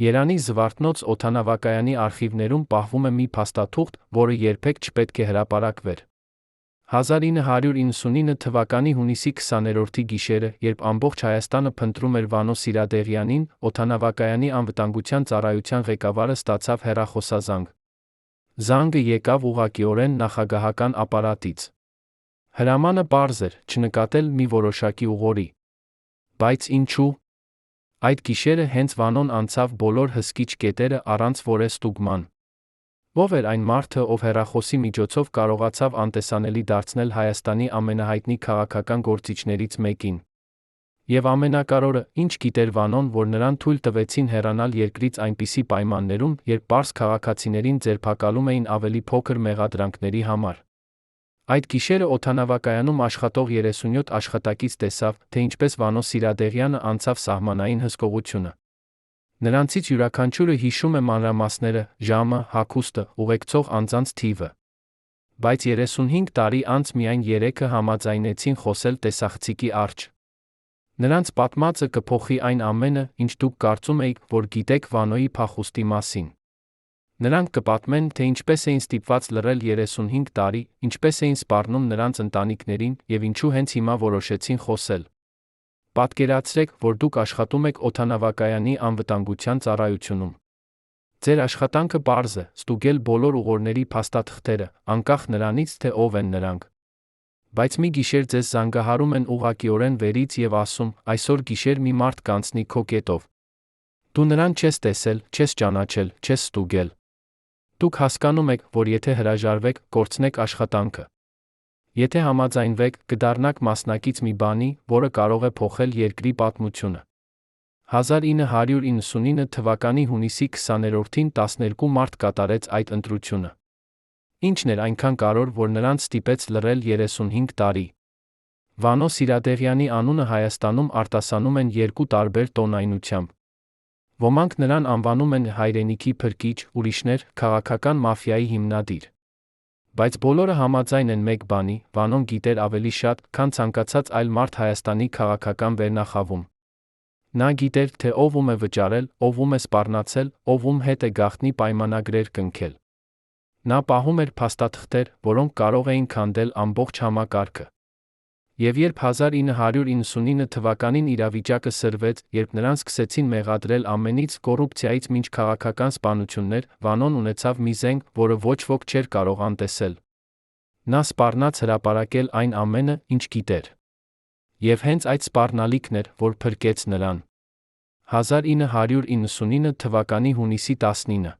Երանի Զվարթնոց օդանավակայանի արխիվներում պահվում է մի փաստաթուղթ, որը երբեք չպետք է հրապարակվեր։ 1999 թվականի հունիսի 20-րդի գիշերը, երբ ամբողջ Հայաստանը փնտրում էր Վանո Սիրադեղյանին, օդանավակայանի անվտանգության ծառայության ղեկավարը ստացավ հեռախոսազանգ։ Զանգը եկավ ուղղակիորեն նախագահական ապարատից։ Հրամանը պարզ էր՝ չնկատել մի որոշակի ուղղորի։ Բայց ինչու՞։ Այդ գիշերը հենց Վանոն անցավ բոլոր հսկիչ կետերը առանց որեստուգման։ Ո՞վ էր այն մարդը, ով հեռախոսի միջոցով կարողացավ անտեսանելի դարձնել Հայաստանի ամենահայտնի քաղաքական գործիչներից մեկին։ Եվ ամենակարևորը, ինչ գիտեր Վանոն, որ նրան թույլ տվեցին հեռանալ երկրից այնպիսի պայմաններում, երբ պարզ քաղաքացիներին ձերբակալում էին ավելի փոքր մեղադրանքների համար։ Այդ գիշերը օդանավակայանում աշխատող 37 աշխատակից տեսավ, թե ինչպես Վանո Սիրադեղյանը անցավ սահմանային հսկողությունը։ Նրանցից յուրաքանչյուրը հիշում է մանրամասները, ժամը, հագուստը, ուղեկցող անձանց թիվը։ Բայց 35 տարի անց միայն 3-ը համաձայնեցին խոսել տեսախցիկի առջ։ Նրանց պատմածը կփոխի այն ամենը, ինչ դուք կարծում էիք, որ գիտեք Վանոյի փախուստի մասին։ Նրանք կպատմեն, թե ինչպես էին ստիպված լռել 35 տարի, ինչպես էին սպառնում նրանց ընտանիքներին և ինչու հենց հիմա որոշեցին խոսել։ Պատկերացրեք, որ դուք աշխատում եք օդանավակայանի անվտանգության ծառայությունում։ Ձեր աշխատանքը պարզ է՝ ստուգել բոլոր ուղորների փաստաթղթերը, անկախ նրանից, թե ով են նրանք։ Բայց մի գիշեր ձեզ զանգահարում են ուղղակիորեն վերից և ասում՝ այսօր գիշեր մի մարդ կանցնի քո կետով։ Դու նրան չես տեսել, չես ճանաչել, չես ստուգել։ Դուք հասկանում եք, որ եթե հրաժարվեք, կորցնեք աշխատանքը։ Եթե համաձայնվեք, կդառնաք մասնակից մի բանի, որը կարող է փոխել երկրի պատմությունը։ 1999 թվականի հունիսի 20-րդին 12 մարդ կատարեց այդ ընտրությունը։ Ինչն էր այնքան կարևոր, որ նրանց ստիպեց լռել 35 տարի։ Վանո Սիրադեղյանի անունը Հայաստանում արտասանում են երկու տարբեր տոնայնությամբ։ Ոմանք նրան անվանում են հայրենիքի փրկիչ, ուրիշներ՝ քաղաքական մաֆիայի հիմնադիր։ Բայց բոլորը համաձայն են մեկ բանի՝ Վանոն գիտեր ավելի շատ, քան ցանկացած այլ մարդ Հայաստանի քաղաքական վերնախավում։ Նա գիտեր, թե ով ում է վճարել, ով ում է սպառնացել, ով ում հետ է գաղտնի պայմանագրեր կնքել։ Նա պահում էր փաստաթղթեր, որոնք կարող էին քանդել ամբողջ համակարգը։ Եվ երբ 1999 թվականին իրավիճակը սրվեց, երբ նրան սկսեցին մեղադրել ամենից կոռուպցիայից մինչ քաղաքական սպանություններ, Վանոն ունեցավ մի զենք, որը ոչ ոք չէր կարող անտեսել։ Նա սպառնաց հրապարակել այն ամենը, ինչ գիտեր։ Եվ հենց այդ սպառնալիքն էր, որ փրկեց նրան։ 1999 թվականի հունիսի 19։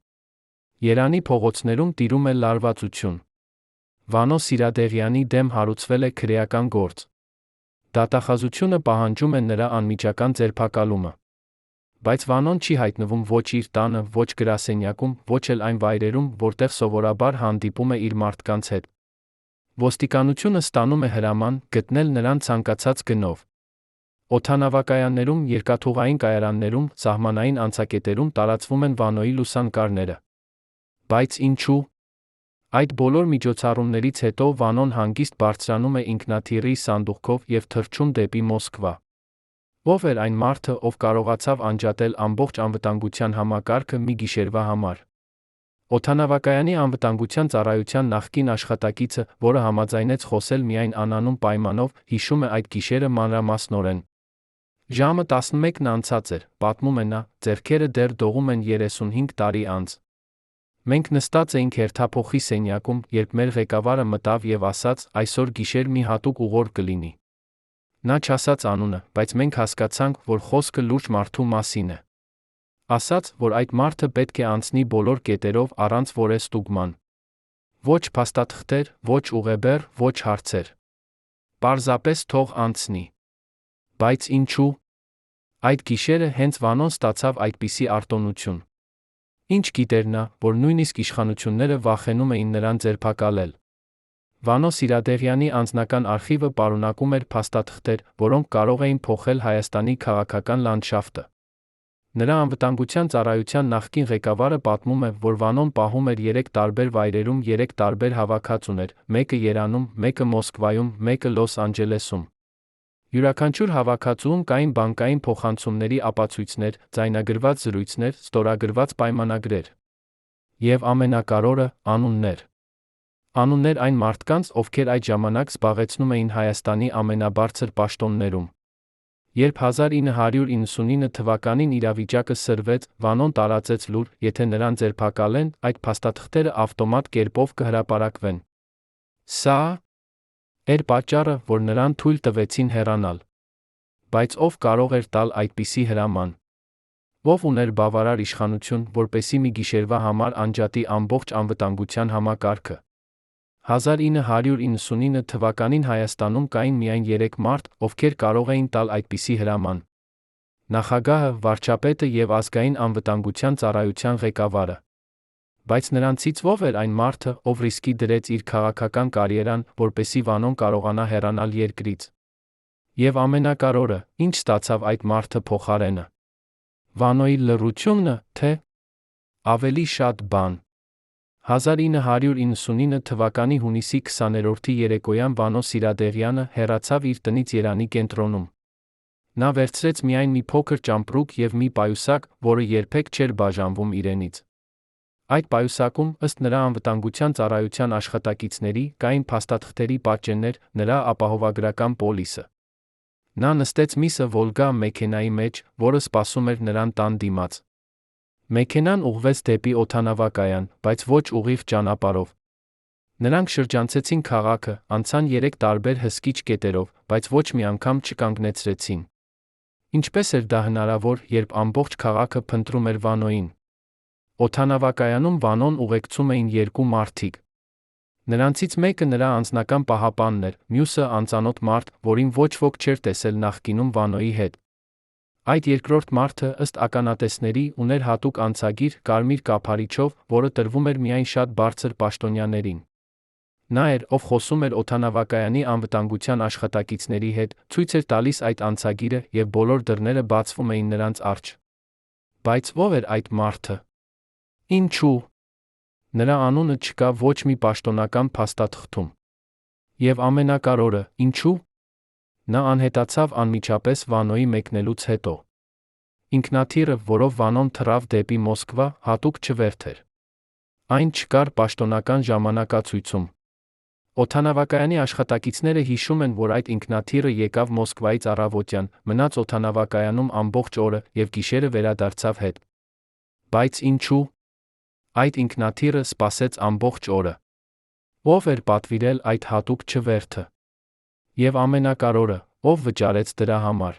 Երանի փողոցներում տիրում է լարվածություն։ Վանո Սիրադեղյանի դեմ հարուցվել է քրեական գործ։ Դատախազությունը պահանջում է նրա անմիջական ձերբակալումը։ Բայց Վանոն չի հայտնվում ոչ իր տանը, ոչ գրասենյակում, ոչ էլ այն վայրերում, որտեղ սովորաբար հանդիպում է իր մարդկանց հետ։ Ոստիկանությունը ստանում է հրաման գտնել նրան ցանկացած գնով։ Օդանավակայաններում, երկաթուղային կայարաններում, սահմանային անցակետերում տարածվում են Վանոյի լուսանկարները։ Բայց ինչու՞։ Այդ բոլոր միջոցառումներից հետո Վանոն հանգիստ բարձրանում է ինքնաթիռի սանդուղքով և թռչում դեպի Մոսկվա։ Ո՞վ էր այն մարդը, ով կարողացավ անջատել ամբողջ անվտանգության համակարգը մի գիշերվա համար։ Օդանավակայանի անվտանգության ծառայության նախկին աշխատակիցը, որը համաձայնեց խոսել միայն անանուն պայմանով, հիշում է այդ գիշերը մանրամասնորեն։ Ժամը 11-ն անցած էր, պատմում է նա, ձեռքերը դեռ դողում են 35 տարի անց։ Մենք նստած էինք հերթափոխի սենյակում, երբ մեր ղեկավարը մտավ և ասաց՝ այսօր գիշեր մի հատուկ ուղոր կլինի։ Նա չասաց անունը, բայց մենք հասկացանք, որ խոսքը լուրջ մարդու մասին է։ Ասաց, որ այդ մարդը պետք է անցնի բոլոր կետերով առանց որեստուգման։ Ոչ փաստաթղթեր, ոչ ուղեբեռ, ոչ հարցեր։ Պարզապես թող անցնի։ Բայց ինչու՞։ Այդ գիշերը հենց Վանոն ստացավ այդպիսի արտոնություն։ Ինչ գիտեր նա, որ նույնիսկ իշխանությունները վախենում էին նրան ձերբակալել։ Վանո Սիրադեղյանի անձնական արխիվը պարունակում էր փաստաթղթեր, որոնք կարող էին փոխել Հայաստանի քաղաքական լանդշաֆտը։ Նրա անվտանգության ծառայության նախկին ղեկավարը պատմում է, որ Վանոն պահում էր 3 տարբեր վայրերում 3 տարբեր հավաքածուներ՝ մեկը Երանում, մեկը Մոսկվայում, մեկը Լոս Անջելեսում։ Յուրաքանչյուր հավաքածուում կային բանկային փոխանցումների ապացույցներ, ձայնագրված զրույցներ, ստորագրված պայմանագրեր։ Եվ ամենակարևորը՝ անուններ։ Անուններ այն մարդկանց, ովքեր այդ ժամանակ զբաղեցնում էին Հայաստանի ամենաբարձր պաշտոններում։ Երբ 1999 թվականին իրավիճակը սրվեց, Վանոն տարածեց լուր, եթե նրան ձերբակալեն, այդ փաստաթղթերը ավտոմատ կերպով կհրապարակվեն։ Սա էր պատճառը, որ նրան թույլ տվեցին հեռանալ։ Բայց ով կարող էր տալ այդպիսի հրաման։ Ով ուներ բավարար իշխանություն, որպեսզի մի գիշերվա համար անջատի ամբողջ անվտանգության համակարգը։ 1999 թվականին Հայաստանում կային միայն 3 մարդ, ովքեր կարող էին տալ այդպիսի հրաման։ Նախագահը, վարչապետը եւ ազգային անվտանգության ծառայության ղեկավարը։ Բայց նրանցից ով էր այն մարդը, ով ռիսկի դրեց իր քաղաքական կարիերան, որպեսզի Վանոն կարողանա հեռանալ երկրից։ Եվ ամենակարևորը, ինչ ստացավ այդ մարդը փոխարենը։ Վանոյի լռությունը, թե ավելի շատ բան։ 1999 թվականի հունիսի 20-րդի երեկոյան Վանո Սիրադեղյանը հեռացավ իր տնից Երանի կենտրոնում։ Նա վերցրեց միայն մի փոքր ճամպրուկ եւ մի պայուսակ, որը երբեք չէր բաժանվում իրենից։ Այդ պայուսակում, ըստ նրա անվտանգության ծառայության աշխատակիցների, կային փաստաթղթերի պատճեններ, նրա ապահովագրական պոլիսը։ Նա նստեց միսը Վոլգա մեքենայի մեջ, որը սպասում էր նրան տան դիմաց։ Մեքենան ուղղվեց դեպի օդանավակայան, բայց ոչ ուղիղ ճանապարհով։ Նրանք շրջանցեցին քաղաքը, անցան 3 տարբեր հսկիչ կետերով, բայց ոչ մի անգամ չկանգնեցրեցին։ Ինչպես էր դա հնարավոր, երբ ամբողջ քաղաքը փնտրում էր Վանոյին։ Օդանավակայանում Վանոն ուղեկցում էին 2 մարդիկ։ Նրանցից մեկը նրա անձնական պահապանն էր, մյուսը անծանոթ մարդ, որին ոչ ոք չէր տեսել նախկինում Վանոյի հետ։ Այդ երկրորդ մարդը, ըստ ականատեսների, ուներ հատուկ անցագիր կարմիր կափարիչով, որը տրվում էր միայն շատ բարձր պաշտոնյաներին։ Նա էր, ով խոսում էր օդանավակայանի անվտանգության աշխատակիցների հետ, ցույց էր տալիս այդ անցագիրը եւ բոլոր դռները բացվում էին նրանց առջ։ Բայց ով էր այդ մարդը։ Ինչու։ Նրա անունը չկա ոչ մի պաշտոնական փաստաթղթում։ Եվ ամենակարևորը, ինչու։ Նա անհետացավ անմիջապես Վանոյի մեկնելուց հետո։ Ինքնաթիռը, որով Վանոն թռավ դեպի Մոսկվա, հատուկ չվերթ էր։ Այն չկար պաշտոնական ժամանակացույցում։ Օդանավակայանի աշխատակիցները հիշում են, որ այդ ինքնաթիռը եկավ Մոսկվայից առավոտյան, մնաց օդանավակայանում ամբողջ օրը եւ գիշերը վերադարձավ հետ։ Բայց ինչու։ Այդ ինքնաթիռը սպասեց ամբողջ օրը։ Ով էր պատվիրել այդ հատուկ չվերթը։ Եվ ամենակարևորը, ով վճարեց դրա համար։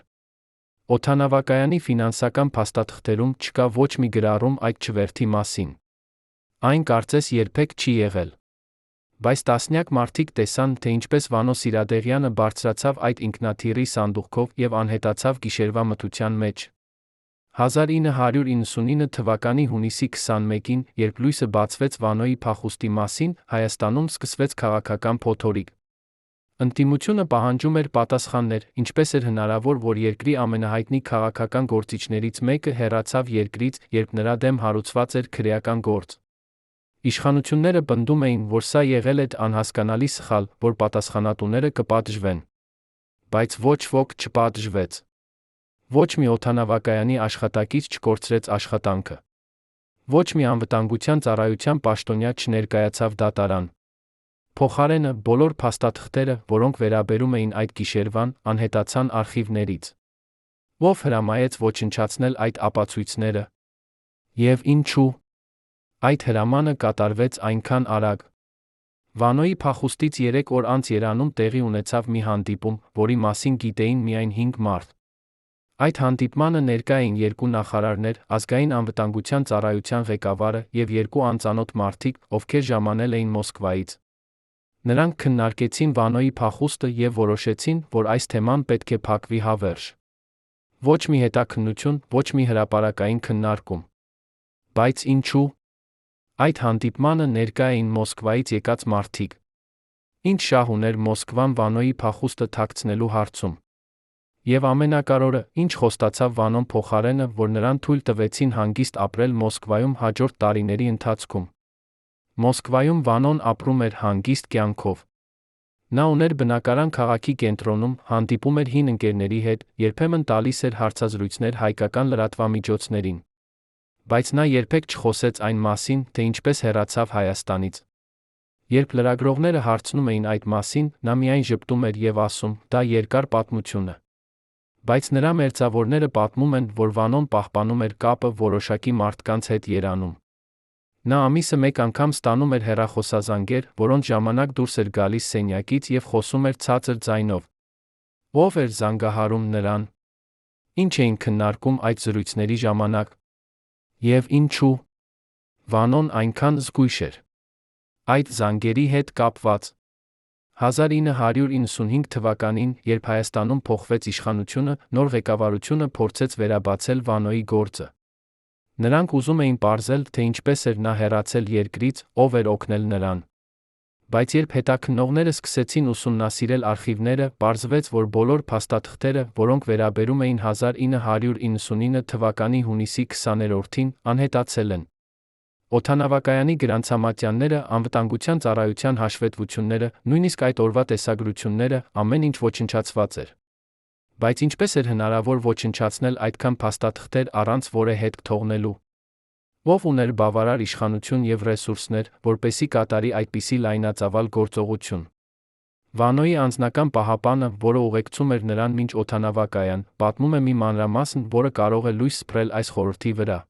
Օդանավակայանի ֆինանսական փաստաթղթերում չկա ոչ մի գրառում այդ չվերթի մասին։ Այն կարծես երբեք չի եղել։ Բայց տասնյակ մարդիկ տեսան, թե ինչպես Վանո Սիրադեղյանը բարձրացավ այդ ինքնաթիռի սանդուղքով եւ անհետացավ գիշերվա մթության մեջ։ 1999 թվականի հունիսի 21-ին, երբ լույսը բացվեց Վանոյի փախուստի մասին, Հայաստանում սկսվեց քաղաքական փոթորիկ։ Ընդդիմությունը պահանջում էր պատասխաններ, ինչպես էր հնարավոր, որ երկրի ամենահայտնի քաղաքական գործիչներից մեկը հեռացավ երկրից, երբ նրա դեմ հարուցված էր քրեական գործ։ Իշխանությունները պնդում էին, որ սա եղել է անհասկանալի սխալ, որ պատասխանատուները կպատժվեն։ Բայց ոչ ոք չպատժվեց։ Ոչ մի օդանավակայանի աշխատակից չկորցրեց աշխատանքը։ Ոչ մի անվտանգության ծառայության պաշտոնյա չներկայացավ դատարան։ Փոխարենը, բոլոր փաստաթղթերը, որոնք վերաբերում էին այդ գիշերվան, անհետացան արխիվներից։ Ով հրամայեց ոչնչացնել այդ ապացույցները։ Եվ ինչու։ Այդ հրամանը կատարվեց այնքան արագ։ Վանոյի փախուստից 3 օր անց Երանում տեղի ունեցավ մի հանդիպում, որի մասին գիտեին միայն 5 մարդ։ Այդ հանդիպմանը ներկա էին 2 նախարարներ, ազգային անվտանգության ծառայության ղեկավարը եւ 2 անծանոթ մարդիկ, ովքեր ժամանել էին Մոսկվայից։ Նրանք քննարկեցին Վանոյի փախուստը եւ որոշեցին, որ այս թեման պետք է փակվի հավերժ։ Ոչ մի հետաքննություն, ոչ մի հրապարակային քննարկում։ Բայց ինչու։ Այդ հանդիպմանը ներկա էին Մոսկվայից եկած մարդիկ։ Ինչ շահ ուներ Մոսկվան Վանոյի փախուստը թաքցնելու հարցում։ Եվ ամենակարևորը, ինչ խոստացավ Վանոն փոխարենը, որ նրան թույլ տվեցին հանգիստ ապրել Մոսկվայում հաջորդ տարիների ընթացքում։ Մոսկվայում Վանոն ապրում էր հանգիստ կյանքով։ Նա ուներ բնակարան քաղաքի կենտրոնում, հանդիպում էր հին ընկերների հետ, երբեմն տալիս էր հարցազրույցներ հայկական լրատվամիջոցներին։ Բայց նա երբեք չխոսեց այն մասին, թե ինչպես հեռացավ Հայաստանից։ Երբ լրագրողները հարցնում էին այդ մասին, նա միայն ժպտում էր եւ ասում՝ դա երկար պատմություն է։ Բայց նրա մերձավորները պատմում են, որ Վանոն պահպանում էր կապը որոշակի մարդկանց հետ Երանում։ Նա ամիսը մեկ անգամ ստանում էր հեռախոսազանգեր, որոնց ժամանակ դուրս էր գալիս սենյակից եւ խոսում էր ցածր ձայնով։ Ո՞վ էր զանգահարում նրան։ Ինչ էին քննարկում այդ զրույցների ժամանակ։ Եվ ինչու։ Վանոն այնքան զգույշ էր։ Այդ զանգերի հետ կապված 1995 թվականին, երբ Հայաստանում փոխվեց իշխանությունը, նոր ղեկավարությունը փորձեց վերաբացել Վանոյի գործը։ Նրանք ուզում էին պարզել, թե ինչպես էր նա հեռացել երկրից, ով էր օգնել նրան։ Բայց երբ հետաքննողները սկսեցին ուսումնասիրել արխիվները, պարզվեց, որ բոլոր փաստաթղթերը, որոնք վերաբերում էին 1999 թվականի հունիսի 20-ին, անհետացել են։ Օդանավակայանի գրանցամատյանները, անվտանգության ծառայության հաշվետվությունները, նույնիսկ այդ օրվա տեսագրությունները, ամեն ինչ ոչնչացված էր։ Բայց ինչպես էր հնարավոր ոչնչացնել այդքան փաստաթղթեր առանց որևէ հետք թողնելու։ Ով ուներ բավարար իշխանություն եւ ռեսուրսներ, որպեսզի կատարի այդպիսի լայնածավալ գործողություն։ Վանոյի անձնական պահապանը, որը ուղեկցում էր նրան մինչ օդանավակայան, պատմում է մի մանրամասն, որը կարող է լույս սփռել այս խորհրդի վրա։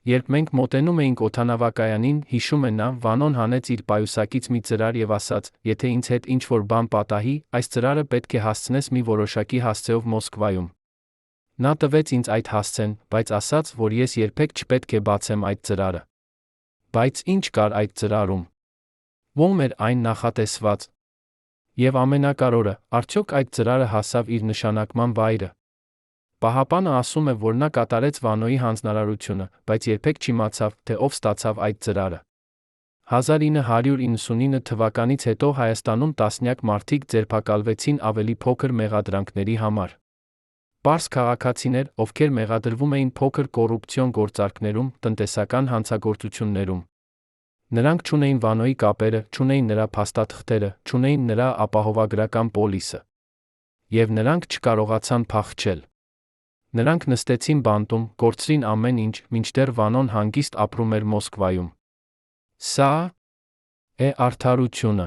Երբ մենք մոտենում էինք օդանավակայանին, հիշում է նա, Վանոն հանեց իր պայուսակից մի ծրար եւ ասաց. «Եթե ինձ հետ ինչ-որ բան պատահի, այս ծրարը պետք է հասցնես մի որոշակի հասցեով Մոսկվայում»։ Նա տվեց ինձ այդ հասցեն, բայց ասաց, որ ես երբեք չպետք է բացեմ այդ ծրարը։ Բայց ինչ կար այդ ծրարում։ Ո՞ւմ էր այն նախատեսված։ Եվ ամենակարևորը, արդյոք այդ ծրարը հասավ իր նշանակման վայրը։ Պահապանը ասում է, որ նա կատարեց Վանոյի հանձնարարությունը, բայց երբեք չիմացավ, թե ով ստացավ այդ ծրարը։ 1999 թվականից հետո Հայաստանում տասնյակ մարդիկ ձերբակալվեցին ավելի փոքր մեղադրանքների համար։ Պարզ քաղաքացիներ, ովքեր մեղադրվում էին փոքր կոռուպցիոն գործարքներում, տնտեսական հանցագործություններում։ Նրանք չունեին Վանոյի կապերը, չունեին նրա փաստաթղթերը, չունեին նրա ապահովագրական պոլիսը։ Եվ նրանք չկարողացան փախչել։ Նրանք նստեցին բանտում, կորցրին ամեն ինչ, մինչդեռ Վանոն հանգիստ ապրում էր Մոսկվայում։ Սա է արդարությունը։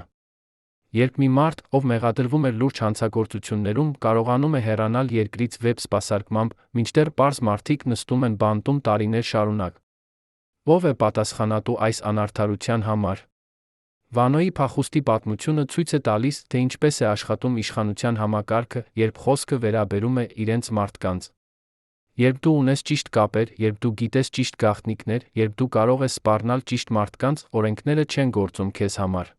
Երբ մի մարդ, ով մեղադրվում էր լուրջ հանցագործություններում, կարողանում է հեռանալ երկրից վեբ սպասարկմամբ, մինչդեռ պարզ մարդիկ նստում են բանտում տարիներ շարունակ։ Ո՞վ է պատասխանատու այս անարդարության համար։ Վանոյի փախուստի պատմությունը ցույց է տալիս, թե ինչպես է աշխատում իշխանության համակարգը, երբ խոսքը վերաբերում է իրենց մարդկանց։ Երբ դու ունես ճիշտ կապեր, երբ դու գիտես ճիշտ գաղտնիքներ, երբ դու կարող ես սպառնալ ճիշտ մարդկանց, օրենքները չեն գործում քեզ համար։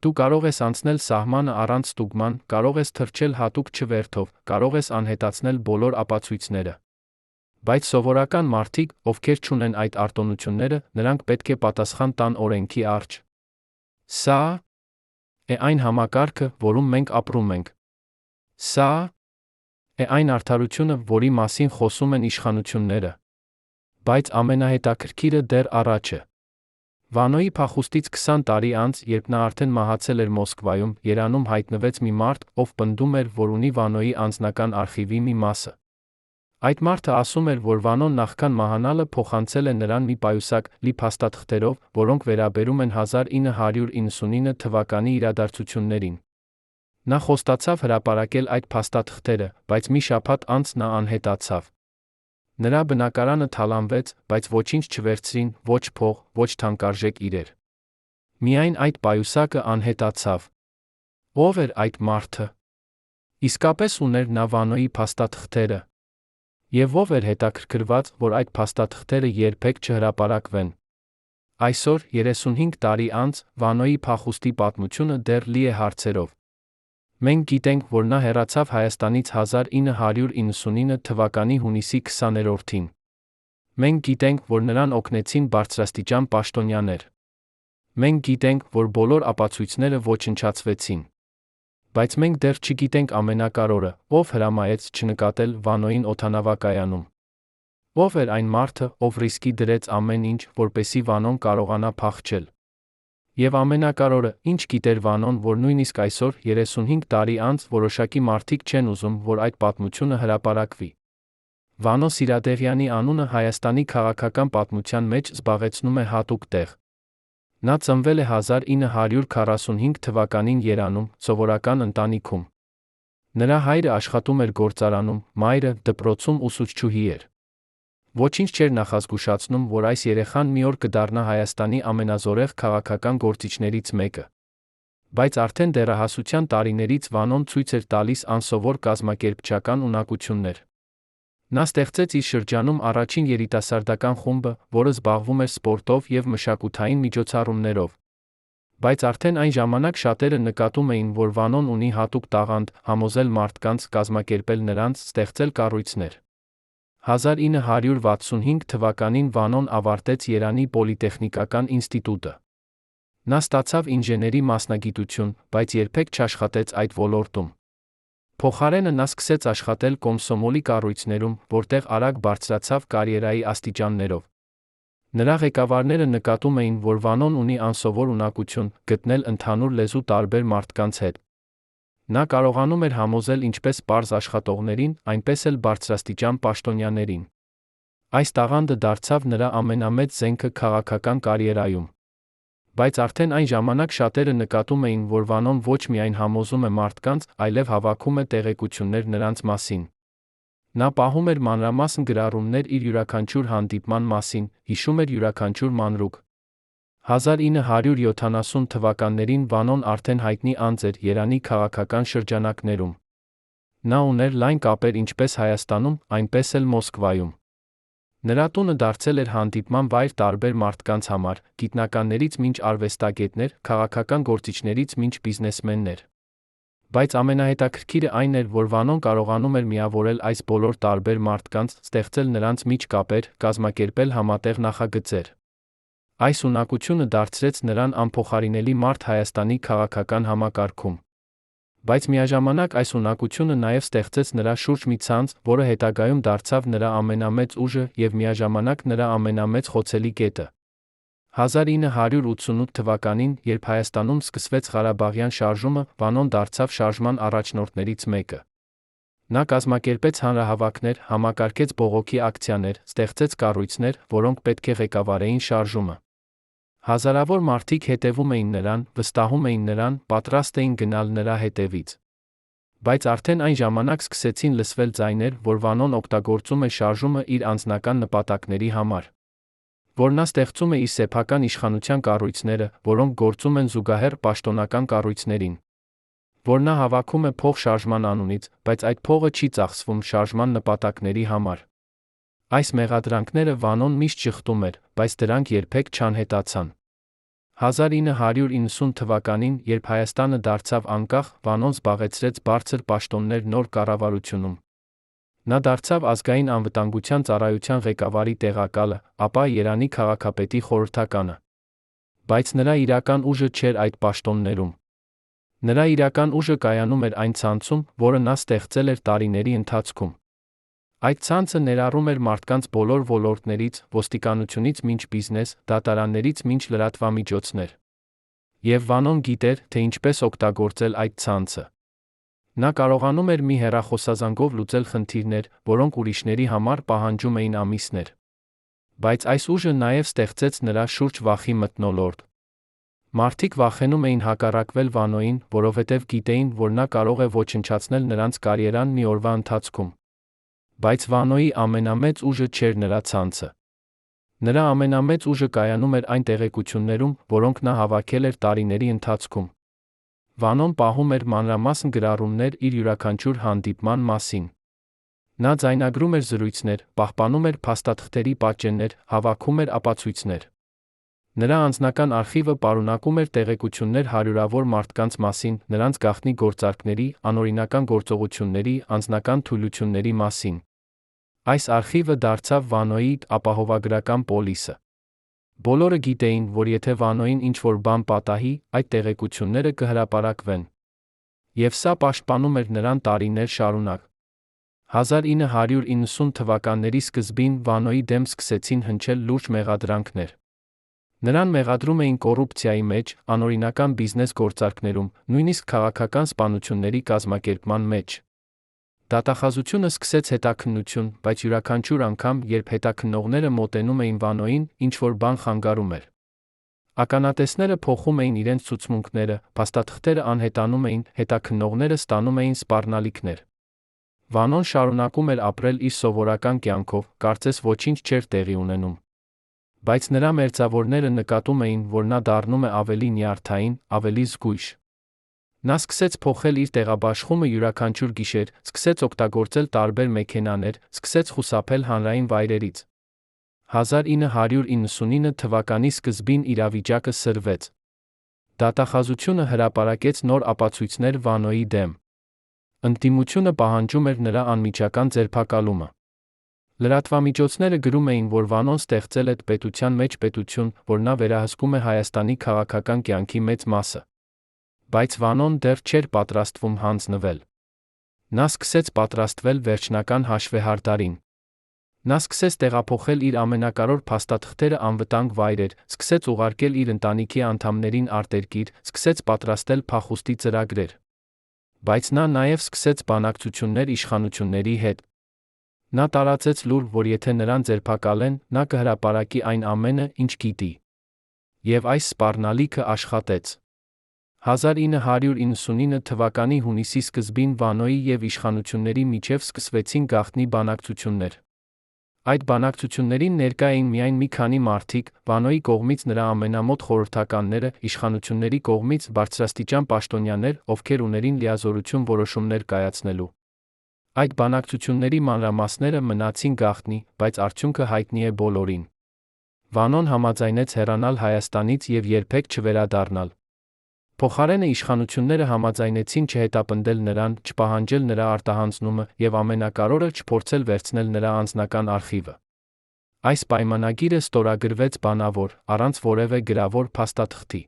Դու կարող ես անցնել սահմանը առանց ստուգման, կարող ես թռչել հատուկ չվերթով, կարող ես անհետացնել բոլոր ապացույցները։ Բայց սովորական մարդիկ, ովքեր չունեն այդ արտոնությունները, նրանք պետք է պատասխան տան օրենքի առջ։ Սա է այն համակարգը, որում մենք ապրում ենք։ Սա է այն արդարությունը, որի մասին խոսում են իշխանությունները։ Բայց ամենահետաքրքիրը դեռ առաջ է։ Վանոյի փախուստից 20 տարի անց, երբ նա արդեն մահացել էր Մոսկվայում, Երանում հայտնվեց մի մարդ, ով պնդում էր, որ ունի Վանոյի անձնական արխիվի մի մասը։ Այդ մարդը ասում էր, որ Վանոն նախքան մահանալը փոխանցել է նրան մի պայուսակ լի փաստաթղթերով, որոնք վերաբերում են 1999 թվականի իրադարձություններին։ Նա խոստացավ հրապարակել այդ փաստաթղթերը, բայց մի շաբաթ անց նա անհետացավ։ Նրա բնակարանը թալանվեց, բայց ոչինչ չվերցրին, ոչ փող, ոչ թանկարժեք իրեր։ Միայն այդ պայուսակը անհետացավ։ Ո՞վ էր այդ մարդը։ Իսկապես ուներ նա Վանոյի փաստաթղթերը։ Եվ ով էր հետաքրքրված, որ այդ փաստաթղթերը երբեք չհրապարակվեն։ Այսօր, 35 տարի անց, Վանոյի փախուստի պատմությունը դեռ լի է հարցերով։ Մենք գիտենք, որ նա հեռացավ Հայաստանից 1999 թվականի հունիսի 20-ին։ Մենք գիտենք, որ նրան օգնեցին բարձրաստիճան պաշտոնյաներ։ Մենք գիտենք, որ բոլոր ապացույցները ոչնչացվեցին։ Բայց մենք դեռ չգիտենք ամենակարևորը, ով հրամայեց չնկատել Վանոյին օդանավակայանում։ Ով էր այն մարդը, ով ռիսկի դրեց ամեն ինչ, որպեսզի Վանոն կարողանա փախչել։ Եվ ամենակարևորը, ինչ գիտեր Վանոն, որ նույնիսկ այսօր 35 տարի անց որոշակի մարդիկ չեն ուզում, որ այդ պատմությունը հրապարակվի։ Վանո Սիրադեղյանի անունը Հայաստանի քաղաքական պատմության մեջ զբաղեցնում է հատուկ տեղ։ Նա ծնվել է 1945 թվականին Երանում, սովորական ընտանիքում։ Նրա հայրը աշխատում էր գործարանում, մայրը դպրոցում ուսուցչուհի էր։ Ոչինչ չէր նախազգուշացնում, որ այս երեխան մի օր կդառնա Հայաստանի ամենազորեղ քաղաքական գործիչներից մեկը։ Բայց արդեն դեռահասության տարիներից Վանոն ցույց էր տալիս անսովոր կազմակերպչական ունակություններ։ Նա ստեղծեց իր շրջանում առաջին երիտասարդական խումբը, որը զբաղվում էր սպորտով և մշակութային միջոցառումներով։ Բայց արդեն այն ժամանակ շատերը նկատում էին, որ Վանոն ունի հատուկ տաղանդ՝ համոզել մարդկանց, կազմակերպել նրանց, ստեղծել կառույցներ։ 1965 թվականին Վանոն ավարտեց Երանի պոլիտեխնիկական ինստիտուտը։ Նա ստացավ ինժեների մասնագիտություն, բայց երբեք չաշխատեց այդ ոլորտում։ Փոխարենը նա սկսեց աշխատել կոմսոմոլի կառույցներում, որտեղ արագ բարձրացավ կարիերայի աստիճաններով։ Նրա ղեկավարները նկատում էին, որ Վանոն ունի անսովոր ունակություն գտնել ընդհանուր լեզու տարբեր մարդկանց հետ։ Նա կարողանում էր համոզել ինչպես պարզ աշխատողներին, այնպես էլ բարձրաստիճան պաշտոնյաներին։ Այս տաղանդը դարձավ նրա ամենամեծ զենքը քաղաքական կարիերայում։ Բայց արդեն այն ժամանակ շատերը նկատում էին, որ Վանոն ոչ միայն համոզում է մարդկանց, այլև հավաքում է տեղեկություններ նրանց մասին։ Նա պահում էր մանրամասն գրառումներ իր յուրաքանչյուր հանդիպման մասին, հիշում էր յուրաքանչյուր մանրուք։ 1970 թվականներին Վանոն արդեն հայտնի անձ էր Երանի քաղաքական շրջանակներում։ Նա ուներ լայն կապեր ինչպես Հայաստանում, այնպես էլ Մոսկվայում։ Նրա տունը դարձել էր հանդիպման վայր տարբեր մարդկանց համար, գիտնականներից մինչ արվեստագետներ, քաղաքական գործիչներից մինչ բիզնեսմեններ։ Բայց ամենահետաքրքիրը այն էր, որ Վանոն կարողանում էր միավորել այս բոլոր տարբեր մարդկանց, ստեղծել նրանց միջ կապեր, կազմակերպել համատեղ նախագծեր։ Այս ունակությունը դարձրեց նրան անփոխարինելի մարդ Հայաստանի քաղաքական համակարգում։ Բայց միաժամանակ այս ունակությունը նաև ստեղծեց նրա շուրջ մի ցանց, որը հետագայում դարձավ նրա ամենամեծ ուժը և միաժամանակ նրա ամենամեծ խոցելի կետը։ 1988 թվականին, երբ Հայաստանում սկսվեց Ղարաբաղյան շարժումը, Վանոն դարձավ շարժման առաջնորդներից մեկը։ Նա կազմակերպեց հանրահավաքներ, համակարգեց բողոքի ակցիաներ, ստեղծեց կառույցներ, որոնք պետք է ղեկավարեին շարժումը։ Հազարավոր մարդիկ հետևում էին նրան, վստահում էին նրան, պատրաստ էին գնալ նրա հետևից։ Բայց արդեն այն ժամանակ սկսեցին լսվել ձայներ, որ Վանոն օգտագործում է շարժումը իր անձնական նպատակների համար, որ նա ստեղծում է իր սեփական իշխանության կառույցները, որոնք գործում են զուգահեռ պաշտոնական կառույցներին, որ նա հավաքում է փող շարժման անունից, բայց այդ փողը չի ծախսվում շարժման նպատակների համար։ Այս մեղադրանքները Վանոն միշտ շղթում էր, բայց դրանք երբեք չանհետացան։ 1990 թվականին, երբ Հայաստանը դարձավ անկախ, Վանոն զբաղեցրեց բարձր պաշտոններ նոր կառավարությունում։ Նա դարձավ ազգային անվտանգության ծառայության ղեկավարի տեղակալը, ապա Երանի քաղաքապետի խորհրդականը։ Բայց նրա իրական ուժը չէր այդ պաշտոններում։ Նրա իրական ուժը կայանում էր այն ցանցում, որը նա ստեղծել էր տարիների ընթացքում։ Այդ ցանցը ներառում էր մարդկանց բոլոր ոլորտներից, ոստիկանությունից մինչ բիզնես, դատարաններից մինչ լրատվամիջոցներ։ Եվ Վանոն գիտեր, թե ինչպես օգտագործել այդ ցանցը։ Նա կարողանում էր մի հեռախոսազանգով լուծել խնդիրներ, որոնք ուրիշների համար պահանջում էին ամիսներ։ Բայց այս ուժը նաև ստեղծեց նրա շուրջ վախի մթնոլորտ։ Մարդիկ վախենում էին հակառակվել Վանոյին, որովհետև գիտեին, որ նա կարող է ոչնչացնել նրանց կարիերան մի օրվա ընթացքում։ Բայց Վանոյի ամենամեծ ուժը չէր նրա ցանցը։ Նրա ամենամեծ ուժը կայանում էր այն տեղեկություններում, որոնք նա հավաքել էր տարիների ընթացքում։ Վանոն պահում էր մանրամասն գրառումներ իր յուրաքանչյուր հանդիպման մասին։ Նա ձայնագրում էր զրույցներ, պահպանում էր փաստաթղթերի պատճեններ, հավաքում էր ապացույցներ։ Նրա անձնական արխիվը պարունակում էր տեղեկություններ հարյուրավոր մարդկանց մասին, նրանց գաղտնի գործարքների, անօրինական գործողությունների, անձնական թուլությունների մասին։ Այս արխիվը դարձավ Վանոյի ապահովագրական պոլիսը։ Բոլորը գիտեին, որ եթե Վանոյին ինչ-որ բան պատահի, այդ տեղեկությունները կհրապարակվեն։ Եվ սա պաշտպանում էր նրան տարիներ շարունակ։ 1990 թվականների սկզբին Վանոյի դեմ սկսեցին հնչել լուրջ մեղադրանքներ։ Նրան մեղադրում էին կոռուպցիայի մեջ, անօրինական բիզնես գործարքներում, նույնիսկ քաղաքական սպանությունների կազմակերպման մեջ։ Դատախազությունը սկսեց հետաքննություն, բայց յուրաքանչյուր անգամ, երբ հետաքննողները մոտենում էին Վանոյին, ինչ-որ բան խանգարում էր։ Ականատեսները փոխում էին իրենց ցուցմունքները, փաստաթղթերը անհետանում էին, հետաքննողները ստանում էին սպառնալիքներ։ Վանոն շարունակում էր ապրել իր սովորական կյանքով, կարծես ոչինչ չէր տեղի ունենում։ Բայց նրա մերձավորները նկատում էին, որ նա դառնում է ավելի նյարդային, ավելի զգույշ։ Նա սկսեց փոխել իր տեղաբաշխումը յուրաքանչյուր գիշեր, սկսեց օգտագործել տարբեր մեքենաներ, սկսեց խուսափել հանրային վայրերից։ 1999 թվականի սկզբին իրավիճակը սրվեց։ Դատախազությունը հրապարակեց նոր ապացույցներ Վանոյի դեմ։ Ընդդիմությունը պահանջում էր նրա անմիջական ձերբակալումը։ Լրատվամիջոցները գրում էին, որ Վանոն ստեղծել է պետության մեջ պետություն, որ նա վերահսկում է Հայաստանի քաղաքական կյանքի մեծ մասը։ Բայց Վանոն դեռ չէր պատրաստվում հանձնվել։ Նա սկսեց պատրաստվել վերջնական հաշվեհարդարին։ Նա սկսեց տեղափոխել իր ամենակարևոր փաստաթղթերը անվտանգ վայրեր, սկսեց ուղարկել իր ընտանիքի անդամներին արտերկիր, սկսեց պատրաստել փախուստի ծրագրեր։ Բայց նա նաև սկսեց բանակցություններ իշխանությունների հետ։ Նա տարածեց լուր, որ եթե նրան ձերբակալեն, նա կհրապարակի այն ամենը, ինչ գիտի։ Եվ այս սպառնալիքը աշխատեց։ 1999 թվականի հունիսի սկզբին Վանոյի և իշխանությունների միջև սկսվեցին գաղտնի բանակցություններ։ Այդ բանակցություններին ներկա էին միայն մի քանի մարդիկ, Վանոյի կողմից նրա ամենամոտ խորհրդականները, իշխանությունների կողմից բարձրաստիճան պաշտոնյաներ, ովքեր ուներին լիազորություն որոշումներ կայացնելու։ Այդ բանակցությունների մանրամասները մնացին գաղտնի, բայց արդյունքը հայտնի է բոլորին։ Վանոն համաձայնեց հեռանալ Հայաստանից և երբեք չվերադառնալ։ Փոխարենը իշխանությունները համաձայնեցին չհետապնդել նրան, չպահանջել նրա արտահանձնումը և ամենակարևորը չփորձել վերցնել նրա անձնական արխիվը։ Այս պայմանագիրը ստորագրվեց բանավոր, առանց որևէ գրավոր փաստաթղթի։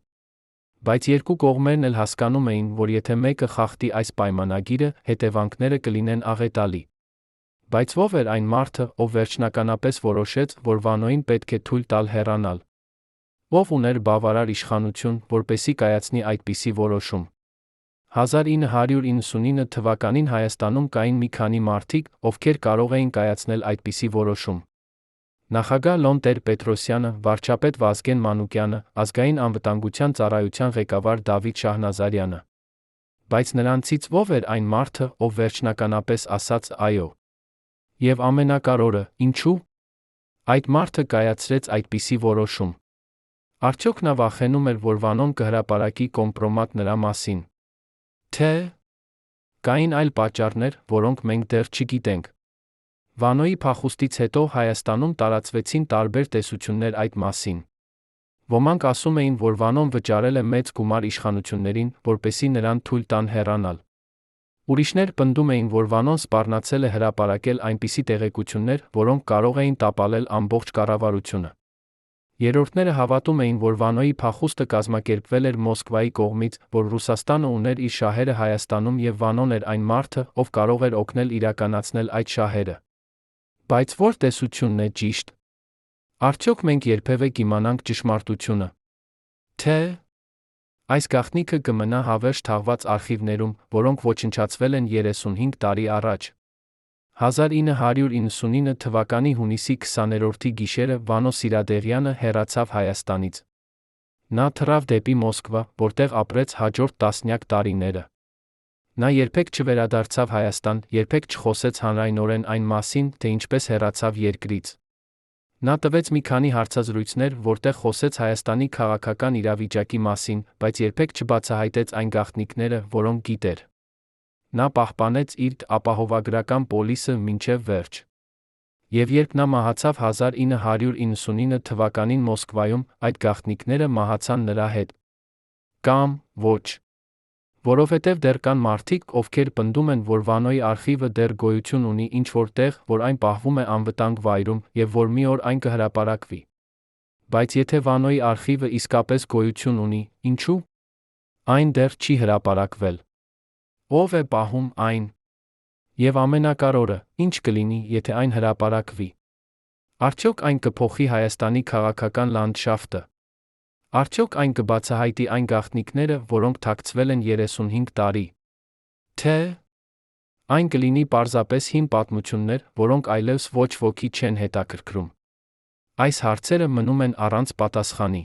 Բայց երկու կողմերն էլ հասկանում էին, որ եթե մեկը խախտի այս պայմանագիրը, հետևանքները կլինեն աղետալի։ Բայց ո՞վ էր այն մարդը, ով վերջնականապես որոշեց, որ Վանոյին պետք է թույլ տալ հեռանալ։ Ո՞վ ուներ բավարար իշխանություն, որպեսզի կայացնի այդպիսի որոշում։ 1999 թվականին Հայաստանում կային մի քանի մարդիկ, ովքեր կարող էին կայացնել այդպիսի որոշում։ Նախագահ Լոն Տեր-Պետրոսյանը, վարչապետ Վազգեն Մանուկյանը, ազգային անվտանգության ծառայության ղեկավար Դավիթ Շահնազարյանը։ Բայց նրանցից ո՞վ էր այն մարդը, ով վերջնականապես ասաց այո։ Եվ ամենակարևորը, ինչու՞։ Այդ մարդը կայացրեց այդպիսի որոշում։ Արդյոք նա վախենում էր, որ Վանոն կհրապարակի կոմպրոմատ նրա մասին։ Թե՞ կային այլ պատճառներ, որոնք մենք դեռ չգիտենք։ Վանոյի փախուստից հետո Հայաստանում տարածվեցին տարբեր տեսություններ այդ մասին։ Ոմանք ասում էին, որ Վանոն վճարել է մեծ գումար իշխանություններին, որպեսզի նրան թույլ տան հեռանալ։ Ուրիշներ պնդում էին, որ Վանոն սպառնացել է հրապարակել այնպիսի տեղեկություններ, որոնք կարող էին տապալել ամբողջ կառավարությունը։ Երրորդները հավատում էին, որ Վանոյի փախուստը կազմակերպվել էր Մոսկվայի կողմից, որ Ռուսաստանը ուներ իր շահերը Հայաստանում և Վանոն էր այն մարդը, ով կարող էր օգնել իրականացնել այդ շահերը։ Բայց ո՞ր տեսությունն է ճիշտ։ Արդյոք մենք երբևէ կիմանանք ճշմարտությունը։ Թե՞ այս գաղտնիքը կմնա հավերժ թաղված արխիվներում, որոնք ոչնչացվել են 35 տարի առաջ։ 1999 թվականի հունիսի 20-րդի գիշերը Վանո Սիրադեղյանը հեռացավ Հայաստանից։ Նա թռավ դեպի Մոսկվա, որտեղ ապրեց հաջորդ տասնյակ տարիները։ Նա երբեք չվերադարձավ Հայաստան, երբեք չխոսեց հանրայնորեն այն մասին, թե ինչպես հեռացավ երկրից։ Նա տվեց մի քանի հարցազրույցներ, որտեղ խոսեց Հայաստանի քաղաքական իրավիճակի մասին, բայց երբեք չբացահայտեց այն գաղտնիքները, որոնք գիտեր։ Նա պահպանեց իր ապահովագրական պոլիսը մինչև վերջ։ Եվ երբ նա մահացավ 1999 թվականին Մոսկվայում, այդ գաղտնիքները մահացան նրա հետ։ Կամ ոչ։ Որովհետև դեռ կան մարդիկ, ովքեր պնդում են, որ Վանոյի արխիվը դեռ գոյություն ունի ինչ-որ տեղ, որ այն պահվում է անվտանգ վայրում, և որ մի օր այն կհրապարակվի։ Բայց եթե Վանոյի արխիվը իսկապես գոյություն ունի, ինչու՞ այն դեռ չի հրապարակվել։ Ո՞վ է պահում այն։ Եվ ամենակարևորը, ի՞նչ կլինի, եթե այն հրապարակվի։ Արդյոք այն կփոխի Հայաստանի քաղաքական լանդշաֆտը։ Արդյոք այն կբացահայտի այն գաղտնիքները, որոնք թաքցվել են 35 տարի։ Թե այն կլինի պարզապես հին պատմություններ, որոնք այլևս ոչ ոքի չեն հետաքրքրում։ Այս հարցերը մնում են առանց պատասխանի։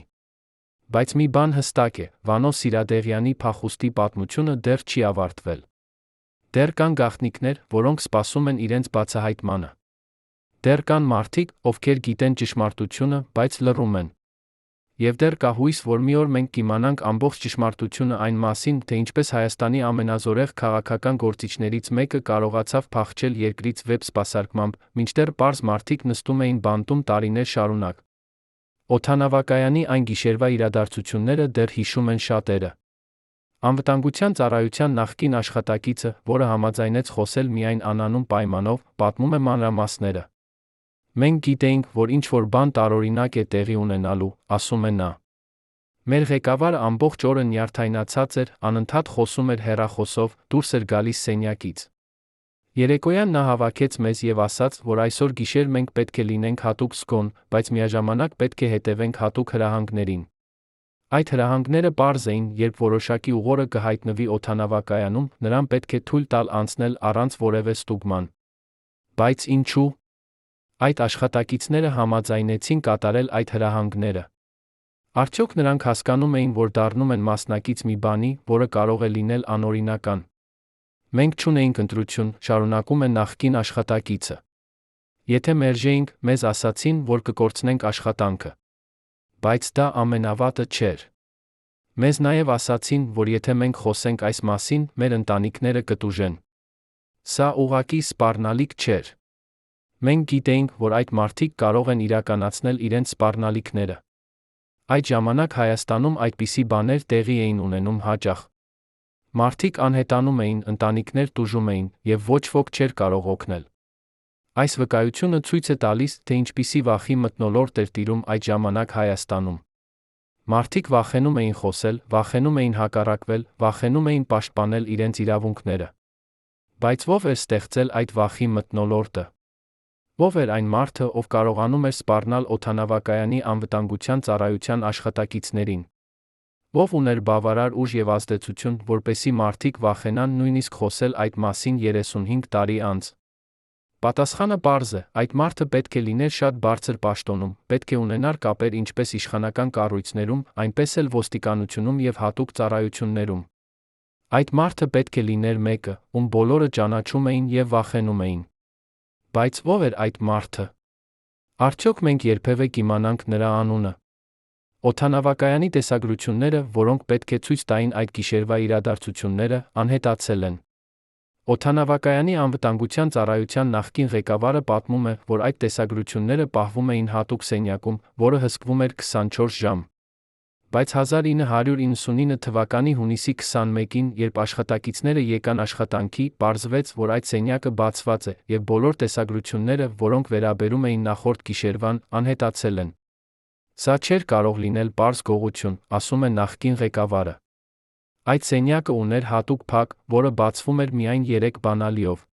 Բայց մի բան հստակ է, Վանո Սիրադեղյանի փախուստի պատմությունը դեռ չի ավարտվել։ Դեռ կան գաղտնիքներ, որոնք սպասում են իրենց բացահայտմանը։ Դեռ կան մարդիկ, ովքեր գիտեն ճշմարտությունը, բայց լռում են։ Եվ դեռ կա հույս, որ մի օր մենք կիմանանք ամբողջ ճշմարտությունը այն մասին, թե ինչպես Հայաստանի ամենազորեղ քաղաքական գործիչներից մեկը կարողացավ փախչել երկրից վեբ սպասարկմամբ, մինչդեռ պարզ մարդիկ նստում էին բանտում տարիներ շարունակ։ Օդանավակայանի այն գիշերվա իրադարձությունները դեռ հիշում են շատերը։ Անվտանգության ծառայության նախկին աշխատակիցը, որը համաձայնեց խոսել միայն անանուն պայմանով, պատմում է մանրամասները։ Մենք գիտեինք, որ ինչ-որ բան տարօրինակ է տեղի ունենալու, ասում է նա։ Մեր ղեկավարը ամբողջ օրը նյարդայնացած էր, անընդհատ խոսում էր հեռախոսով, դուրս էր գալիս սենյակից։ Երեկոյան նա հավաքեց մեզ եւ ասաց, որ այսօր գիշեր մենք պետք է լինենք հատուկ զգոն, բայց միաժամանակ պետք է հետևենք հատուկ հրահանգներին։ Այդ հրահանգները պարզ էին, երբ որոշակի ուղորը կհայտնվի օդանավակայանում, նրան պետք է թույլ տալ անցնել առանց որևէ ստուգման։ Բայց ինչու՞։ Այդ աշխատակիցները համաձայնեցին կատարել այդ հրահանգները։ Արդյոք նրանք հասկանում էին, որ դառնում են մասնակից մի բանի, որը կարող է լինել անօրինական։ Մենք չունեինք ընտրություն, շարունակում է նախկին աշխատակիցը։ Եթե մերժեինք, մեզ ասացին, որ կկորցնենք աշխատանքը։ Բայց դա ամենավատը չէր։ Մեզ նաև ասացին, որ եթե մենք խոսենք այս մասին, մեր ընտանիքները կտուժեն։ Սա ուղղակի սպառնալիք չէր։ Մենք գիտեինք, որ այդ մարդիկ կարող են իրականացնել իրենց սպառնալիքները։ Այդ ժամանակ Հայաստանում այդպիսի բաներ տեղի էին ունենում հաճախ։ Մարդիկ անհետանում էին, ընտանիքներ տուժում էին, եւ ոչ ոք չէր կարող օգնել։ Այս վկայությունը ցույց է տալիս, թե ինչպիսի վախի մթնոլորտ էր տիրում այդ ժամանակ Հայաստանում։ Մարդիկ վախենում էին խոսել, վախենում էին հակառակվել, վախենում էին պաշտպանել իրենց իրավունքները։ Բայց ո՞վ էր ստեղծել այդ վախի մթնոլորտը։ Ո՞վ էր այն մարդը, ով կարողանում էր սպառնալ օդանավակայանի անվտանգության ծառայության աշխատակիցներին։ Ո՞վ ուներ բավարար ուժ եւ ազդեցություն, որպեսզի մարդիկ վախենան նույնիսկ խոսել այդ մասին 35 տարի անց։ Պատասխանը պարզ է, այդ մարդը պետք է լիներ շատ բարձր պաշտոնում, պետք է ունենար կապեր ինչպես իշխանական կառույցներում, այնպես էլ ոստիկանությունում եւ հատուկ ծառայություններում։ Այդ մարդը պետք է լիներ մեկը, ում բոլորը ճանաչում էին եւ վախենում էին։ Բայց ո՞վ էր այդ մարդը։ Արդյոք մենք երբևէ կիմանանք նրա անունը։ Օդանավակայանի տեսագրությունները, որոնք պետք է ցույց տային այդ գիշերվա իրադարձությունները, անհետացել են։ Օդանավակայանի անվտանգության ծառայության նախկին ղեկավարը պատմում է, որ այդ տեսագրությունները պահվում էին հատուկ սենյակում, որը հսկվում էր 24 ժամ։ Բայց 1999 թվականի հունիսի 21-ին, երբ աշխատակիցները եկան աշխատանքի, պարզվեց, որ այդ սենյակը բացված է, եւ բոլոր տեսագրությունները, որոնք վերաբերում էին նախորդ գիշերվան, անհետացել են։ Սա չէր կարող լինել պարզ գողություն, ասում է նախկին ղեկավարը։ Այդ սենյակը ուներ հատուկ փակ, որը բացվում էր միայն 3 բանալիով։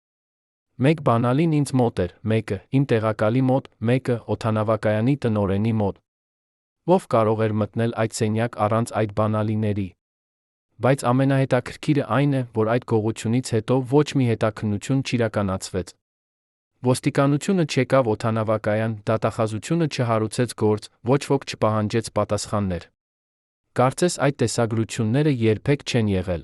Մեկ բանալին ինձ մոտ էր, մեկը իմ տեղակալի մոտ, մեկը օդանավակայանի տնօրենի մոտ։ Ո՞վ կարող էր մտնել այդ սենյակ առանց այդ բանալիների։ Բայց ամենահետաքրքիրը այն է, որ այդ գողությունից հետո ոչ մի հետաքննություն չիրականացվեց։ Ոստիկանությունը չեկավ օդանավակայան, դատախազությունը չհարուցեց գործ, ոչ ոք չպահանջեց պատասխաններ։ Կարծես այդ տեսագրությունները երբեք չեն եղել։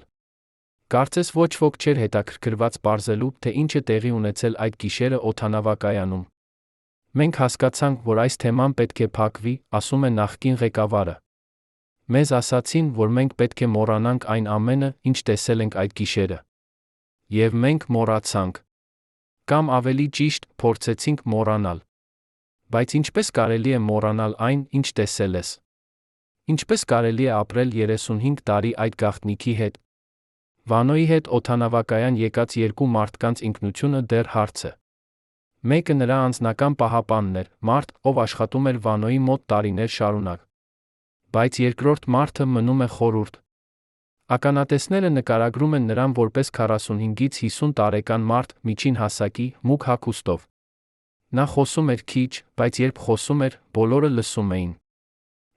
Կարծես ոչ ոք չէր հետաքրքրված պարզելու, թե ինչ է տեղի ունեցել այդ գիշերը օդանավակայանում։ Մենք հասկացանք, որ այս թեման պետք է փակվի, ասում է նախկին ղեկավարը։ Մեզ ասացին, որ մենք պետք է մոռանանք այն ամենը, ինչ տեսել ենք այդ գիշերը։ Եվ մենք մոռացանք։ Կամ ավելի ճիշտ, փորձեցինք մոռանալ։ Բայց ինչպես կարելի է մոռանալ այն, ինչ տեսել ես։ Ինչպես կարելի է ապրել 35 տարի այդ գաղտնիքի հետ։ Վանոյի հետ օդանավակայան եկած երկու մարդկանց ինքնությունը դեռ հարց է։ Մեկը նրա անձնական պահապանն էր, մարդ, ով աշխատում էր Վանոյի մոտ տարիներ շարունակ։ Բայց երկրորդ մարդը մնում է խորհուրդ։ Ականատեսները նկարագրում են նրան որպես 45-ից 50 տարեկան մարդ, միջին հասակի, մուգ հագուստով։ Նա խոսում էր քիչ, բայց երբ խոսում էր, բոլորը լսում էին։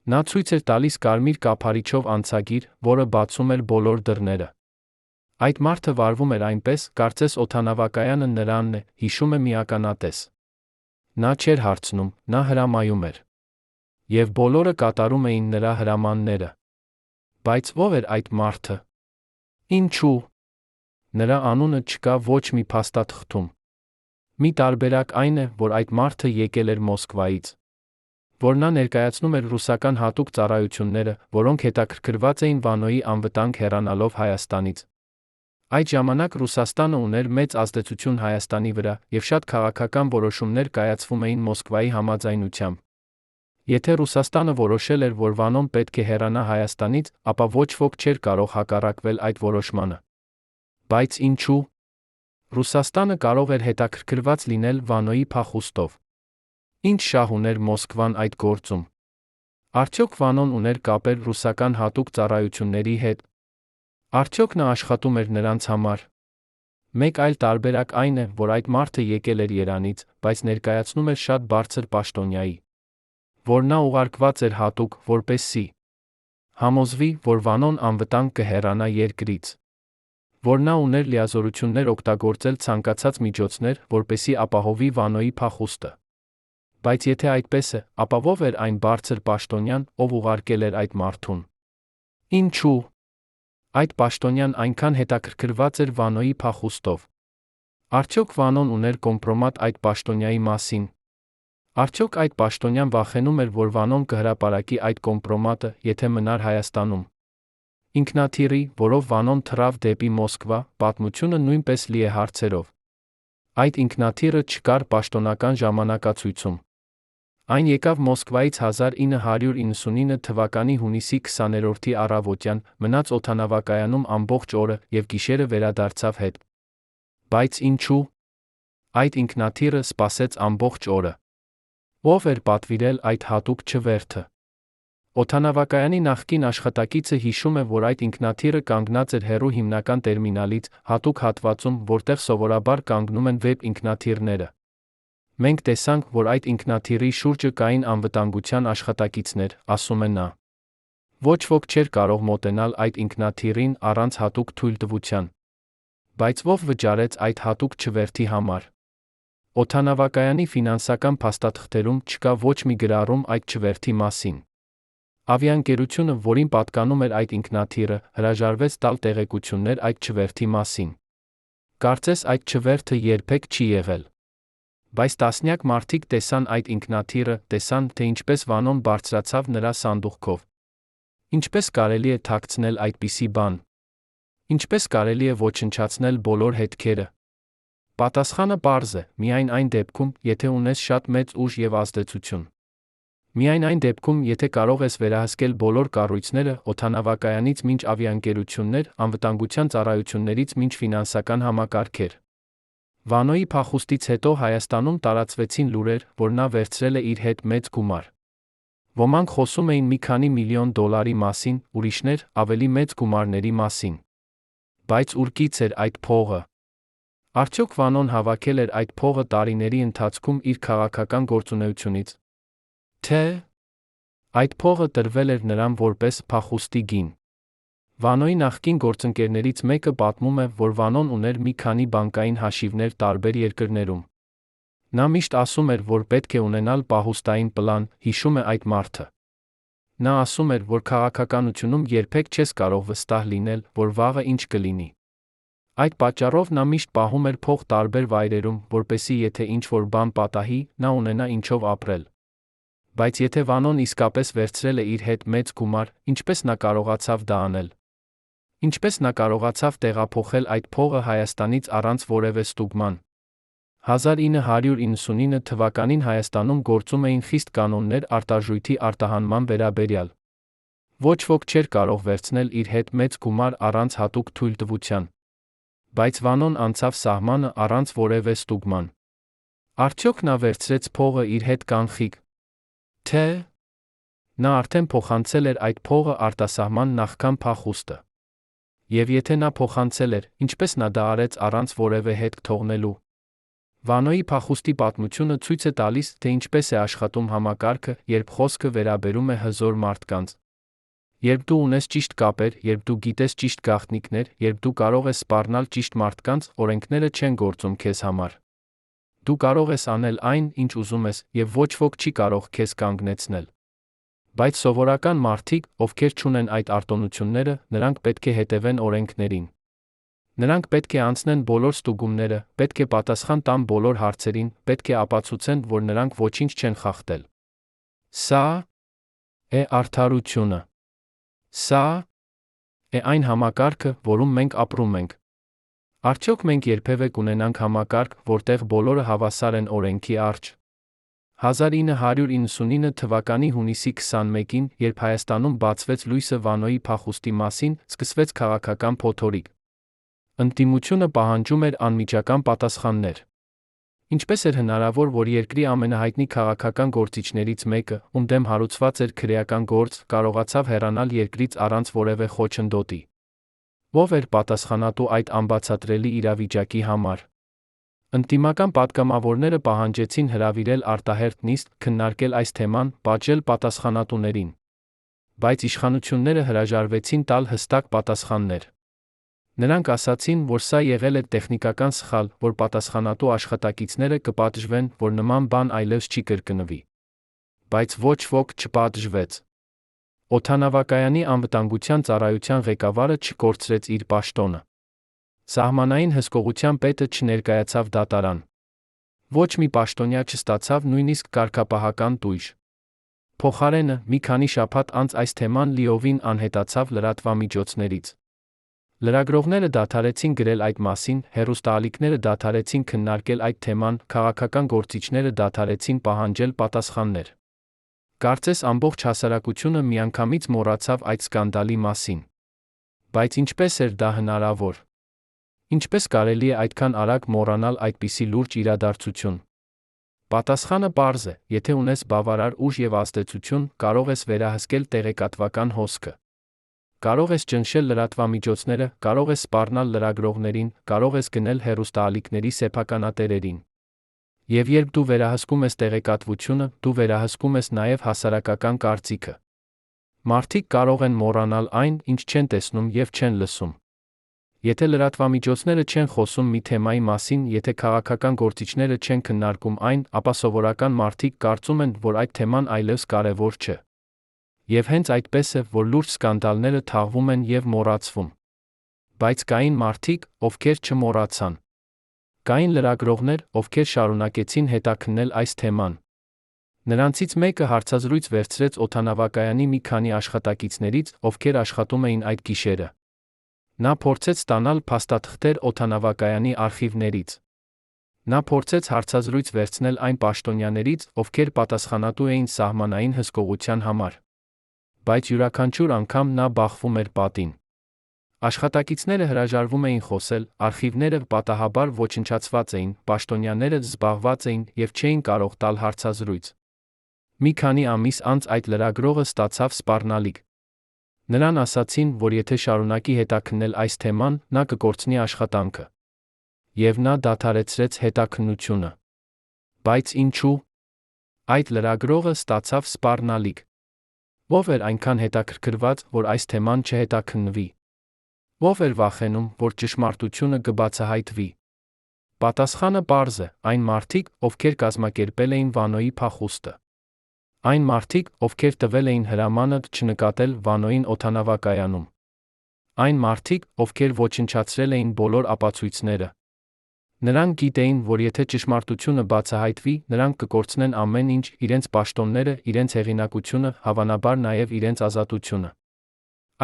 Նա ցույց էր տալիս կարմիր կափարիչով անցագիր, որը բացում էր բոլոր դռները։ Այդ մարդը վարվում էր այնպես, կարծես օդանավակայանը նրանն է, հիշում է մի ականատես։ Նա չէր հարցնում, նա հրամայում էր։ Եվ բոլորը կատարում էին նրա հրամանները։ Բայց ո՞վ էր այդ մարդը։ Ինչու։ Նրա անունը չկա ոչ մի փաստաթղթում։ Մի տարբերակ այն է, որ այդ մարդը եկել էր Մոսկվայից, որ նա ներկայացնում էր ռուսական հատուկ ծառայությունները, որոնք հետաքրքրված էին Վանոյի անվտանգ հեռանալով Հայաստանից։ Այդ ժամանակ Ռուսաստանը ուներ մեծ ազդեցություն Հայաստանի վրա, եւ շատ քաղաքական որոշումներ կայացվում էին Մոսկվայի համաձայնությամբ։ Եթե Ռուսաստանը որոշել էր, որ Վանոն պետք է հեռանա Հայաստանից, ապա ոչ ոք չէր կարող հակառակվել այդ որոշմանը։ Բայց ինչու։ Ռուսաստանը կարող էր հետաքրքրված լինել Վանոյի փախուստով։ Ինչ շահ ուներ Մոսկվան այդ գործում։ Արդյոք Վանոն ուներ կապեր ռուսական հատուկ ծառայությունների հետ։ Արդյոք նա աշխատում էր նրանց համար։ Մեկ այլ տարբերակ այն է, որ այդ մարդը եկել էր Երանից, բայց ներկայացնում էր շատ բարձր պաշտոնյայի, որ նա ուղարկված էր հատուկ, որպեսզի համոզվի, որ Վանոն անվտանգ կհեռանա երկրից, որ նա ուներ լիազորություններ օգտագործել ցանկացած միջոցներ, որպեսզի ապահովի Վանոյի փախուստը։ Բայց եթե այդպես է, ապա ո՞վ էր այն բարձր պաշտոնյան, ով ուղարկել էր այդ մարդուն։ Ինչու։ Այդ պաշտոնյան այնքան հետաքրքրված էր Վանոյի փախուստով։ Արդյոք Վանոն ուներ կոմպրոմատ այդ պաշտոնյայի մասին։ Արդյոք այդ պաշտոնյան վախենում էր, որ Վանոն կհրապարակի այդ կոմպրոմատը, եթե մնար Հայաստանում։ Ինքնաթիռի, որով Վանոն թռավ դեպի Մոսկվա, պատմությունը նույնպես լի է հարցերով։ Այդ ինքնաթիռը չկար պաշտոնական ժամանակացույցում։ Այն եկավ Մոսկվայից 1999 թվականի հունիսի 20-րդի առավոտյան, մնաց օդանավակայանում ամբողջ օրը և գիշերը վերադարձավ հետ։ Բայց ինչու։ Այդ ինքնաթիռը սպասեց ամբողջ օրը։ Ո՞վ էր պատվիրել այդ հատուկ չվերթը։ Օդանավակայանի նախկին աշխատակիցը հիշում է, որ այդ ինքնաթիռը կանգնած էր հեռու հիմնական տերմինալից, հատուկ հատվածում, որտեղ սովորաբար կանգնում են վեպ ինքնաթիռները։ Մենք տեսանք, որ այդ ինքնաթիռի շուրջը կային անվտանգության աշխատակիցներ, ասում է նա։ Ոչ ոք չէր կարող մոտենալ այդ ինքնաթիռին առանց հատուկ թույլտվության։ Բայց ո՞վ վճարեց այդ հատուկ չվերթի համար։ Օդանավակայանի ֆինանսական փաստաթղթերում չկա ոչ մի գրառում այդ չվերթի մասին։ Ավիաընկերությունը, որին պատկանում էր այդ ինքնաթիռը, հրաժարվեց տալ տեղեկություններ այդ չվերթի մասին։ Կարծես այդ չվերթը երբեք չի եղել։ Բայց տասնյակ մարդիկ տեսան այդ ինքնաթիռը, տեսան, թե ինչպես Վանոն բարձրացավ նրա սանդուղքով։ Ինչպես կարելի է թաքցնել այդպիսի բան։ Ինչպես կարելի է ոչնչացնել բոլոր հետքերը։ Պատասխանը պարզ է, միայն այն դեպքում, եթե ունես շատ մեծ ուժ և ազդեցություն։ Միայն այն դեպքում, եթե կարող ես վերահսկել բոլոր կառույցները, օդանավակայանից մինչ ավիաընկերություններ, անվտանգության ծառայություններից մինչ ֆինանսական համակարգեր։ Վանոյի փախուստից հետո Հայաստանում տարածվեցին լուրեր, որ նա վերցրել է իր հետ մեծ գումար։ Ոմանք խոսում էին մի քանի միլիոն դոլարի մասին, ուրիշներ՝ ավելի մեծ գումարների մասին։ Բայց ուր էր այդ փողը։ Արդյոք Վանոն հավաքել էր այդ փողը տարիների ընթացքում իր քաղաքական գործունեությունից։ Թե՞ այդ փողը տրվել էր նրան որպես փախուստի գին։ Վանոյի նախկին գործընկերներից մեկը պատմում է, որ Վանոն ուներ մի քանի բանկային հաշիվներ տարբեր երկրներում։ Նա միշտ ասում էր, որ պետք է ունենալ պահուստային պլան, հիշում է այդ մարդը։ Նա ասում էր, որ քաղաքականությունում երբեք չես կարող վստահ լինել, որ վաղը ինչ կլինի։ Այդ պատճառով նա միշտ պահում էր փող տարբեր վայրերում, որպեսզի եթե ինչ-որ բան պատահի, նա ունենա ինչով ապրել։ Բայց եթե Վանոն իսկապես վերցրել է իր հետ մեծ գումար, ինչպես նա կարողացավ դա անել։ Ինչպես նա կարողացավ տեղափոխել այդ փողը Հայաստանից առանց որևէ ստուգման։ 1999 թվականին Հայաստանում գործում էին խիստ կանոններ արտարժույթի արտահանման վերաբերյալ։ Ոչ ոք չէր կարող վերցնել իր հետ մեծ գումար առանց հատուկ թույլտվության։ Բայց Վանոն անցավ սահմանը առանց որևէ ստուգման։ Արդյոք նա վերցրեց փողը իր հետ կանխիկ։ Թե՞ նա արդեն փոխանցել էր այդ փողը արտասահման նախքան փախուստը։ Եվ եթե նա փոխանցել էր, ինչպես նա դա արեց առանց որևէ հետք թողնելու։ Վանոյի փախուստի պատմությունը ցույց է տալիս, թե ինչպես է աշխատում համակարգը, երբ խոսքը վերաբերում է հզոր մարդկանց։ Երբ դու ունես ճիշտ կապեր, երբ դու գիտես ճիշտ գաղտնիքներ, երբ դու կարող ես սպառնալ ճիշտ մարդկանց, օրենքները չեն գործում քեզ համար։ Դու կարող ես անել այն, ինչ ուզում ես, եւ ոչ ոք չի կարող քեզ կանգնեցնել։ Բայց սովորական մարդիկ, ովքեր չունեն այդ արտոնությունները, նրանք պետք է հետևեն օրենքներին։ Նրանք պետք է անցնեն բոլոր ստուգումները, պետք է պատասխան տան բոլոր հարցերին, պետք է ապացուցեն, որ նրանք ոչինչ չեն խախտել։ Սա է արդարությունը։ Սա է այն համակարգը, որում մենք ապրում ենք։ Արդյոք մենք երբևէ կունենանք համակարգ, որտեղ բոլորը հավասար են օրենքի առջ։ 1999 թվականի հունիսի 21-ին, երբ Հայաստանում բացվեց լույսը Վանոյի փախուստի մասին, սկսվեց քաղաքական փոթորիկ։ Ընդդիմությունը պահանջում էր անմիջական պատասխաններ։ Ինչպես էր հնարավոր, որ երկրի ամենահայտնի քաղաքական գործիչներից մեկը, ում դեմ հարուցված էր քրեական գործ, կարողացավ հեռանալ երկրից առանց որևէ խոչընդոտի։ Ո՞վ էր պատասխանատու այդ անբացատրելի իրավիճակի համար։ Ընդդիմական պատգամավորները պահանջեցին հրավիրել արտահերթ նիստ, քննարկել այս թեման, պատժել պատասխանատուներին։ Բայց իշխանությունները հրաժարվեցին տալ հստակ պատասխաններ։ Նրանք ասացին, որ սա եղել է տեխնիկական սխալ, որ պատասխանատու աշխատակիցները կպատժվեն, որ նման բան այլևս չի կրկնվի։ Բայց ոչ ոք չպատժվեց։ Օդանավակայանի անվտանգության ծառայության ղեկավարը չկորցրեց իր պաշտոնը։ Սահմանային հսկողության պետը չներկայացավ դատարան։ Ոչ մի պաշտոնյա չստացավ նույնիսկ կարգապահական տույժ։ Փոխարենը, մի քանի շաբաթ անց այս թեման լիովին անհետացավ լրատվամիջոցներից։ Լրագրողները դադարեցին գրել այդ մասին, հեռուստաալիքները դադարեցին քննարկել այդ թեման, քաղաքական գործիչները դադարեցին պահանջել պատասխաններ։ Կարծես ամբողջ հասարակությունը միանգամից մոռացավ այդ սկանդալի մասին։ Բայց ինչպես էր դա հնարավոր։ Ինչպես կարելի է այդքան արագ մոռանալ այդպիսի լուրջ իրադարձություն։ Պատասխանը պարզ է, եթե ունես բավարար ուժ եւ ազդեցություն, կարող ես վերահսկել տեղեկատվական հոսքը։ Կարող ես ճնշել լրատվամիջոցները, կարող ես սպառնալ լրագրողներին, կարող ես գնել հեռուստաալիքների սեփականատերերին։ Եվ երբ դու վերահսկում ես տեղեկատվությունը, դու վերահսկում ես նաև հասարակական կարծիքը։ Մարդիկ կարող են մոռանալ այն, ինչ չեն տեսնում եւ չեն լսում։ Եթե լրատվամիջոցները չեն խոսում մի թեմայի մասին, եթե քաղաքական գործիչները չեն քննարկում այն, ապա սովորական մարդիկ կարծում են, որ այդ թեման այլևս կարևոր չէ։ Եվ հենց այդպես է, որ լուրջ սկանդալները թաղվում են եւ մոռացվում։ Բայց կային մարդիկ, ովքեր չմոռացան։ Կային լրագրողներ, ովքեր շարունակեցին հետաքննել այս թեման։ Նրանցից մեկը հարցազրույց վերցրեց օդանավակայանի մի քանի աշխատակիցներից, ովքեր աշխատում էին այդ գիշերը։ Նա փորձեց ստանալ փաստաթղթեր օդանավակայանի արխիվներից։ Նա փորձեց հարցազրույց վերցնել այն պաշտոնյաներից, ովքեր պատասխանատու էին սահմանային հսկողության համար։ Բայց յուրաքանչյուր անգամ նա բախվում էր պատին։ Աշխատակիցները հրաժարվում էին խոսել, արխիվները պատահաբար ոչնչացված էին, պաշտոնյաները զբաղված էին եւ չէին կարող տալ հարցազրույց։ Մի քանի ամիս անց այդ լրագրողը ստացավ սպառնալիք։ Նրան ասացին, որ եթե շարունակի հետաքննել այս թեման, նա կկորցնի աշխատանքը։ Եվ նա դադարեցրեց հետաքննությունը։ Բայց ինչու՞։ Այդ լրագրողը ստացավ սպառնալիք։ Ո՞վ էր այնքան հետաքրքրված, որ այս թեման չհետաքննվի։ Ո՞վ էր վախենում, որ ճշմարտությունը կբացահայտվի։ Պատասխանը պարզ է, այն մարդիկ, ովքեր կազմակերպել էին Վանոյի փախուստը։ Այն մարդիկ, ովքեր տվել էին հրամանը չնկատել Վանոյին օդանավակայանում։ Այն մարդիկ, ովքեր ոչնչացրել էին բոլոր ապացույցները։ Նրանք գիտեին, որ եթե ճշմարտությունը բացահայտվի, նրանք կկորցնեն ամեն ինչ, իրենց պաշտոնները, իրենց հեղինակությունը, հավանաբար նաև իրենց ազատությունը։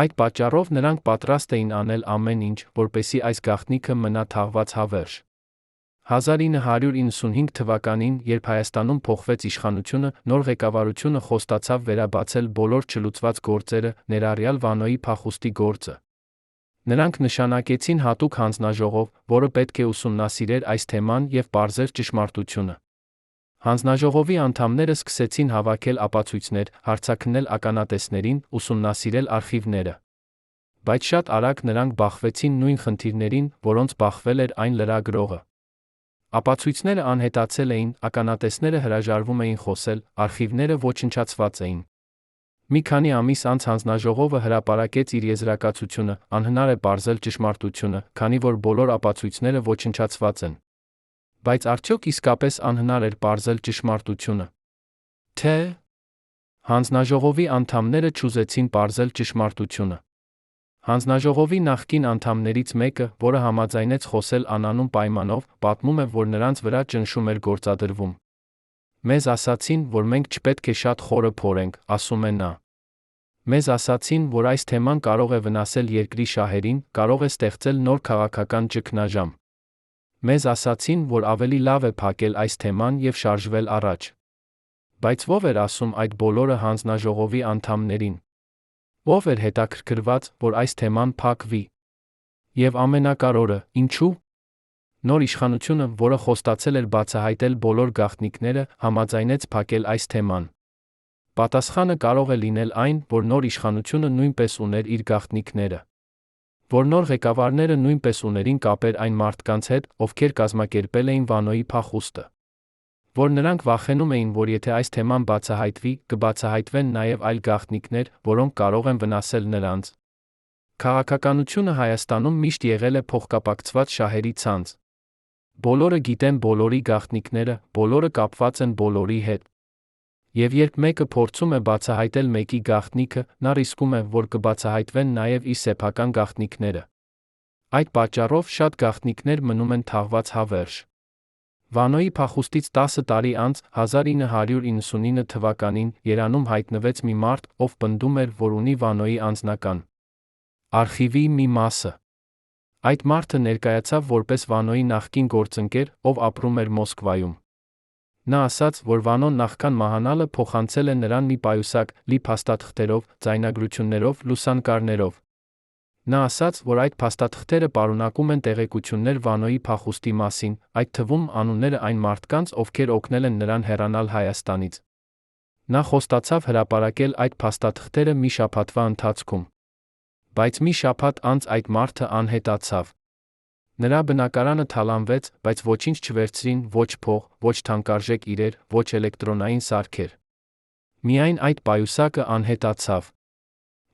Այդ պատճառով նրանք պատրաստ էին անել ամեն ինչ, որպեսզի այս գաղտնիքը մնա թաղված հավերժ։ 1995 թվականին, երբ Հայաստանում փոխվեց իշխանությունը, նոր ղեկավարությունը խոստացավ վերաբացել բոլոր չլուծված գործերը, ներառյալ Վանոյի փախուստի գործը։ Նրանք նշանակեցին հատուկ հանձնաժողով, որը պետք է ուսումնասիրեր այս թեման եւ պարզեր ճշմարտությունը։ Հանձնաժողովի անդամները սկսեցին հավաքել ապացույցներ, հարցաքննել ականատեսներին, ուսումնասիրել արխիվները։ Բայց շատ արագ նրանք բախվեցին նույն խնդիրներին, որոնց բախվել էր այն լրագրողը։ Ապացույցները անհետացել էին, ականատեսները հրաժարվում էին խոսել, արխիվները ոչնչացված էին։ Մի քանի ամիս անց հանձնաժողովը հրապարակեց իր եզրակացությունը, անհնար է պարզել ճշմարտությունը, քանի որ բոլոր ապացույցները ոչնչացված են։ Բայց արդյոք իսկապես անհնար էր պարզել ճշմարտությունը։ Թե հանձնաժողովի անդամները չուզեցին պարզել ճշմարտությունը։ Հանձնաժողովի նախկին անդամներից մեկը, որը համաձայնեց խոսել անանուն պայմանով, պատմում է, որ նրանց վրա ճնշում էր գործադրվում։ Մեզ ասացին, որ մենք չպետք է շատ խորը փորենք, ասում է նա։ Մեզ ասացին, որ այս թեման կարող է վնասել երկրի շահերին, կարող է ստեղծել նոր քաղաքական ճգնաժամ։ Մեզ ասացին, որ ավելի լավ է փակել այս թեման և շարժվել առաջ։ Բայց ով էր ասում այդ բոլորը հանձնաժողովի անդամներին։ Ով էր հետաքրքրված, որ այս թեման փակվի։ Եվ ամենակարևորը, ինչու՞։ Նոր իշխանությունը, որը խոստացել էր բացահայտել բոլոր գաղտնիքները, համաձայնեց փակել այս թեման։ Պատասխանը կարող է լինել այն, որ նոր իշխանությունը նույնպես ուներ իր գաղտնիքները։ Որ նոր ղեկավարները նույնպես ուներին կապեր այն մարդկանց հետ, ովքեր կազմակերպել էին Վանոյի փախուստը։ Որ նրանք վախենում էին, որ եթե այս թեման բացահայտվի, կբացահայտվեն նաև այլ գաղտնիքներ, որոնք կարող են վնասել նրանց։ Քաղաքականությունը Հայաստանում միշտ եղել է փոխկապակցված շահերի ցանց։ Բոլորը գիտեն բոլորի գաղտնիքները, բոլորը կապված են բոլորի հետ։ Եվ երբ մեկը փորձում է բացահայտել մեկի գաղտնիքը, նա ռիսկում է, որ կբացահայտվեն նաև իր սեփական գաղտնիքները։ Այդ պատճառով շատ գաղտնիքներ մնում են թաղված հավերժ։ Վանոյի փախուստից 10 տարի անց, 1999 թվականին, Երանում հայտնվեց մի մարդ, ով պնդում էր, որ ունի Վանոյի անձնական արխիվի մի մասը։ Այդ մարդը ներկայացավ որպես Վանոյի նախկին գործընկեր, ով ապրում էր Մոսկվայում։ Նա ասաց, որ Վանոն նախքան մահանալը փոխանցել է նրան մի պայուսակ, լի փաստաթղթերով, ձայնագրություններով, լուսանկարներով։ Նա ասաց, որ այդ փաստաթղթերը պարունակում են տեղեկություններ Վանոյի փախուստի մասին, այդ թվում անունները այն մարդկանց, ովքեր օգնել են նրան հեռանալ Հայաստանից։ Նա խոստացավ հրապարակել այդ փաստաթղթերը մի շաբաթվա ընթացքում։ Բայց մի շաբաթ անց այդ մարդը անհետացավ։ Նրա բնակարանը թալանվեց, բայց ոչինչ չվերցրին, ոչ փող, ոչ թանկարժեք իրեր, ոչ էլեկտրոնային սարքեր։ Միայն այդ պայուսակը անհետացավ։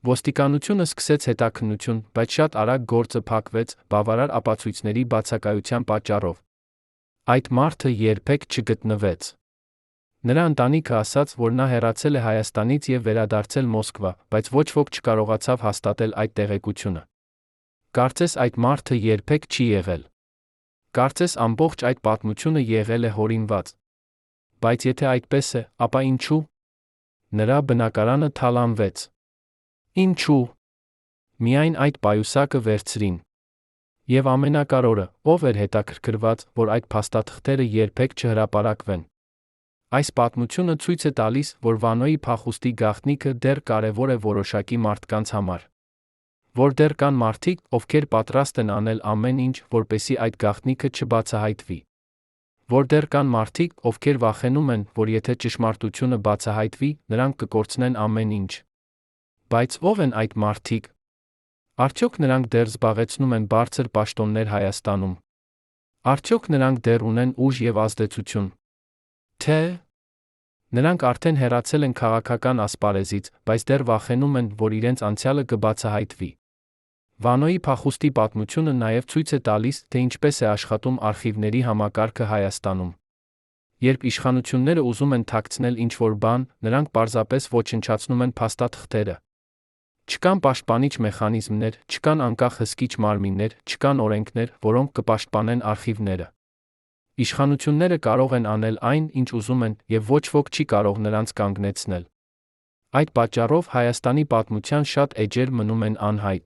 Ոստիկանությունը սկսեց հետաքննություն, բայց շատ արագ գործը փակվեց, բավարար ապացույցների բացակայության պատճառով։ Այդ մարդը երբեք չգտնվեց։ Նրա ընտանիքը ասաց, որ նա հեռացել է Հայաստանից և վերադարձել Մոսկվա, բայց ոչ ոք չկարողացավ հաստատել այդ տեղեկությունը։ Կարծես այդ մարդը երբեք չի եղել։ Կարծես ամբողջ այդ պատմությունը եղել է հորինված։ Բայց եթե այդպես է, ապա ինչու՞։ Նրա բնակարանը թալանվեց։ Ինչու՞։ Միայն այդ պայուսակը վերցրին։ Եվ ամենակարևորը, ով էր հետաքրքրված, որ այդ փաստաթղթերը երբեք չհրապարակվեն։ Այս պատմությունը ցույց է տալիս, որ Վանոյի փախուստի գաղտնիքը դեռ կարևոր է որոշակի մարդկանց համար։ Որ դեռ կան մարդիկ, ովքեր պատրաստ են անել ամեն ինչ, որպեսզի այդ գաղտնիքը չբացահայտվի։ Որ դեռ կան մարդիկ, ովքեր վախենում են, որ եթե ճշմարտությունը բացահայտվի, նրանք կկորցնեն ամեն ինչ։ Բայց ո՞վ են այդ մարդիկ։ Արդյոք նրանք դեռ զբաղեցնում են բարձր պաշտոններ Հայաստանում։ Արդյոք նրանք դեռ ունեն ուժ և ազդեցություն։ Թե նրանք արդեն հեռացել են քաղաքական ասպարեզից, բայց դեռ վախենում են, որ իրենց անցյալը կբացահայտվի։ Վանոյի փախուստի պատմությունը նաև ցույց է տալիս, թե ինչպես է աշխատում արխիվների համակարգը Հայաստանում։ Երբ իշխանությունները ուզում են թաքցնել ինչ-որ բան, նրանք պարզապես ոչնչացնում են փաստաթղթերը։ Չկան պաշտպանիչ մեխանիզմներ, չկան անկախ հսկիչ մարմիններ, չկան օրենքներ, որոնք կպաշտպանեն արխիվները։ Իշխանությունները կարող են անել այն, ինչ ուզում են, և ոչ ոք չի կարող նրանց կանգնեցնել։ Այդ պատճառով Հայաստանի պատմության շատ էջեր մնում են անհայտ։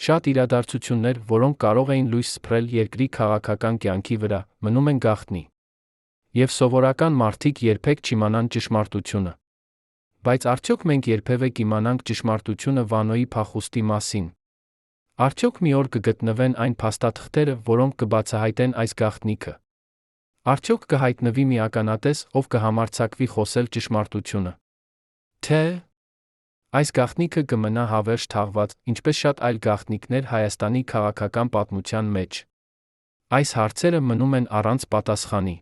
Շատ իրադարձություններ, որոնք կարող էին լույս սփռել երկրի քաղաքական կյանքի վրա, մնում են գաղտնի։ Եվ սովորական մարդիկ երբեք չիմանան ճշմարտությունը։ Բայց արդյոք մենք երբևէ կիմանանք ճշմարտությունը Վանոյի փախուստի մասին։ Արդյոք մի օր կգտնվեն այն փաստաթղթերը, որոնք կբացահայտեն այս գաղտնիքը։ Արդյոք կհայտնվի մի ականատես, ով կհամարձակվի խոսել ճշմարտությունը։ Թե այս գաղտնիքը կմնա հավերժ թաղված, ինչպես շատ այլ գաղտնիքներ Հայաստանի քաղաքական պատմության մեջ։ Այս հարցերը մնում են առանց պատասխանի։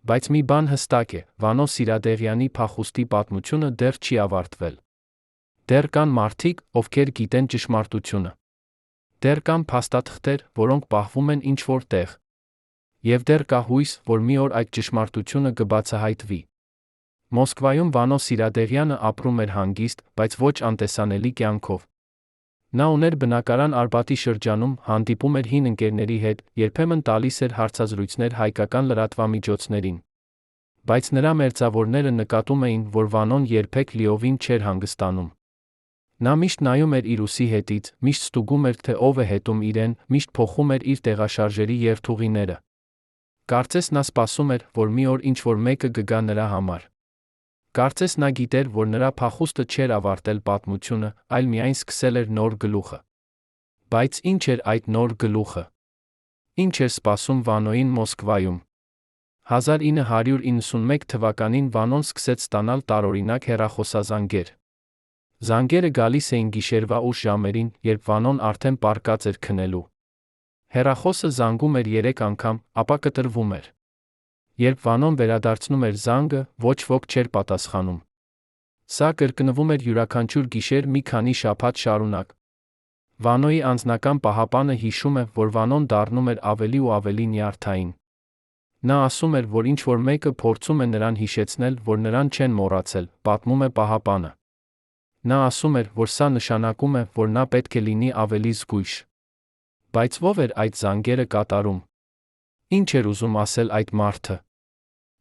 Բայց մի բան հստակ է, Վանո Սիրադեղյանի փախուստի պատմությունը դեռ չի ավարտվել։ Դեռ կան մարդիկ, ովքեր գիտեն ճշմարտությունը։ Դեռ կան փաստաթղթեր, որոնք պահվում են ինչ-որ տեղ։ Եվ դեռ կա հույս, որ մի օր այդ ճշմարտությունը կբացահայտվի։ Մոսկվայում Վանո Սիրադեղյանը ապրում էր հանգիստ, բայց ոչ անտեսանելի կյանքով։ Նա ուներ բնակարան Արբատի շրջանում, հանդիպում էր հին ընկերների հետ, երբեմն տալիս էր հարցազրույցներ հայկական լրատվամիջոցներին։ Բայց նրա մերձավորները նկատում էին, որ Վանոն երբեք լիովին չէր հանգստանում։ Նա միշտ նայում էր իր ուսի հետից, միշտ ստուգում էր, թե ով է հետում իրեն, միշտ փոխում էր իր տեղաշարժերի երթուղիները։ Կարծես նա սպասում էր, որ մի օր ինչ-որ մեկը կգա նրա համար։ Կարծես նա գիտեր, որ նրա փախուստը չէր ավարտել պատմությունը, այլ միայն սկսել էր նոր գլուխը։ Բայց ինչ էր այդ նոր գլուխը։ Ինչ էր սպասում Վանոյին Մոսկվայում։ 1991 թվականին Վանոն սկսեց ստանալ տարօրինակ հեռախոսազանգեր։ Զանգերը գալիս էին գիշերվա ուշ ժամերին, երբ Վանոն արդեն պառկած էր քնելու։ Հեռախոսը զանգում էր 3 անգամ, ապա կտրվում էր։ Երբ Վանոն վերադարձնում էր զանգը, ոչ ոք չէր պատասխանում։ Սա կրկնվում էր յուրաքանչյուր գիշեր մի քանի շաբաթ շարունակ։ Վանոյի անձնական պահապանը հիշում է, որ Վանոն դառնում էր ավելի ու ավելի նյարդային։ Նա ասում էր, որ ինչ-որ մեկը փորձում է նրան հիշեցնել, որ նրան չեն մոռացել, պատմում է պահապանը։ Նա ասում էր, որ սա նշանակում է, որ նա պետք է լինի ավելի զգույշ։ Բայց ո՞վ էր այդ զանգերը կատարում։ Ինչ էր ուզում ասել այդ մարդը։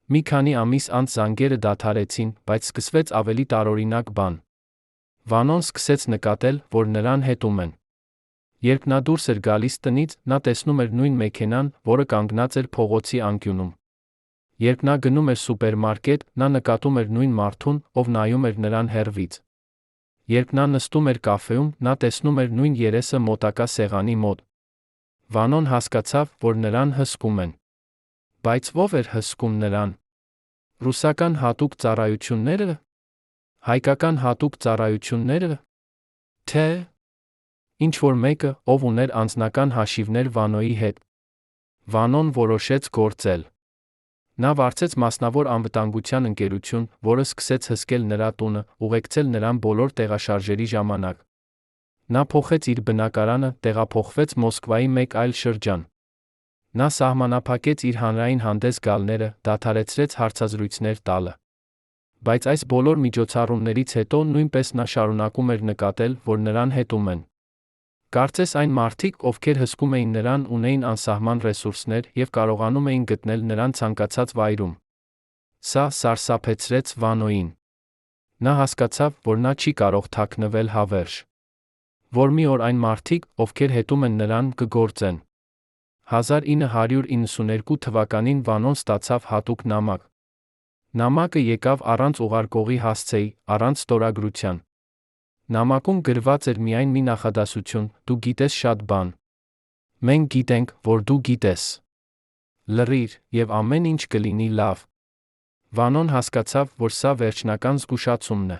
Մի քանի ամիս անց զանգերը դադարեցին, բայց սկսվեց ավելի տարօրինակ բան։ Վանոն սկսեց նկատել, որ նրան հետում են։ Երբ նա դուրս էր գալիս տնից, նա տեսնում էր նույն մեքենան, որը կանգնած էր փողոցի անկյունում։ Երբ նա գնում էր սուպերմարկետ, նա նկատում էր նույն մարդուն, ով նայում էր նրան հեռվից։ Երբ նա նստում էր կաֆեում, նա տեսնում էր նույն երեսը մոտակա սեղանի մոտ։ Վանոն հասկացավ, որ նրան հսկում են։ Բայց ո՞վ էր հսկում նրան։ Ռուսական հատուկ ծառայությունները։ Հայկական հատուկ ծառայությունները։ Թե ինչ-որ մեկը, ով ուներ անձնական հաշիվներ Վանոյի հետ։ Վանոն որոշեց գործել։ Նա վարձեց մասնավոր անվտանգության ընկերություն, որը սկսեց հսկել նրա տունը, ուղեկցել նրան բոլոր տեղաշարժերի ժամանակ։ Նա փոխեց իր բնակարանը, տեղափոխվեց Մոսկվայի մեկ այլ շրջան։ Նա սահմանափակեց իր հանրային հանդես գալները, դադարեցրեց հարցազրույցներ տալը։ Բայց այս բոլոր միջոցառումներից հետո նույնպես նա շարունակում էր նկատել, որ նրան հետում են։ Կարծես այն մարդիկ, ովքեր հսկում էին նրան, ունեին անսահման ռեսուրսներ և կարողանում էին գտնել նրան ցանկացած վայրում։ Սա սարսափեցրեց Վանոյին։ Նա հասկացավ, որ նա չի կարող թաքնվել հավերժ։ Որ մի օր այն մարդիկ, ովքեր հետում են նրան, կգործեն։ 1992 թվականին Վանոն ստացավ հատուկ նամակ։ Նամակը եկավ առանց ուղարկողի հասցեի, առանց ստորագրության։ Նամակում գրված էր միայն մի նախադասություն՝ դու գիտես շատ բան։ Մենք գիտենք, որ դու գիտես։ Լռիր, և ամեն ինչ կլինի լավ։ Վանոն հասկացավ, որ սա վերջնական զգուշացումն է։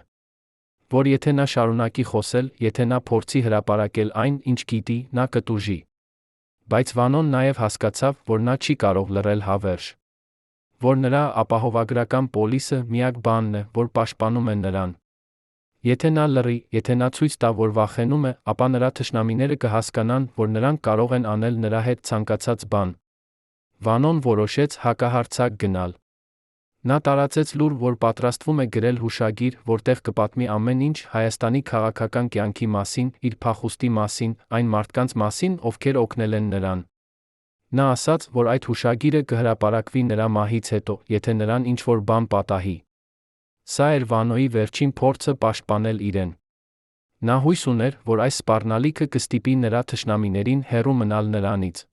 Որ եթե նա շարունակի խոսել, եթե նա փորձի հրապարակել այն, ինչ գիտի, նա կտուժի։ Բայց Վանոն նաև հասկացավ, որ նա չի կարող լռել հավերժ։ Որ նրա ապահովագրական պոլիսը միակ բանն է, որ պաշտպանում է նրան։ Եթե նա լռի, եթե նա ցույց տա, որ վախենում է, ապա նրա թշնամիները կհասկանան, որ նրանք կարող են անել նրա հետ ցանկացած բան։ Վանոն որոշեց հակահարձակ գնալ։ Նա տարածեց լուր, որ պատրաստվում է գրել հուշագիր, որտեղ կպատմի ամեն ինչ Հայաստանի քաղաքական կյանքի մասին, իր փախուստի մասին, այն մարդկանց մասին, ովքեր օգնել են նրան։ Նա ասաց, որ այդ հուշագիրը կհրապարակվի նրա մահից հետո, եթե նրան ինչ-որ բան պատահի։ Սա էր Վանոյի վերջին փորձը պաշտպանել իրեն։ Նա հույս ուներ, որ այս սպառնալիքը կստիպի նրա թշնամիներին հեռու մնալ նրանից։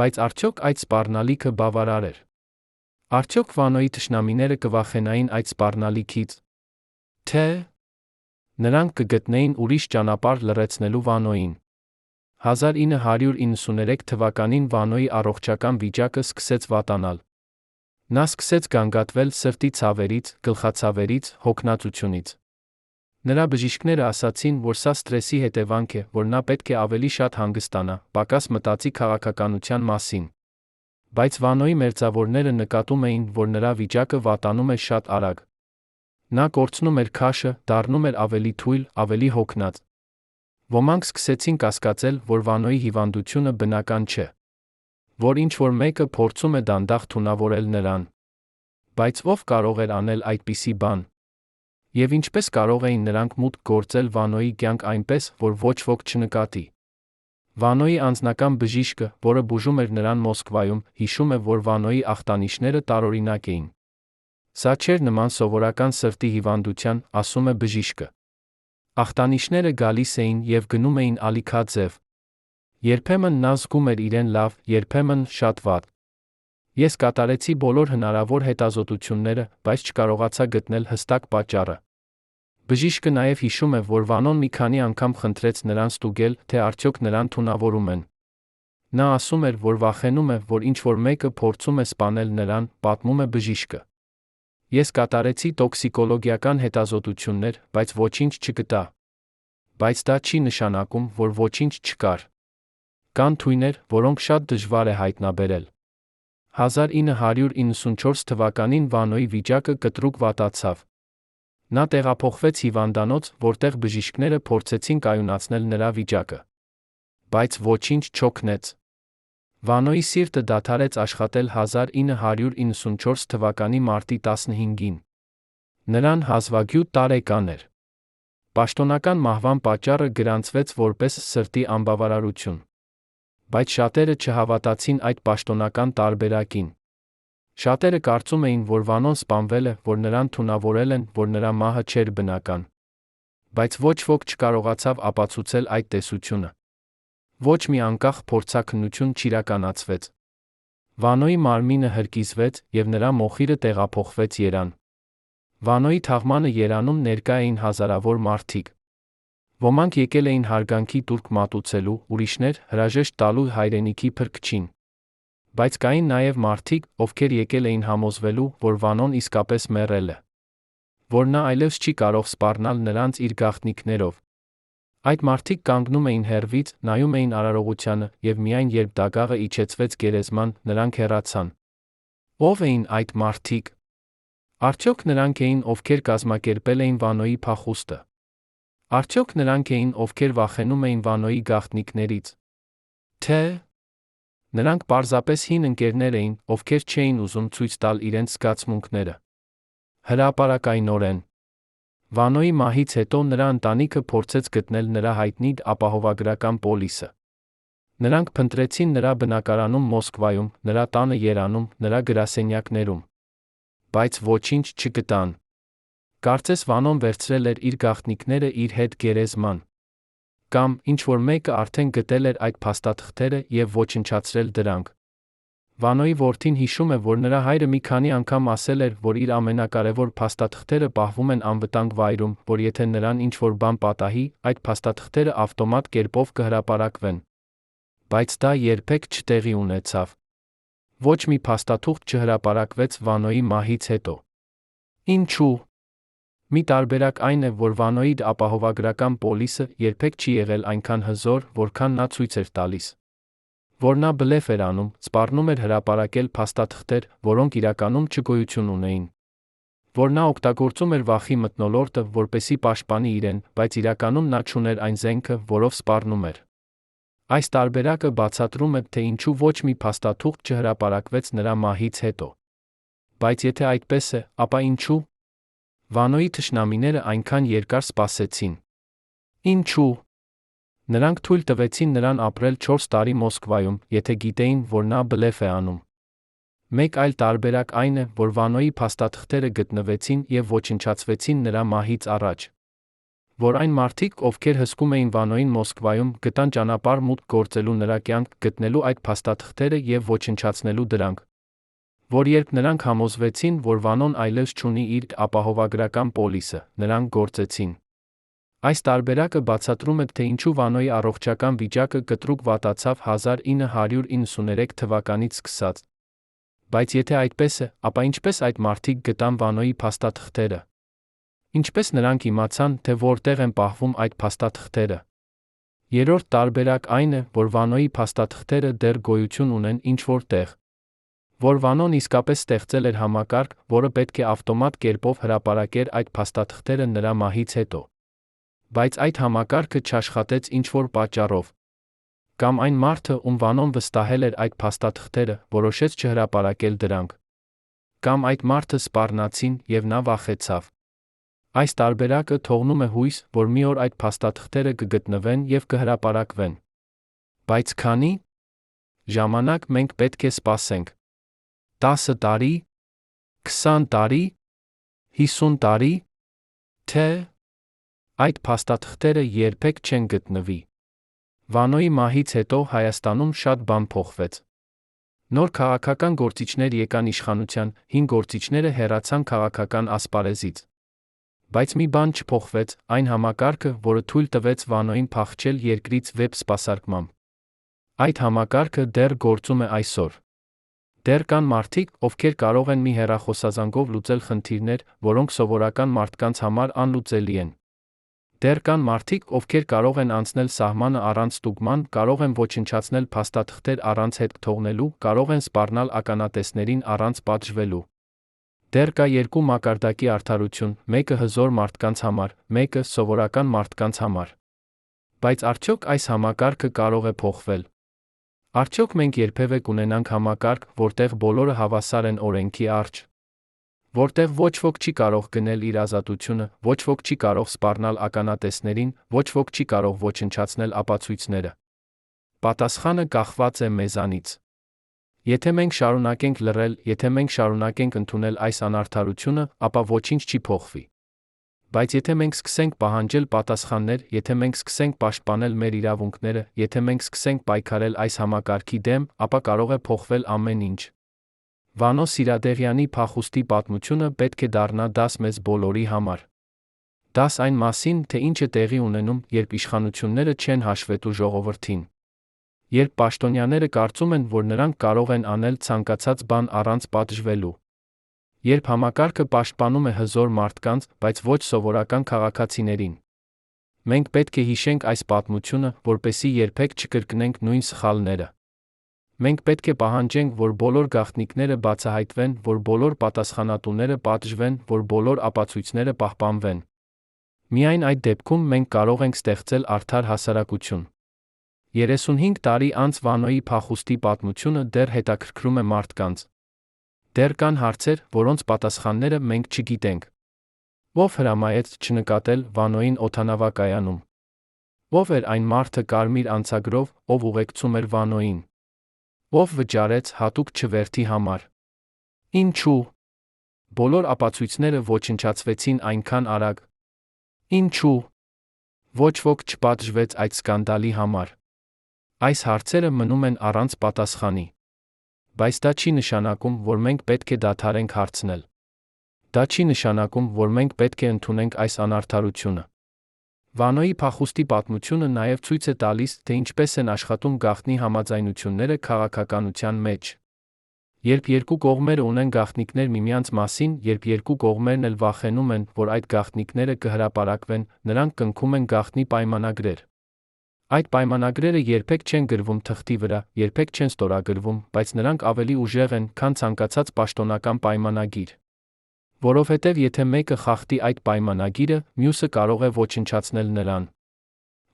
Բայց արդյոք այդ սպառնալիքը բավարար էր։ Արդյոք Վանոյի թշնամիները կվախենային այդ սպառնալիքից։ Թե նրանք կգտնեին ուրիշ ճանապարհ լռեցնելու Վանոյին։ 1993 թվականին Վանոյի առողջական վիճակը սկսեց վատանալ։ Նա սկսեց գանգատվել սրտի ցավերից, գլխացավերից, հոգնածությունից։ Նրա բժիշկները ասացին, որ սա սթրեսի հետևանք է, որ նա պետք է ավելի շատ հանգստանա, պակաս մտածի քաղաքականության մասին։ Բայց Վանոյի մերձավորները նկատում էին, որ նրա վիճակը վատանում էր շատ արագ։ Նա կորցնում էր քաշը, դառնում էր ավելի թույլ, ավելի հոգնած։ Ոմանք սկսեցին կասկածել, որ Վանոյի հիվանդությունը բնական չէ, որ ինչ-որ մեկը փորձում է դանդաղ թունավորել նրան։ Բայց ով կարող էր անել այդպիսի բան։ Եվ ինչպես կարող էին նրանք մուտք գործել Վանոյի կյանք այնպես, որ ոչ ոք չնկատի։ Վանոյի անձնական բժիշկը, որը բուժում էր նրան Մոսկվայում, հիշում է, որ Վանոյի ախտանիշները տարօրինակ էին։ Սա չէր նման սովորական սրտի հիվանդության, ասում է բժիշկը։ Ախտանիշները գալիս էին և գնում էին ալիքաձև։ Երբեմն նա զգում էր իրեն լավ, երբեմն շատ վատ։ Ես կատարեցի բոլոր հնարավոր հետազոտությունները, բայց չկարողացա գտնել հստակ պատճառը։ Բժիշկը նաև հիշում է, որ Վանոն մի քանի անգամ խնդրեց նրան ստուգել, թե արդյոք նրան թունավորում են։ Նա ասում էր, որ վախենում է, որ ինչ-որ մեկը փորձում է սպանել նրան, պատմում է բժիշկը։ Ես կատարեցի տոքսիկոլոգիական հետազոտություններ, բայց ոչինչ չգտա։ Բայց դա չի նշանակում, որ ոչինչ չկար։ Կան թույներ, որոնք շատ դժվար է հայտնաբերել։ 1994 թվականին Վանոյի վիճակը կտրուկ վատացավ։ Նա տեղափոխվեց հիվանդանոց, որտեղ բժիշկները փորձեցին կայունացնել նրա վիճակը։ Բայց ոչինչ չօգնեց։ Վանոյի սիրտը դադարեց աշխատել 1994 թվականի մարտի 15-ին։ Նրան հազվագյուտ տարեկան էր։ Պաշտոնական մահվան պատճառը գրանցվեց որպես սրտի անբավարարություն։ Բայց շատերը չհավատացին այդ պաշտոնական տարբերակին։ Շատերը կարծում էին, որ Վանոն սպանվել է, որ նրան թունավորել են, որ նրա մահը չէր բնական։ Բայց ոչ ոք չկարողացավ ապացուցել այդ տեսությունը։ Ոչ մի անկախ փորձաքննություն չիրականացվեց։ Վանոյի մարմինը հրկիզվեց, և նրա մոխիրը տեղափոխվեց Երան։ Վանոյի թաղմանը Երանում ներկա էին հազարավոր մարդիկ։ Ոմանք եկել էին հարգանքի տուրք մատուցելու, ուրիշներ՝ հրաժեշտ տալու հայրենիքի փրկչին։ Բայց կային նաև մարդիկ, ովքեր եկել էին համոզվելու, որ Վանոն իսկապես մեռել է։ Որ նա այլևս չի կարող սպառնալ նրանց իր գաղտնիքներով։ Այդ մարդիկ կանգնում էին հեռվից, նայում էին արարողությանը, և միայն երբ դագաղը իջեցվեց գերեզման, նրանք հեռացան։ Ո՞վ էին այդ մարդիկ։ Արդյոք նրանք էին, ովքեր կազմակերպել էին Վանոյի փախուստը։ Արդյոք նրանք էին, ովքեր վախենում էին Վանոյի գաղտնիքներից։ Թե՞ նրանք պարզապես հին ընկերներ էին, ովքեր չէին ուզում ցույց տալ իրենց զգացմունքները։ Հրապարակայնորեն։ Վանոյի մահից հետո նրա ընտանիքը փորձեց գտնել նրա հայտնի ապահովագրական պոլիսը։ Նրանք փնտրեցին նրա բնակարանում Մոսկվայում, նրա տանը Երանում, նրա գրասենյակներում։ Բայց ոչինչ չգտան։ Կարծես Վանոն վերցրել էր իր գաղտնիքները իր հետ գերեզման։ Կամ ինչ-որ մեկը արդեն գտել էր այդ փաստաթղթերը և ոչնչացրել դրանք։ Վանոյի որդին հիշում է, որ նրա հայրը մի քանի անգամ ասել էր, որ իր ամենակարևոր փաստաթղթերը պահվում են անվտանգ վայրում, որ եթե նրան ինչ-որ բան պատահի, այդ փաստաթղթերը ավտոմատ կերպով կհրապարակվեն։ Բայց դա երբեք չտեղի ունեցավ։ Ոչ մի փաստաթուղթ չհրապարակվեց Վանոյի մահից հետո։ Ինչու՞։ Մի տարբերակ այն է, որ Վանոյի ապահովագրական պոլիսը երբեք չի եղել այնքան հզոր, որքան նա ցույց էր տալիս։ Որ նա բլեֆ էր անում, սպառնում էր հրապարակել փաստաթղթեր, որոնք իրականում չգոյություն ունեին։ Որ նա օգտագործում էր վախի մթնոլորտը, որպեսզի պաշտպանի իրեն, բայց իրականում նա չուներ այն զենքը, որով սպառնում էր։ Այս տարբերակը բացատրում է, թե ինչու ոչ մի փաստաթուղթ չհրապարակվեց նրա մահից հետո։ Բայց եթե այդպես է, ապա ինչու՞։ Վանոյի թշնամիները այնքան երկար սպասեցին։ Ինչու՞։ Նրանք թույլ տվեցին նրան ապրել 4 տարի Մոսկվայում, եթե գիտեին, որ նա բլեֆ է անում։ Մեկ այլ տարբերակ այն է, որ Վանոյի փաստաթղթերը գտնվեցին և ոչնչացվեցին նրա մահից առաջ։ Որ այն մարդիկ, ովքեր հսկում էին Վանոյին Մոսկվայում, գտան ճանապարհ մուտք գործելու նրա կյանք, գտնելու այդ փաստաթղթերը և ոչնչացնելու դրանք։ Որ երբ նրանք համոզվեցին, որ Վանոն այլևս չունի իր ապահովագրական պոլիսը, նրանք գործեցին։ Այս տարբերակը բացատրում է, թե ինչու Վանոյի առողջական վիճակը կտրուկ վատացավ 1993 թվականից սկսած։ Բայց եթե այդպես է, ապա ինչպես այդ մարդիկ գտան Վանոյի փաստաթղթերը։ Ինչպես նրանք իմացան, թե որտեղ են պահվում այդ փաստաթղթերը։ Երրորդ տարբերակ այն է, որ Վանոյի փաստաթղթերը դեռ գոյություն ունեն ինչ-որ տեղ, որ Վանոն իսկապես ստեղծել էր համակարգ, որը պետք է ավտոմատ կերպով հրապարակեր այդ փաստաթղթերը նրա մահից հետո։ Բայց այդ համակարգը չաշխատեց ինչ-որ պատճառով։ Կամ այն մարդը, ում Վանոն վստահել էր այդ փաստաթղթերը, որոշեց չհրապարակել դրանք։ Կամ այդ մարդը սպառնացին, եւ նա վախեցավ։ Այս տարբերակը թողնում է հույս, որ մի օր այդ փաստաթղթերը կգտնվեն եւ կհրապարակվեն։ Բայց քանի ժամանակ մենք պետք է սպասենք։ 10 տարի, 20 տարի, 50 տարի, թե այդ փաստաթղթերը երբեք չեն գտնվի։ Վանոյի մահից հետո Հայաստանում շատ բան փոխվեց։ Նոր քաղաքական գործիչներ եկան իշխանության, հին գործիչները հեռացան քաղաքական ասպարեզից։ Բայց մի բան չփոխվեց, այն համակարգը, որը թույլ տվեց Վանոյին փախչել երկրից վեբ սպասարկմամբ։ Այդ համակարգը դեռ գործում է այսօր։ Դեռ կան մարդիկ, ովքեր կարող են մի հեռախոսազանգով լուծել խնդիրներ, որոնք սովորական մարդկանց համար անլուծելի են։ Դեռ կան մարդիկ, ովքեր կարող են անցնել սահմանը առանց ստուգման, կարող են ոչնչացնել փաստաթղթեր առանց հետք թողնելու, կարող են սպառնալ ականատեսներին առանց պատժվելու։ Դեռ կա երկու մակարդակի արդարություն, մեկը հզոր մարդկանց համար, մեկը սովորական մարդկանց համար։ Բայց արդյոք այս համակարգը կարող է փոխվել։ Արդյոք մենք երբևէ կունենանք համակարգ, որտեղ բոլորը հավասար են օրենքի առջ, որտեղ ոչ ոք չի կարող գնել իր ազատությունը, ոչ ոք չի կարող սպառնալ ականատեսներին, ոչ ոք չի կարող ոչնչացնել ապացույցները։ Պատասխանը կախված է մեզանից։ Եթե մենք շարունակենք լռել, եթե մենք շարունակենք ընդունել այս անարդարությունը, ապա ոչինչ չի փոխվի։ Բայց եթե մենք սկսենք պահանջել պատասխաններ, եթե մենք սկսենք պաշտպանել մեր իրավունքները, եթե մենք սկսենք պայքարել այս համակարգի դեմ, ապա կարող է փոխվել ամեն ինչ։ Վանո Սիրադեղյանի փախուստի պատմությունը պետք է դառնա դաս մեզ բոլորի համար։ Դաս այն մասին, թե ինչ է տեղի ունենում, երբ իշխանությունները չեն հաշվետու ժողովրդին։ Երբ պաշտոնյաները կարծում են, որ նրանք կարող են անել ցանկացած բան առանց պատժվելու։ Երբ համակարգը պաշտպանում է հզոր մարդկանց, բայց ոչ սովորական քաղաքացիներին։ Մենք պետք է հիշենք այս պատմությունը, որպեսզի երբեք չկրկնենք նույն սխալները։ Մենք պետք է պահանջենք, որ բոլոր գաղտնիքները բացահայտվեն, որ բոլոր պատասխանատուները պատժվեն, որ բոլոր ապացույցները պահպանվեն։ Միայն այդ դեպքում մենք կարող ենք ստեղծել արդար հասարակություն։ 35 տարի անց Վանոյի փախուստի պատմությունը դեռ հետաքրքրում է մարդկանց։ Դեռ կան հարցեր, որոնց պատասխանները մենք չգիտենք։ Ո՞վ հրամայեց չնկատել Վանոյին օդանավակայանում։ Ո՞վ էր այն մարդը կարմիր անցագրով, ով ուղեկցում էր Վանոյին։ Ո՞վ վճարեց հատուկ չվերթի համար։ Ինչու։ Բոլոր ապացույցները ոչնչացվեցին այնքան արագ։ Ինչու։ Ոչ ոք չպատժվեց այդ սկանդալի համար։ Այս հարցերը մնում են առանց պատասխանի։ Բայց դա չի նշանակում, որ մենք պետք է դադարենք հարցնել։ Դա չի նշանակում, որ մենք պետք է ընդունենք այս անարդարությունը։ Վանոյի փախուստի պատմությունը նաև ցույց է տալիս, թե ինչպես են աշխատում գաղտնի համաձայնությունները քաղաքականության մեջ։ Երբ երկու կողմերը ունեն գաղտնիքներ միմյանց մասին, երբ երկու կողմերն էլ վախենում են, որ այդ գաղտնիքները կհրապարակվեն, նրանք կնքում են գաղտնի պայմանագրեր։ Այդ պայմանագրերը երբեք չեն գրվում թղթի վրա, երբեք չեն ստորագրվում, բայց նրանք ավելի ուժեղ են, քան ցանկացած պաշտոնական պայմանագիր։ Որովհետև եթե մեկը խախտի այդ պայմանագիրը, մյուսը կարող է ոչնչացնել նրան։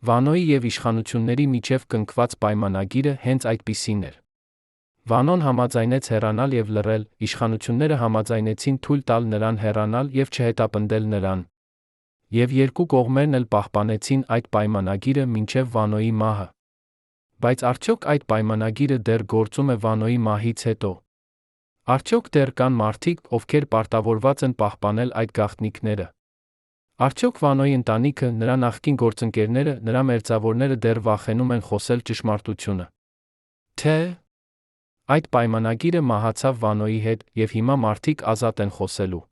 Վանոյի եւ իշխանությունների միջև կնքված պայմանագիրը հենց այդպիսին էր։ Վանոն համաձայնեց հեռանալ եւ լռել, իշխանությունները համաձայնեցին թույլ տալ նրան հեռանալ եւ չհետապնդել նրան։ Եվ երկու կողմերն էլ պահպանեցին այդ պայմանագիրը մինչև Վանոյի մահը։ Բայց արդյոք այդ պայմանագիրը դեռ գործում է Վանոյի մահից հետո։ Արդյոք դեռ կան մարդիկ, ովքեր պարտավորված են պահպանել այդ գաղտնիքները։ Արդյոք Վանոյի ընտանիքը, նրա նախկին գործընկերները, նրա մերձավորները դեռ վախենում են խոսել ճշմարտությունը։ Թե այդ պայմանագիրը մահացավ Վանոյի հետ, եւ հիմա մարդիկ ազատ են խոսելու։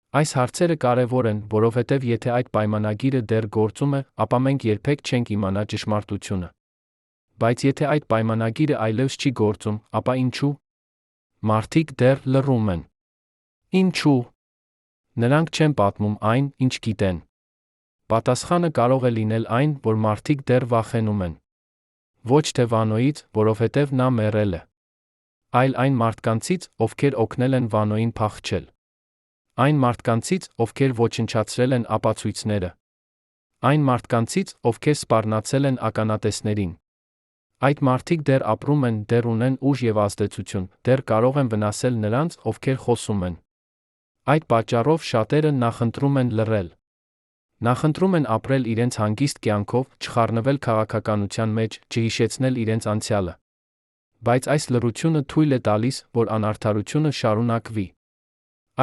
Այս հարցերը կարևոր են, որովհետև եթե այդ պայմանագիրը դեռ գործում է, ապա մենք երբեք չենք իմանա ճշմարտությունը։ Բայց եթե այդ պայմանագիրը այլևս չի գործում, ապա ինչու։ Մարդիկ դեռ լռում են։ Ինչու։ Նրանք չեն պատմում այն, ինչ գիտեն։ Պատասխանը կարող է լինել այն, որ մարդիկ դեռ վախենում են։ Ոչ թե Վանոյից, որովհետև նա մեռել է, այլ այն մարդկանցից, ովքեր օգնել են Վանոյին փախչել։ Այն մարդկանցից, ովքեր ոչնչացրել են ապացույցները։ Այն մարդկանցից, ովքեր սպառնացել են ականատեսներին։ Այդ մարդիկ դեռ ապրում են, դեռ ունեն ուժ և ազդեցություն, դեռ կարող են վնասել նրանց, ովքեր խոսում են։ Այդ պատճառով շատերը նախընտրում են լռել։ Նախընտրում են ապրել իրենց հանգիստ կյանքով, չխառնվել քաղաքականության մեջ, չհիշեցնել իրենց անցյալը։ Բայց այս լռությունը թույլ է տալիս, որ անարդարությունը շարունակվի։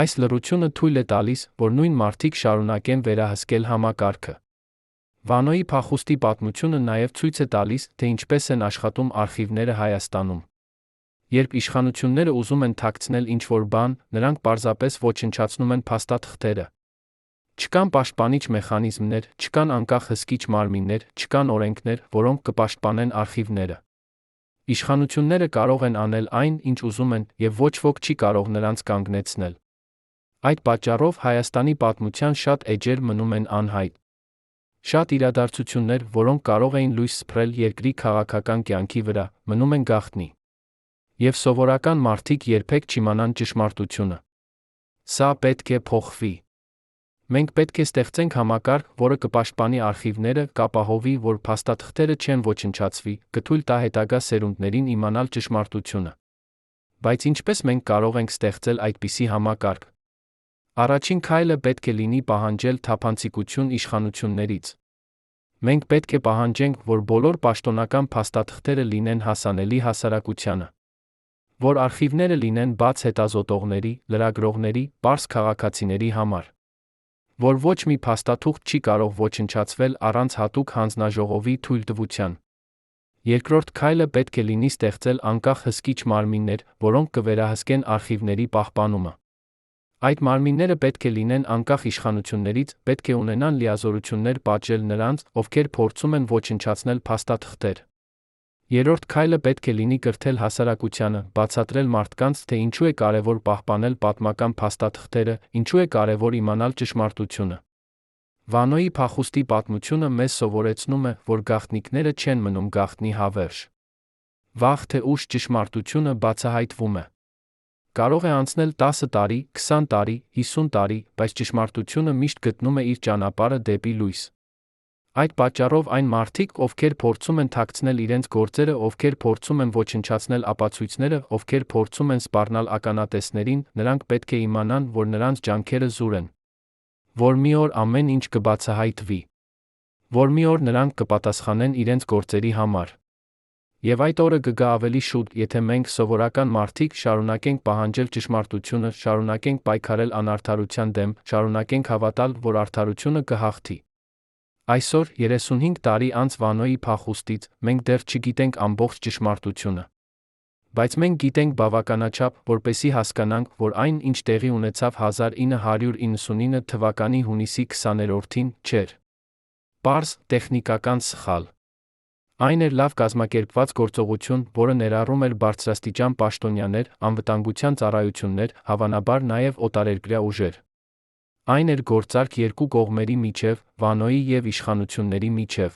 Այս լռությունը թույլ է տալիս, որ նույն մարդիկ շարունակեն վերահսկել համակարգը։ Վանոյի փախուստի պատմությունը նաև ցույց է տալիս, թե ինչպես են աշխատում արխիվները Հայաստանում։ Երբ իշխանությունները ուզում են թաքցնել ինչ-որ բան, նրանք պարզապես ոչնչացնում են փաստաթղթերը։ Չկան պաշտպանիչ մեխանիզմներ, չկան անկախ հսկիչ մարմիններ, չկան օրենքներ, որոնք կպաշտպանեն արխիվները։ Իշխանությունները կարող են անել այն, ինչ ուզում են, և ոչ ոք չի կարող նրանց կանգնեցնել։ Այդ պատճառով Հայաստանի պատմության շատ էջեր մնում են անհայտ։ Շատ իրադարձություններ, որոնք կարող էին լույս սփռել երկրի քաղաքական կյանքի վրա, մնում են գաղտնի։ Եվ սովորական մարդիկ երբեք չիմանան ճշմարտությունը։ Սա պետք է փոխվի։ Մենք պետք է ստեղծենք համակարգ, որը կպաշտպանի արխիվները, կապահովի, որ փաստաթղթերը չեն ոչնչացվի, կթույլ տա հետագա սերունդներին իմանալ ճշմարտությունը։ Բայց ինչպես մենք կարող ենք ստեղծել այդպիսի համակարգ։ Առաջին քայլը պետք է լինի պահանջել թափանցիկություն իշխանություններից։ Մենք պետք է պահանջենք, որ բոլոր պաշտոնական փաստաթղթերը լինեն հասանելի հասարակությանը։ Որ արխիվները լինեն բաց հետազոտողների, լրագրողների, պարզ քաղաքացիների համար։ Որ ոչ մի փաստաթուղթ չի կարող ոչնչացվել առանց հատուկ հանձնաժողովի թույլտվության։ Երկրորդ քայլը պետք է լինի ստեղծել անկախ հսկիչ մարմիններ, որոնք կվերահսկեն արխիվների պահպանումը։ Այդ մարմինները պետք է լինեն անկախ իշխանություններից, պետք է ունենան լիազորություններ պատժել նրանց, ովքեր փորձում են ոչնչացնել փաստաթղթեր։ Երրորդ քայլը պետք է լինի կրթել հասարակությանը, բացատրել մարդկանց, թե ինչու է կարևոր պահպանել պատմական փաստաթղթերը, ինչու է կարևոր իմանալ ճշմարտությունը։ Վանոյի փախուստի պատմությունը մեզ սովորեցնում է, որ գաղտնիքները չեն մնում գաղտնի հավերժ։ Վաղ թե ուշ ճշմարտությունը բացահայտվում է։ Կարող է անցնել 10 տարի, 20 տարի, 50 տարի, բայց ճշմարտությունը միշտ գտնում է իր ճանապարհը դեպի լույս։ Այդ պատճառով այն մարդիկ, ովքեր փորձում են թաքցնել իրենց գործերը, ովքեր փորձում են ոչնչացնել ապացույցները, ովքեր փորձում են սպառնալ ականատեսներին, նրանք պետք է իմանան, որ նրանց ջանքերը զուր են։ Որ մի օր ամեն ինչ կբացահայտվի։ Որ մի օր նրանք կպատասխանեն իրենց գործերի համար։ Եվ այդ օրը կգա ավելի շուտ, եթե մենք սովորական մարդիկ շարունակենք պահանջել ճշմարտությունը, շարունակենք պայքարել անարդարության դեմ, շարունակենք հավատալ, որ արդարությունը կհաղթի։ Այսօր, 35 տարի անց Վանոյի փախուստից, մենք դեռ չգիտենք ամբողջ ճշմարտությունը։ Բայց մենք գիտենք բավականաչափ, որպեսզի հասկանանք, որ այն, ինչ տեղի ունեցավ 1999 թվականի հունիսի 20-ին, չէր պարզ տեխնիկական սխալ։ Այն էր լավ կազմակերպված գործողություն, որը ներառում էր բարձրաստիճան պաշտոնյաներ, անվտանգության ծառայություններ, հավանաբար նաև օտարերկրյա ուժեր։ Այն էր գործարք երկու կողմերի միջև, Վանոյի և իշխանությունների միջև։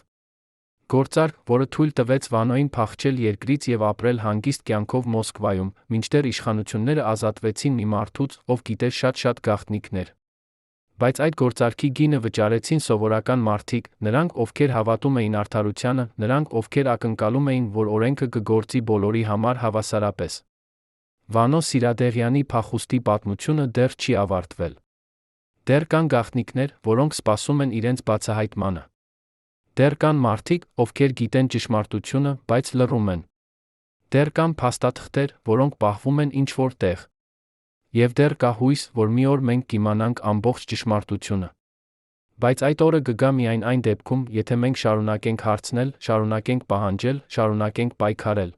Գործարք, որը թույլ տվեց Վանոյին փախչել երկրից և ապրել հանգիստ կյանքով Մոսկվայում, մինչդեռ իշխանությունները ազատվեցին մի մարդուց, ով գիտեր շատ գաղտնիքներ։ Բայց այդ գործարքի գինը վճարեցին սովորական մարդիկ, նրանք, ովքեր հավատում էին արդարությանը, նրանք, ովքեր ակնկալում էին, որ օրենքը կգործի բոլորի համար հավասարապես։ Վանո Սիրադեղյանի փախուստի պատմությունը դեռ չի ավարտվել։ Դեռ կան գաղտնիքներ, որոնք սպասում են իրենց բացահայտմանը։ Դեռ կան մարդիկ, ովքեր գիտեն ճշմարտությունը, բայց լռում են։ Դեռ կան փաստաթղթեր, որոնք պահվում են ինչ-որ տեղ։ Եվ դեռ կա հույս, որ մի օր մենք կիմանանք ամբողջ ճշմարտությունը։ Բայց այդ օրը կգա միայն այն դեպքում, եթե մենք շարունակենք հարցնել, շարունակենք պահանջել, շարունակենք պայքարել։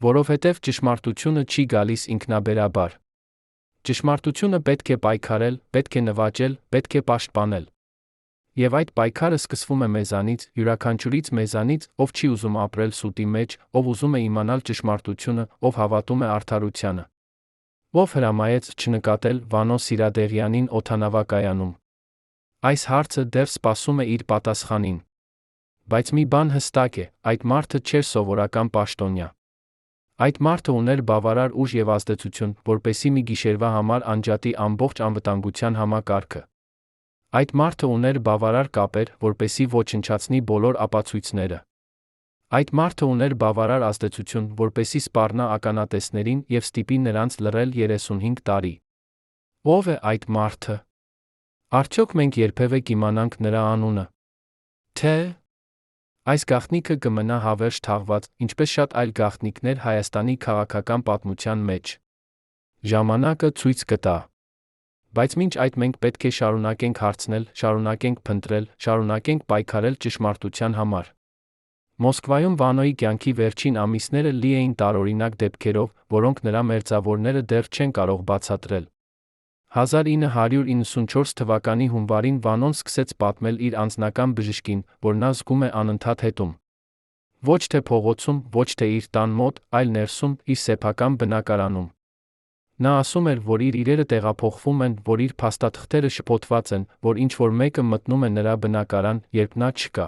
Որովհետև ճշմարտությունը չի գալիս ինքնաբերաբար։ Ճշմարտությունը պետք է պայքարել, պետք է նվաճել, պետք է պաշտպանել։ Եվ այդ պայքարը սկսվում է մեզանից, յուրաքանչյուրից մեզանից, ով չի ուզում ապրել սուտի մեջ, ով ուզում է իմանալ ճշմարտությունը, ով հավատում է արդարությանը։ Ով հրամայեց չնկատել Վանո Սիրադեղյանին օդանավակայանում։ Այս հարցը դեռ սպասում է իր պատասխանին։ Բայց մի բան հստակ է, այդ մարդը չէր սովորական պաշտոնյա։ Այդ մարդը ուներ բավարար ուժ եւ ազդեցություն, որպեսզի մի գիշերվա համար անջատի ամբողջ անվտանգության համակարգը։ Այդ մարդը ուներ բավարար կապեր, որպեսզի ոչնչացնի բոլոր ապացույցները։ Այդ մարդը ուներ բավարար ազդեցություն, որպեսզի սպառնա ականատեսներին եւ ստիպի նրանց լռել 35 տարի։ Ո՞վ է այդ մարդը։ Արդյոք մենք երբևէ կիմանանք նրա անունը։ Թե այս գաղտնիքը կմնա հավերժ թաղված, ինչպես շատ այլ գաղտնիքներ Հայաստանի քաղաքական պատմության մեջ։ Ժամանակը ցույց կտա։ Բայց մինչ այդ մենք պետք է շարունակենք հարցնել, շարունակենք փնտրել, շարունակենք պայքարել ճշմարտության համար։ Մոսկվայում Վանոյի կյանքի վերջին ամիսները լի էին տարօրինակ դեպքերով, որոնք նրա մերձավորները դեռ չեն կարող բացատրել։ 1994 թվականի հունվարին Վանոն սկսեց պատմել իր անձնական բժշկին, որ նա զգում է անընդհատ հետում։ Ոչ թե փողոցում, ոչ թե իր տան մոտ, այլ ներսում, իր սեփական բնակարանում։ Նա ասում էր, որ իր իրերը տեղափոխվում են, որ իր փաստաթղթերը շփոթված են, որ ինչ-որ մեկը մտնում է նրա բնակարան, երբ նա չկա։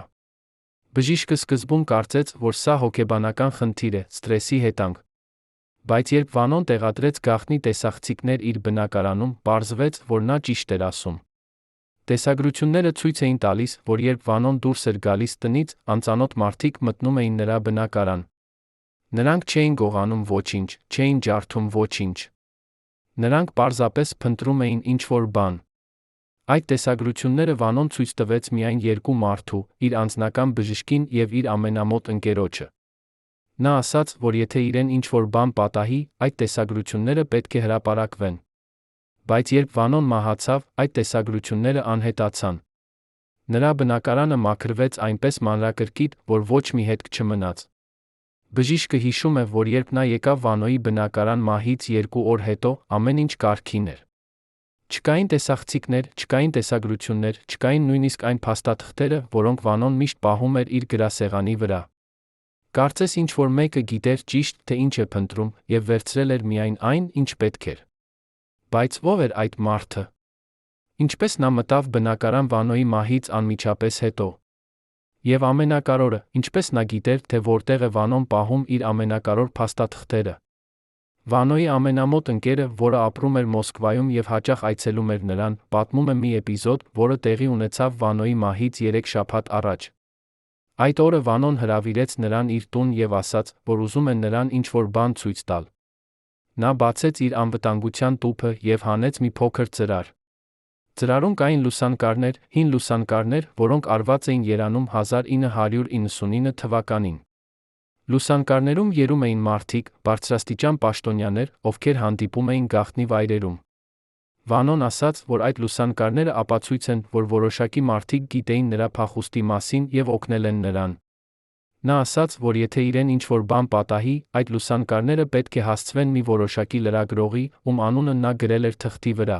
Բժիշկը սկզբում կարծեց, որ սա հոգեբանական խնդիր է, սթրեսի հետանգ։ Բայց երբ Վանոն տեղադրեց գաղտնի տեսախցիկներ իր բնակարանում, պարզվեց, որ նա ճիշտ էր ասում։ Տեսագրությունները ցույց էին տալիս, որ երբ Վանոն դուրս էր գալիս տնից, անծանոթ մարդիկ մտնում էին նրա բնակարան։ Նրանք չէին գողանում ոչինչ, չէին ջարդում ոչինչ։ Նրանք պարզապես փնտրում էին ինչ-որ բան։ Այդ տեսագրությունները Վանոն ցույց տվեց միայն երկու մարդու՝ իր անձնական բժշկին եւ իր ամենամոտ ընկերոջը։ Նա ասաց, որ եթե իրեն ինչ-որ բան պատահի, այդ տեսագրությունները պետք է հրապարակվեն։ Բայց երբ Վանոն մահացավ, այդ տեսագրությունները անհետացան։ Նրա բնակարանը մաքրվեց այնպես մանրակրկիտ, որ ոչ մի հետք չմնաց։ Բժիշկը հիշում է, որ երբ նա եկավ Վանոյի բնակարան մահից 2 օր հետո, ամեն ինչ կարգին էր։ Չկային տեսախցիկներ, չկային տեսագրություններ, չկային նույնիսկ այն փաստաթղթերը, որոնք Վանոն միշտ պահում էր իր գրասեղանի վրա։ Կարծես ինչ-որ մեկը գիտեր ճիշտ, թե ինչ է փնտրում, եւ վերցրել էր միայն այն, ինչ պետք էր։ Բայց ո՞վ էր այդ մարդը։ Ինչպես նա մտավ բնակարան Վանոյի մահից անմիջապես հետո։ Եվ ամենակարևորը, ինչպես նա գիտեր, թե որտեղ է Վանոն պահում իր ամենակարևոր փաստաթղթերը։ Վանոյի ամենամոտ ընկերը, որը ապրում էր Մոսկվայում եւ հաճախ այցելում էր նրան, պատմում է մի էպիզոդ, որը տեղի ունեցավ Վանոյի մահից 3 շաբաթ առաջ։ Այդ օրը Վանոն հրավիրեց նրան իր տուն եւ ասաց, որ ուզում է նրան ինչ-որ բան ցույց տալ։ Նա բացեց իր անվտանգության տուփը եւ հանեց մի փոքր ծրար։ Ծրարում կային լուսանկարներ, հին լուսանկարներ, որոնք արված էին Երանում 1999 թվականին։ Լուսանկարներում երում էին մարդիկ, բարձրաստիճան պաշտոնյաներ, ովքեր հանդիպում էին գաղտնի վայրերում։ Վանոն ասաց, որ այդ լուսանկարները ապացույց են, որ որոշակի մարդիկ գիտեին նրա փախուստի մասին եւ օգնել են նրան։ Նա ասաց, որ եթե իրեն ինչ-որ բան պատահի, այդ լուսանկարները պետք է հասցվեն մի որոշակի լրագրողի, ում անունը նա գրել էր թղթի վրա։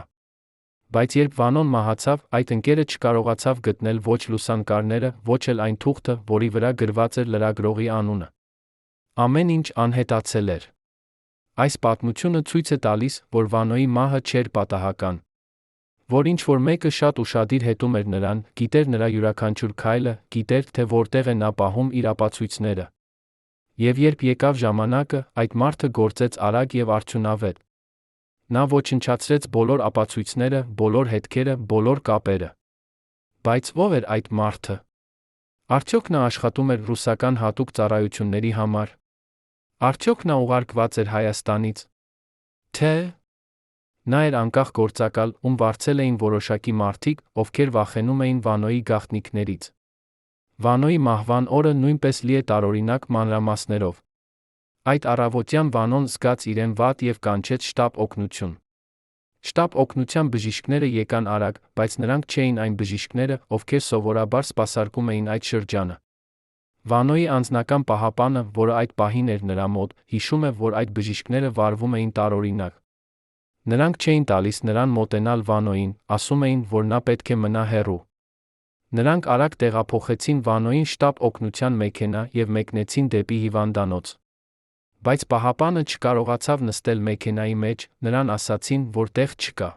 Բայց երբ Վանոն մահացավ, այդ ընկերը չկարողացավ գտնել ոչ լուսանկարները, ոչ էլ այն թուղթը, որի վրա գրված էր լրագրողի անունը։ Ամեն ինչ անհետացել էր։ Այս պատմությունը ցույց է տալիս, որ Վանոյի մահը չէր պատահական։ Որ ինչ-որ մեկը շատ ուշադիր հետում էր նրան, գիտեր նրա յուրաքանչյուր քայլը, գիտեր, թե որտեղ է նա պահում իր ապացույցները։ Եվ երբ եկավ ժամանակը, այդ մարդը գործեց արագ եւ արդյունավետ։ Նա ոչնչացրեց բոլոր ապացույցները, բոլոր հետքերը, բոլոր կապերը։ Բայց ո՞վ էր այդ մարդը։ Արդյոք նա աշխատում էր ռուսական հատուկ ծառայությունների համար։ Արդյոք նա ուղարկված էր Հայաստանից։ Թե նա էր անկախ գործակալ, ում վարձել էին որոշակի մարդիկ, ովքեր վախենում էին Վանոյի գաղտնիքներից։ Վանոյի մահվան օրը նույնպես լի է տարօրինակ մանրամասներով։ Այդ առավոտյան Վանոն զգաց իրեն վատ եւ կանչեց շտապ օգնություն։ Շտապ օգնության բժիշկները եկան արագ, բայց նրանք չէին այն բժիշկները, ովքեր սովորաբար սպասարկում էին այդ շրջանը։ Վանոյի անձնական պահապանը, որը այդ պահին էր նրա մոտ, հիշում է, որ այդ բժիշկները վարվում էին տարօրինակ։ Նրանք չէին տալիս նրան մոտենալ Վանոյին, ասում էին, որ նա պետք է մնա հեռու։ Նրանք արագ տեղափոխեցին Վանոյին շտապ օգնության մեքենա եւ մեկնեցին դեպի հիվանդանոց։ Բայց պահապանը չկարողացավ նստել մեքենայի մեջ, նրան ասացին, որ տեղ չկա։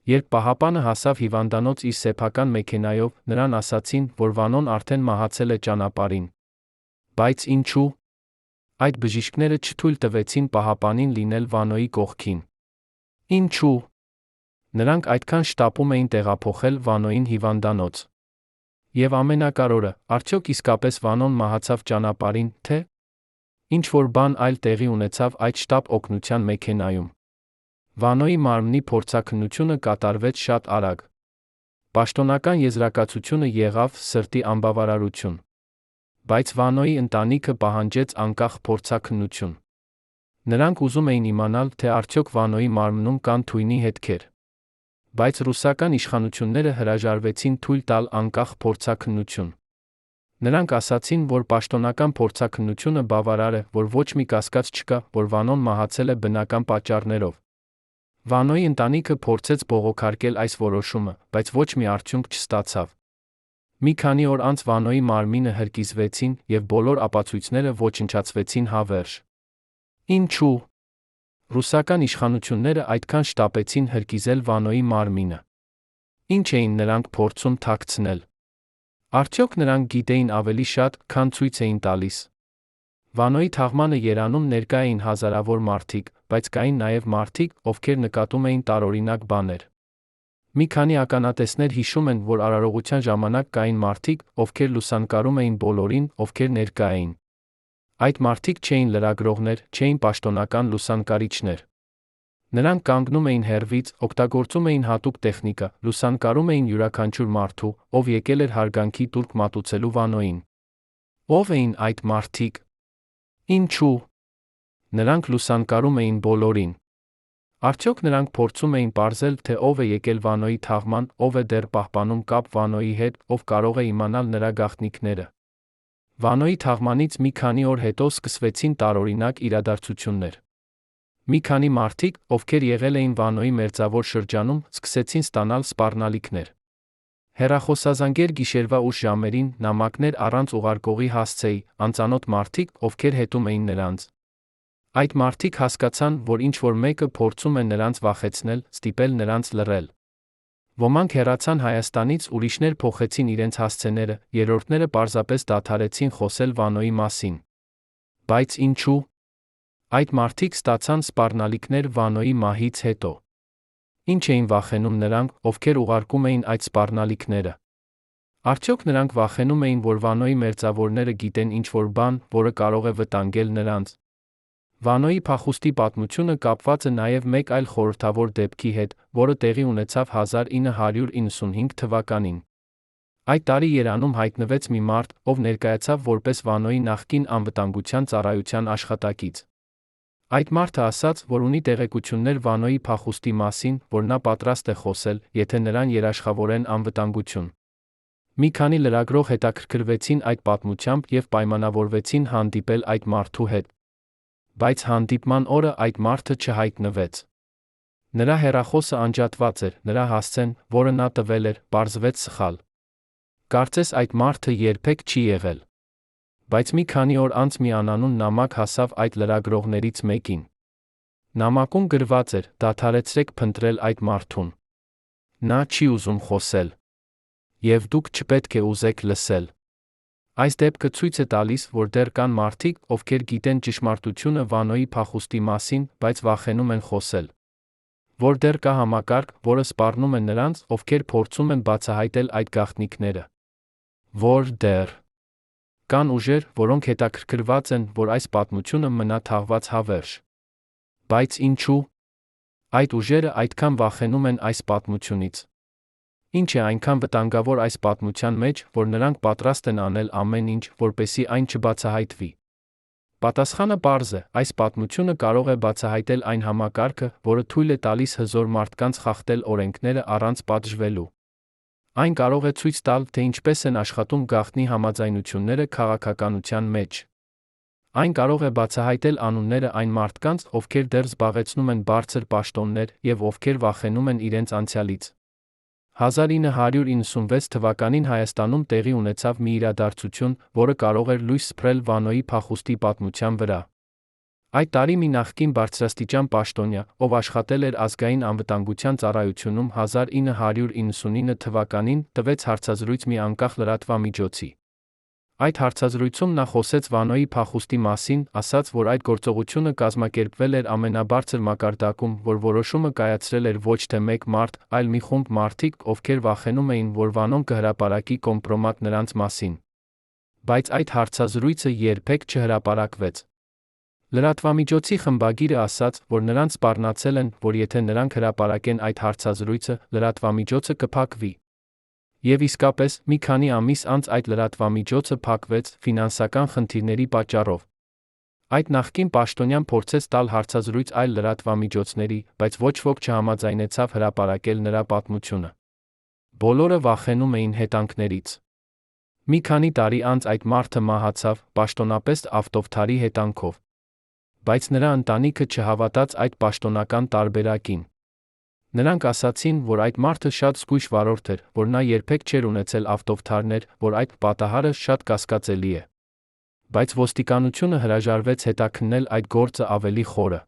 Երբ պահապանը հասավ հիվանդանոց իր սեփական մեքենայով, նրան ասացին, որ Վանոն արդեն մահացել է ճանապարհին։ Բայց ինչու՞։ Այդ բժիշկները չթույլ տվեցին պահապանին լինել Վանոյի կողքին։ Ինչու՞։ Նրանք այդքան շտապում էին տեղափոխել Վանոյին հիվանդանոց։ Եվ ամենակարևորը, արդյոք իսկապես Վանոն մահացավ ճանապարհին, թե՞ ինչ-որ բան այլ տեղի ունեցավ այդ շտապ օգնության մեքենայում։ Վանոյի մարմնի փորձաքննությունը կատարվեց շատ արագ։ Պաշտոնական եզրակացությունը եղավ սրտի անբավարարություն։ Բայց Վանոյի ընտանիքը պահանջեց անկախ փորձաքննություն։ Նրանք ուզում էին իմանալ, թե արդյոք Վանոյի մարմնում կան թույնի հետքեր։ Բայց ռուսական իշխանությունները հրաժարվեցին թույլ տալ անկախ փորձաքննություն։ Նրանք ասացին, որ պաշտոնական փորձաքննությունը բավարար է, որ ոչ մի կասկած չկա, որ Վանոն մահացել է բնական պատճառներով։ Վանոյի ընտանիքը փորձեց բողոքարկել այս որոշումը, բայց ոչ մի արդյունք չստացավ։ Մի քանի օր անց Վանոյի մարմինը հրկիզվեցին, եւ բոլոր ապացույցները ոչնչացվեցին հավերժ։ Ինչու՞։ Ռուսական իշխանությունները այդքան շտապեցին հրկիզել Վանոյի մարմինը։ Ինչ էին նրանք փորձում թաքցնել։ Արդյոք նրանք գիտեին ավելի շատ, քան ցույց էին տալիս։ Վանոյի թաղմանը երանում ներկա էին հազարավոր մարդիկ, բայց կային նաև մարդիկ, ովքեր նկատում էին տարօրինակ բաներ։ Մի քանի ականատեսներ հիշում են, որ արարողության ժամանակ կային մարդիկ, ովքեր լուսանկարում էին բոլորին, ովքեր ներկա էին։ Այդ մարդիկ չէին լրագրողներ, չէին պաշտոնական լուսանկարիչներ։ Նրանք կանգնում էին հեռվից, օգտագործում էին հատուկ տեխնիկա, լուսանկարում էին յուրաքանչյուր մարդու, ով եկել էր հարգանքի տուրք մատուցելու Վանոյին։ Ո՞վ էին այդ մարդիկ։ Ինչու՞։ Նրանք լուսանկարում էին բոլորին։ Արդյոք նրանք փորձում էին պարզել, թե ով է եկել Վանոյի թաղման, ով է դեռ պահպանում կապ Վանոյի հետ, ով կարող է իմանալ նրա գաղտնիքները։ Վանոյի թաղմանից մի քանի օր հետո սկսվեցին տարօրինակ իրադարձություններ։ Մի քանի մարդիկ, ովքեր եղել էին Վանոյի մերձավոր շրջանում, սկսեցին ստանալ սպառնալիքներ։ Հեռախոսազանգեր գիշերվա ուշ ժամերին, նամակներ առանց ուղարկողի հասցեի, անծանոթ մարդիկ, ովքեր հետում էին նրանց։ Այդ մարդիկ հասկացան, որ ինչ-որ մեկը փորձում է նրանց վախեցնել, ստիպել նրանց լռել։ Ոմանք հեռացան Հայաստանից, ուրիշներ փոխեցին իրենց հասցեները, երրորդները պարզապես դադարեցին խոսել Վանոյի մասին։ Բայց ինչու՞։ Այդ մարդիկ ստացան սպառնալիքներ Վանոյի մահից հետո։ Ինչ էին վախենում նրանք, ովքեր ուղարկում էին այդ սպառնալիքները։ Արդյոք նրանք վախենում էին, որ Վանոյի մերձավորները գիտեն ինչ-որ բան, որը կարող է վտանգել նրանց։ Վանոյի փախուստի պատմությունը կապված է նաև մեկ այլ խորհրդավոր դեպքի հետ, որը տեղի ունեցավ 1995 թվականին։ Այդ տարի Երանում հայտնվեց մի մարդ, ով ներկայացավ որպես Վանոյի նախկին անվտանգության ծառայության աշխատակից։ Այդ մարդը ասաց, որ ունի տեղեկություններ Վանոյի փախուստի մասին, որ նա պատրաստ է խոսել, եթե նրան երաշխավորեն անվտանգություն։ Մի քանի լրագրող հետաքրքրվեցին այդ պատմությամբ եւ պայմանավորվեցին հանդիպել այդ մարդու հետ։ Բայց հանդիպման օրը այդ մարդը չհայտնվեց։ Նրա հեռախոսը անջատված էր, նրա հասցեն, որը նա տվել էր, պարզվեց սխալ։ Կարծես այդ մարդը երբեք չի եղել։ Բայց մի քանի օր անց մի անանուն նամակ հասավ այդ լրագրողներից մեկին։ Նամակում գրված էր. «Դադարեցրեք փնտրել այդ մարդուն։ Նա չի ուզում խոսել։ Եվ դուք չպետք է ուզեք լսել»։ Այս դեպքը ցույց է տալիս, որ դեռ կան մարդիկ, ովքեր գիտեն ճշմարտությունը Վանոյի փախուստի մասին, բայց վախենում են խոսել։ Որ դեռ կա համակարգ, որը սպառնում է նրանց, ովքեր փորձում են բացահայտել այդ գաղտնիքները։ Որ դեռ կան ուժեր, որոնք հետաքրքրված են, որ այս պատմությունը մնա թաղված հավերժ։ Բայց ինչու՞։ Այդ ուժերը այդքան վախենում են այս պատմությունից։ Ինչ է այնքան վտանգավոր այս պատմության մեջ, որ նրանք պատրաստ են անել ամեն ինչ, որպեսզի այն չբացահայտվի։ Պատասխանը պարզ է, այս պատմությունը կարող է բացահայտել այն համակարգը, որը թույլ է տալիս հզոր մարդկանց խախտել օրենքները առանց պատժվելու։ Այն կարող է ցույց տալ, թե ինչպես են աշխատում գաղտնի համաձայնությունները քաղաքականության մեջ։ Այն կարող է բացահայտել անունները այն մարդկանց, ովքեր դեռ զբաղեցնում են բարձր պաշտոններ եւ ովքեր վախենում են իրենց անցյալից։ 1996 թվականին Հայաստանում տեղի ունեցավ մի իրադարձություն, որը կարող էր լույս սփռել Վանոյի փախուստի պատմության վրա։ Այդ տարի մի նախկին բարձրաստիճան պաշտոնյա, ով աշխատել էր ազգային անվտանգության ծառայությունում 1999 թվականին, տվեց հարցազրույց մի անկախ լրատվամիջոցի։ Այդ հարցազրույցում նա խոսեց Վանոյի փախուստի մասին, ասաց, որ այդ գործողությունը կազմակերպվել էր ամենաբարձր մակարդակում, որ որոշումը կայացրել էր ոչ թե մեկ մարդ, այլ մի խումբ մարդիկ, ովքեր վախենում էին, որ Վանոն կհրապարակի կոմպրոմատ նրանց մասին։ Բայց այդ հարցազրույցը երբեք չհրապարակվեց։ Լրատվամիջոցի խմբագիրը ասաց, որ նրանց սպառնացել են, որ եթե նրանք հրապարակեն այդ հարցազրույցը, լրատվամիջոցը կփակվի։ Եվ իսկապես, մի քանի ամիս անց այդ լրատվամիջոցը փակվեց ֆինանսական խնդիրների պատճառով։ Այդ նախկին պաշտոնյան փորձեց տալ հարցազրույց այլ լրատվամիջոցների, բայց ոչ ոք չհամաձայնեցավ հրապարակել նրա պատմությունը։ Բոլորը վախենում էին հետանքներից։ Մի քանի տարի անց այդ մարդը մահացավ, պաշտոնապես ավտովթարի հետանքով։ Բայց նրա ընտանիքը չհավատաց այդ պաշտոնական տարբերակին։ Նրանք ասացին, որ այդ մարդը շատ զգույշ վարորդ էր, որ նա երբեք չէր ունեցել ավտովթարներ, որ այդ պատահարը շատ կասկածելի է։ Բայց ոստիկանությունը հրաժարվեց հետաքննել այդ գործը ավելի խորը։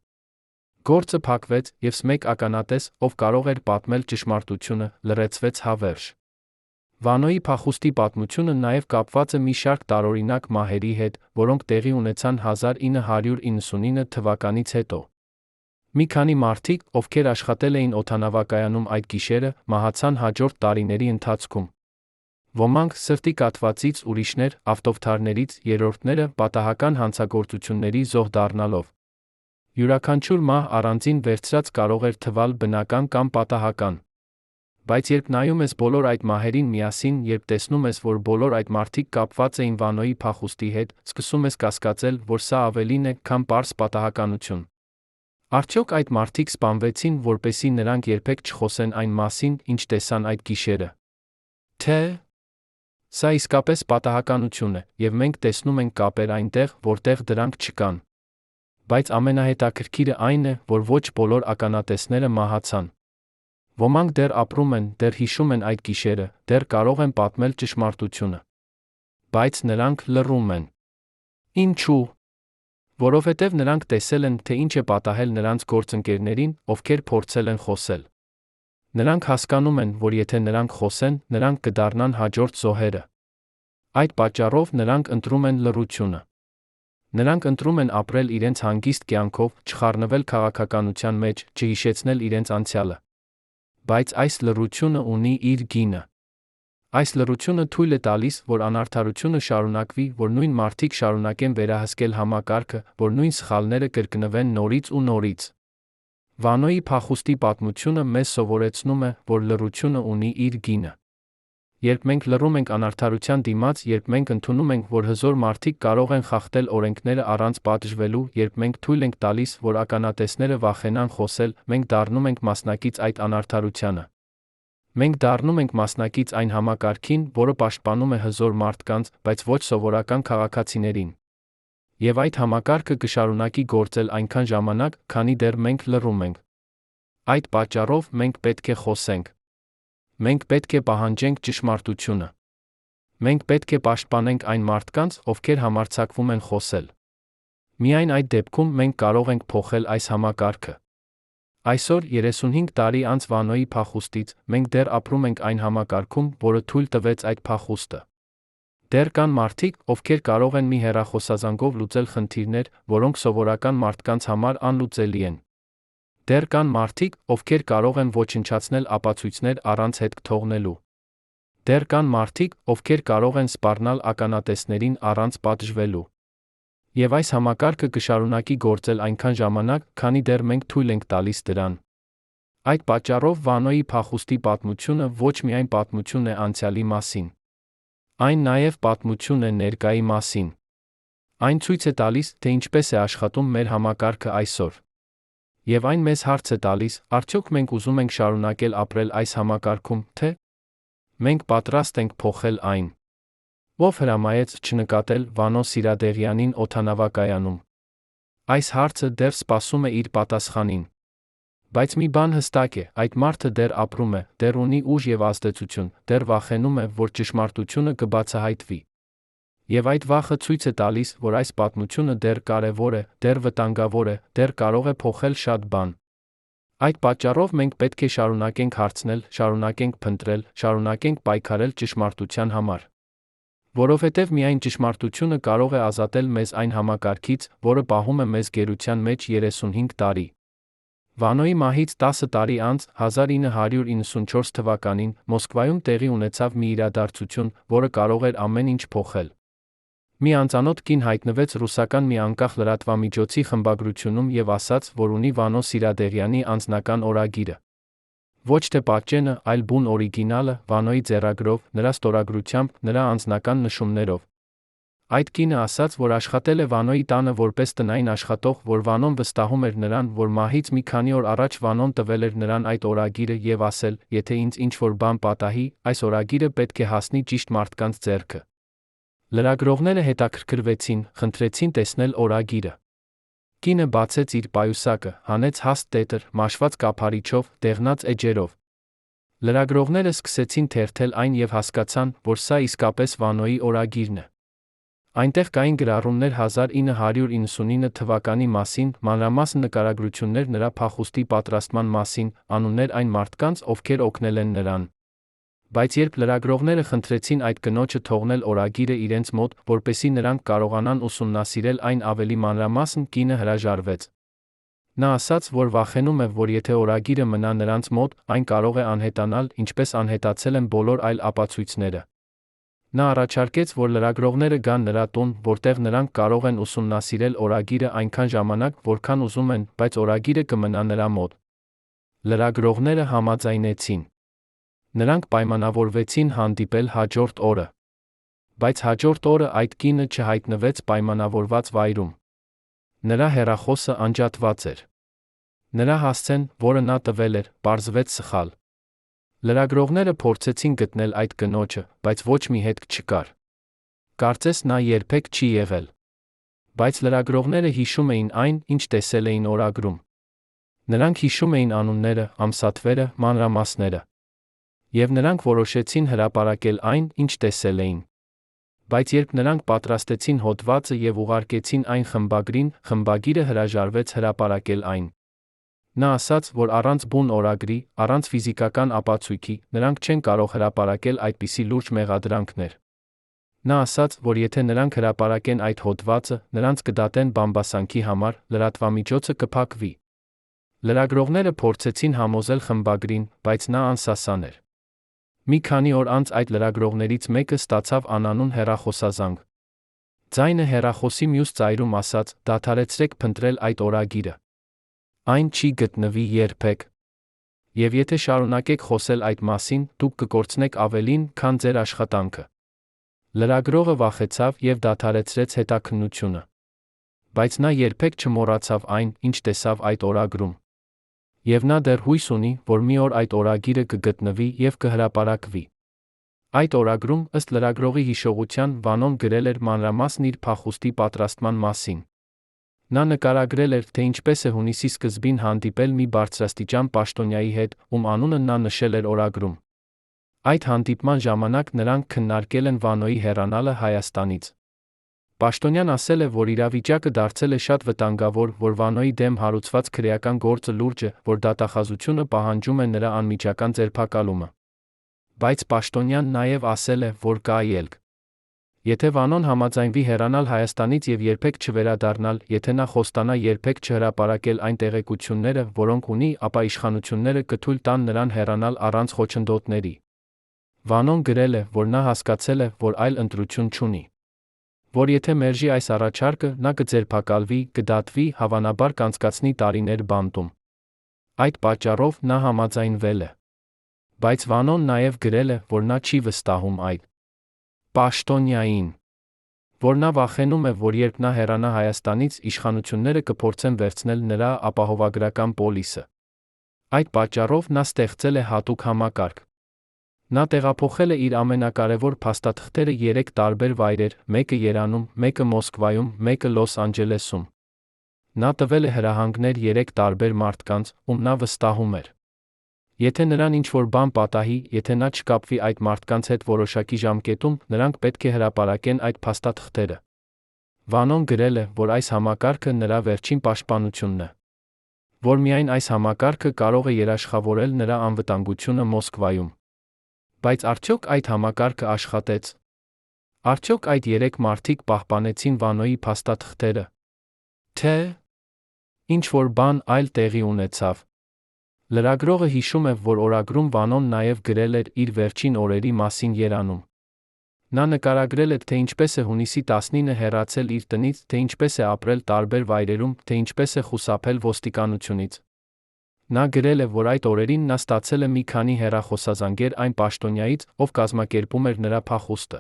Գործը փակվեց, և մեկ ականատես, ով կարող էր պատմել ճշմարտությունը, լռեցվեց հավերժ։ Վանոյի փախուստի պատմությունը նաև կապված է մի շարք տարօրինակ մահերի հետ, որոնք տեղի ունեցան 1999 թվականից հետո։ Մի քանի մարդիկ, ովքեր աշխատել էին օդանավակայանում այդ գիշերը, մահացան հաջորդ տարիների ընթացքում։ Ոմանք սրտի կաթվածից, ուրիշներ ավտովթարներից, երրորդները պատահական հանցագործությունների զոհ դառնալով։ Յուրաքանչյուր մահ առանձին վերցրած կարող էր թվալ բնական կամ պատահական։ Բայց երբ նայում ես բոլոր այդ մահերին միասին, երբ տեսնում ես, որ բոլոր այդ մարդիկ կապված էին Վանոյի փախուստի հետ, սկսում ես կասկածել, որ սա ավելին է, քան պարզ պատահականություն։ Արդյոք այդ մարդիկ սպանվեցին, որպեսզի նրանք երբեք չխոսեն այն մասին, ինչ տեսան այդ գիշերը։ Թե սա իսկապես պատահականություն է, և մենք տեսնում ենք կապեր այնտեղ, որտեղ դրանք չկան։ Բայց ամենահետաքրքիրը այն է, որ ոչ բոլոր ականատեսները մահացան։ Ոմանք դեռ ապրում են, դեռ հիշում են այդ գիշերը, դեռ կարող են պատմել ճշմարտությունը։ Բայց նրանք լռում են։ Ինչու՞։ Որովհետև նրանք տեսել են, թե ինչ է պատահել նրանց գործընկերներին, ովքեր փորձել են խոսել։ Նրանք հասկանում են, որ եթե նրանք խոսեն, նրանք կդառնան հաջորդ զոհերը։ Այդ պատճառով նրանք ընտրում են լռությունը։ Նրանք ընտրում են ապրել իրենց հանգիստ կյանքով, չխառնվել քաղաքականության մեջ, չհիշեցնել իրենց անցյալը։ Բայց այս լռությունը ունի իր գինը։ Այս լռությունը թույլ է տալիս, որ անարդարությունը շարունակվի, որ նույն մարդիկ շարունակեն վերահսկել համակարգը, որ նույն սխալները կրկնվեն նորից ու նորից։ Վանոյի փախուստի պատմությունը մեզ սովորեցնում է, որ լռությունը ունի իր գինը։ Երբ մենք լռում ենք անարդարության դիմաց, երբ մենք ընդունում ենք, որ հզոր մարդիկ կարող են խախտել օրենքները առանց պատժվելու, երբ մենք թույլ ենք տալիս, որ ականատեսները վախենան խոսել, մենք դառնում ենք մասնակից այդ անարդարությանը։ Մենք դառնում ենք մասնակից այն համակարգին, որը պաշտպանում է հզոր մարդկանց, բայց ոչ սովորական քաղաքացիներին։ Եվ այդ համակարգը կշարունակի գործել այնքան ժամանակ, քանի դեռ մենք լռում ենք։ Այդ պատճառով մենք պետք է խոսենք։ Մենք պետք է պահանջենք ճշմարտությունը։ Մենք պետք է պաշտպանենք այն մարդկանց, ովքեր համարձակվում են խոսել։ Միայն այդ դեպքում մենք կարող ենք փոխել այս համակարգը։ Այսօր 35 տարի անց Վանոյի փախուստից, մենք դեռ ապրում ենք այն համակարգում, որը թույլ տվեց այդ փախուստը։ Դեռ կան մարդիկ, ովքեր կարող են մի հեռախոսազանգով լուծել խնդիրներ, որոնք սովորական մարդկանց համար անլուծելի են։ Դեռ կան մարդիկ, ովքեր կարող են ոչնչացնել ապացույցներ առանց հետք թողնելու։ Դեռ կան մարդիկ, ովքեր կարող են սպառնալ ականատեսներին առանց պատժվելու։ Եվ այս համակարգը կշարունակի գործել այնքան ժամանակ, քանի դեռ մենք թույլ ենք տալիս դրան։ Այդ պատճառով Վանոյի փախուստի պատմությունը ոչ միայն պատմություն է անցյալի մասին։ Այն նաև պատմություն է ներկայի մասին։ Այն ցույց է տալիս, թե ինչպես է աշխատում մեր համակարգը այսօր։ Եվ այն մեզ հարց է տալիս, արդյոք մենք ուզում ենք շարունակել ապրել այս համակարգում, թե մենք պատրաստ ենք փոխել այն։ Ով հրամայեց չնկատել Վանո Սիրադեղյանին օդանավակայանում։ Այս հարցը դեռ սպասում է իր պատասխանին։ Բայց մի բան հստակ է, այդ մարդը դեռ ապրում է, դեռ ունի ուժ և ազդեցություն, դեռ վախենում է, որ ճշմարտությունը կբացահայտվի։ Եվ այդ վախը ցույց է տալիս, որ այս պատմությունը դեռ կարևոր է, դեռ վտանգավոր է, դեռ կարող է փոխել շատ բան։ Այդ պատճառով մենք պետք է շարունակենք հարցնել, շարունակենք փնտրել, շարունակենք պայքարել ճշմարտության համար։ Որովհետև միայն ճշմարտությունը կարող է ազատել մեզ այն համակարգից, որը պահում է մեզ գերության մեջ 35 տարի։ Վանոյի մահից 10 տարի անց, 1994 թվականին, Մոսկվայում տեղի ունեցավ մի իրադարձություն, որը կարող էր ամեն ինչ փոխել։ Մի անծանոթ կին հայտնվեց ռուսական մի անկախ լրատվամիջոցի խմբագրությունում եւ ասաց, որ ունի Վանո Սիրադեղյանի անձնական օրագիրը։ Ոչ թե պատճենը, այլ բուն օրիգինալը, Վանոյի ձեռագրով, նրա ստորագրությամբ, նրա անձնական նշումներով։ Այդ կինը ասաց, որ աշխատել է Վանոյի տանը որպես տնային աշխատող, որ Վանոն վստահում էր նրան, որ մահից մի քանի օր առաջ Վանոն տվել էր նրան այդ օրագիրը եւ ասել, եթե ինձ ինչ-որ բան պատահի, այս օրագիրը պետք է հասնի ճիշտ մարդկանց ձեռքը։ Լրագրողները հետաքրքրվեցին, խնդրեցին տեսնել օրագիրը։ Կինը բացեց իր պայուսակը, հանեց հաստ տետր, մաշված կափարիչով, դեղնած էջերով։ Լրագրողները սկսեցին թերթել այն եւ հասկացան, որ սա իսկապես Վանոյի օրագիրն է։ Այնտեղ կային գրառումներ 1999 թվականի մասին, մանրամասն նկարագրություններ նրա փախուստի պատրաստման մասին, անուններ այն մարդկանց, ովքեր օգնել են նրան։ Բայց երբ լրագրողները խնդրեցին այդ կնոջը թողնել օրագիրը իրենց մոտ, որպեսզի նրանք կարողանան ուսումնասիրել այն ավելի մանրամասն, կինը հրաժարվեց։ Նա ասաց, որ վախենում է, որ եթե օրագիրը մնա նրանց մոտ, այն կարող է անհետանալ, ինչպես անհետացել են բոլոր այլ ապացույցները։ Նա առաջարկեց, որ լրագրողները գան նրա տուն, որտեղ նրանք կարող են ուսումնասիրել օրագիրը այնքան ժամանակ, որքան ուզում են, բայց օրագիրը կմնա նրա մոտ։ Լրագրողները համաձայնեցին։ Նրանք պայմանավորվեցին հանդիպել հաջորդ օրը։ Բայց հաջորդ օրը այդ կինը չհայտնվեց պայմանավորված վայրում։ Նրա հեռախոսը անջատված էր։ Նրա հասցեն, որը նա տվել էր, պարզվեց սխալ։ Լրագրողները փորձեցին գտնել այդ կնոջը, բայց ոչ մի հետք չկար։ Կարծես նա երբեք չի եղել։ Բայց լրագրողները հիշում էին այն, ինչ տեսել էին օրագրում։ Նրանք հիշում էին անունները, ամսաթվերը, մանրամասները։ Եվ նրանք որոշեցին հրապարակել այն, ինչ տեսել էին։ Բայց երբ նրանք պատրաստեցին հոդվածը եւ ուղարկեցին այն խմբագրին, խմբագիրը հրաժարվեց հրապարակել այն։ Նա ասաց, որ առանց բուն օրագրի, առանց ֆիզիկական ապացույցի, նրանք չեն կարող հրապարակել այդպիսի լուրջ մեղադրանքներ։ Նա ասաց, որ եթե նրանք հրապարակեն այդ հոդվածը, նրանց կդատեն բամբասանքի համար, լրատվամիջոցը կփակվի։ Լրագրողները փորձեցին համոզել խմբագրին, բայց նա անսասան էր։ Մի քանի օր անց այդ լրագրողներից մեկը ստացավ անանուն հեռախոսազանգ։ Ձայնը հեռախոսի մյուս ծայրում ասաց. «Դադարեցրեք փնտրել այդ օրագիրը։ Այն չի գտնվի երբեք։ Եվ եթե շարունակեք խոսել այդ մասին, դուք կկորցնեք ավելին, քան ձեր աշխատանքը»։ Լրագրողը վախեցավ եւ դադարեցրեց հետաքննությունը։ Բայց նա երբեք չմոռացավ այն, ինչ տեսավ այդ օրագրում։ Եվ նա դեռ հույս ունի, որ մի օր այդ օրագիրը կգտնվի եւ կհրապարակվի։ Այդ օրագրում, ըստ լրագրողի հիշողության, Վանոն գրել էր մանրամասն իր փախուստի պատրաստման մասին։ Նա նկարագրել էր, թե ինչպես է հունիսի սկզբին հանդիպել մի բարձրաստիճան պաշտոնյայի հետ, ում անունը նա նշել էր օրագրում։ Այդ հանդիպման ժամանակ նրանք քննարկել են Վանոյի հեռանալը Հայաստանից։ Պաշտոնյան ասել է, որ իրավիճակը դարձել է շատ վտանգավոր, որ Վանոյի դեմ հարուցված քրեական գործը լուրջ է, որ դատախազությունը պահանջում է նրա անմիջական ձերբակալումը։ Բայց պաշտոնյան նաև ասել է, որ կա ելք։ Եթե Վանոն համաձայնվի հեռանալ Հայաստանից եւ երբեք չվերադառնալ, եթե նա խոստանա երբեք չհրապարակել այն տեղեկությունները, որոնք ունի, ապա իշխանությունները կթույլ տան նրան հեռանալ առանց խոչընդոտների։ Վանոն գրել է, որ նա հասկացել է, որ այլ ընտրություն չունի։ Որ եթե մերժի այս առաջարկը, նա կձերբակալվի, կդատվի, հավանաբար կանցկացնի տարիներ բանտում։ Այդ պատճառով նա համաձայնվել է։ Բայց Վանոն նաև գրել է, որ նա չի վստահում այդ պաշտոնյային, որ նա վախենում է, որ երբ նա հեռանա Հայաստանից, իշխանությունները կփորձեն վերցնել նրա ապահովագրական պոլիսը։ Այդ պատճառով նա ստեղծել է հատուկ համակարգ։ Նա տեղափոխել է իր ամենակարևոր փաստաթղթերը 3 տարբեր վայրեր, մեկը Երևանում, մեկը Մոսկվայում, մեկը Լոս Անջելեսում։ Նա տվել է հրահանգներ 3 տարբեր մարդկանց, ում նա վստահում էր։ Եթե նրան ինչ-որ բան պատահի, եթե նա չկապվի այդ մարդկանց հետ որոշակի ժամկետում, նրանք պետք է հրապարակեն այդ փաստաթղթերը։ Վանոն գրել է, որ այս համակարգը նրա վերջին պաշտպանությունն է, որ միայն այս համակարգը կարող է երաշխավորել նրա անվտանգությունը Մոսկվայում։ Բայց արդյոք այդ համակարգը աշխատեց։ Արդյոք այդ 3 մարդիկ պահպանեցին Վանոյի փաստաթղթերը։ Թե ինչ-որ բան այլ տեղի ունեցավ։ Լրագրողը հիշում է, որ օրագրում Վանոն նաև գրել էր իր վերջին օրերի մասին երանում։ Նա նկարագրել է, թե ինչպես է հունիսի 19-ը հեռացել իր տնից, թե ինչպես է ապրել տարբեր վայրերում, թե ինչպես է խուսափել ոստիկանությունից։ Նա գրել է, որ այդ օրերին նա ստացել է մի քանի հեռախոսազանգեր այն պաշտոնյայից, ով կազմակերպում էր նրա փախուստը։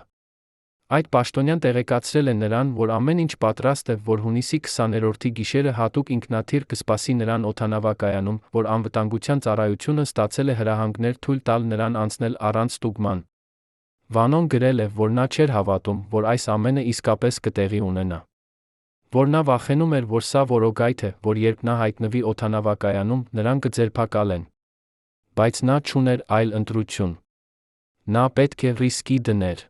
Այդ պաշտոնյան տեղեկացրել է նրան, որ ամեն ինչ պատրաստ է, որ հունիսի 20-րդի գիշերը հատուկ ինքնաթիռ կսպասի նրան օդանավակայանում, որ անվտանգության ծառայությունը ստացել է հրահանգներ թույլ տալ նրան անցնել առանց ստուգման։ Վանոն գրել է, որ նա չէր հավատում, որ այս ամենը իսկապես կտեղի ունենա։ Որ նա վախենում էր, որ սա որոգայթ է, որ երբ նա հայտնվի օդանավակայանում, նրան կձերբակալեն։ Բայց նա չուներ այլ ընտրություն։ Նա պետք է ռիսկի դներ։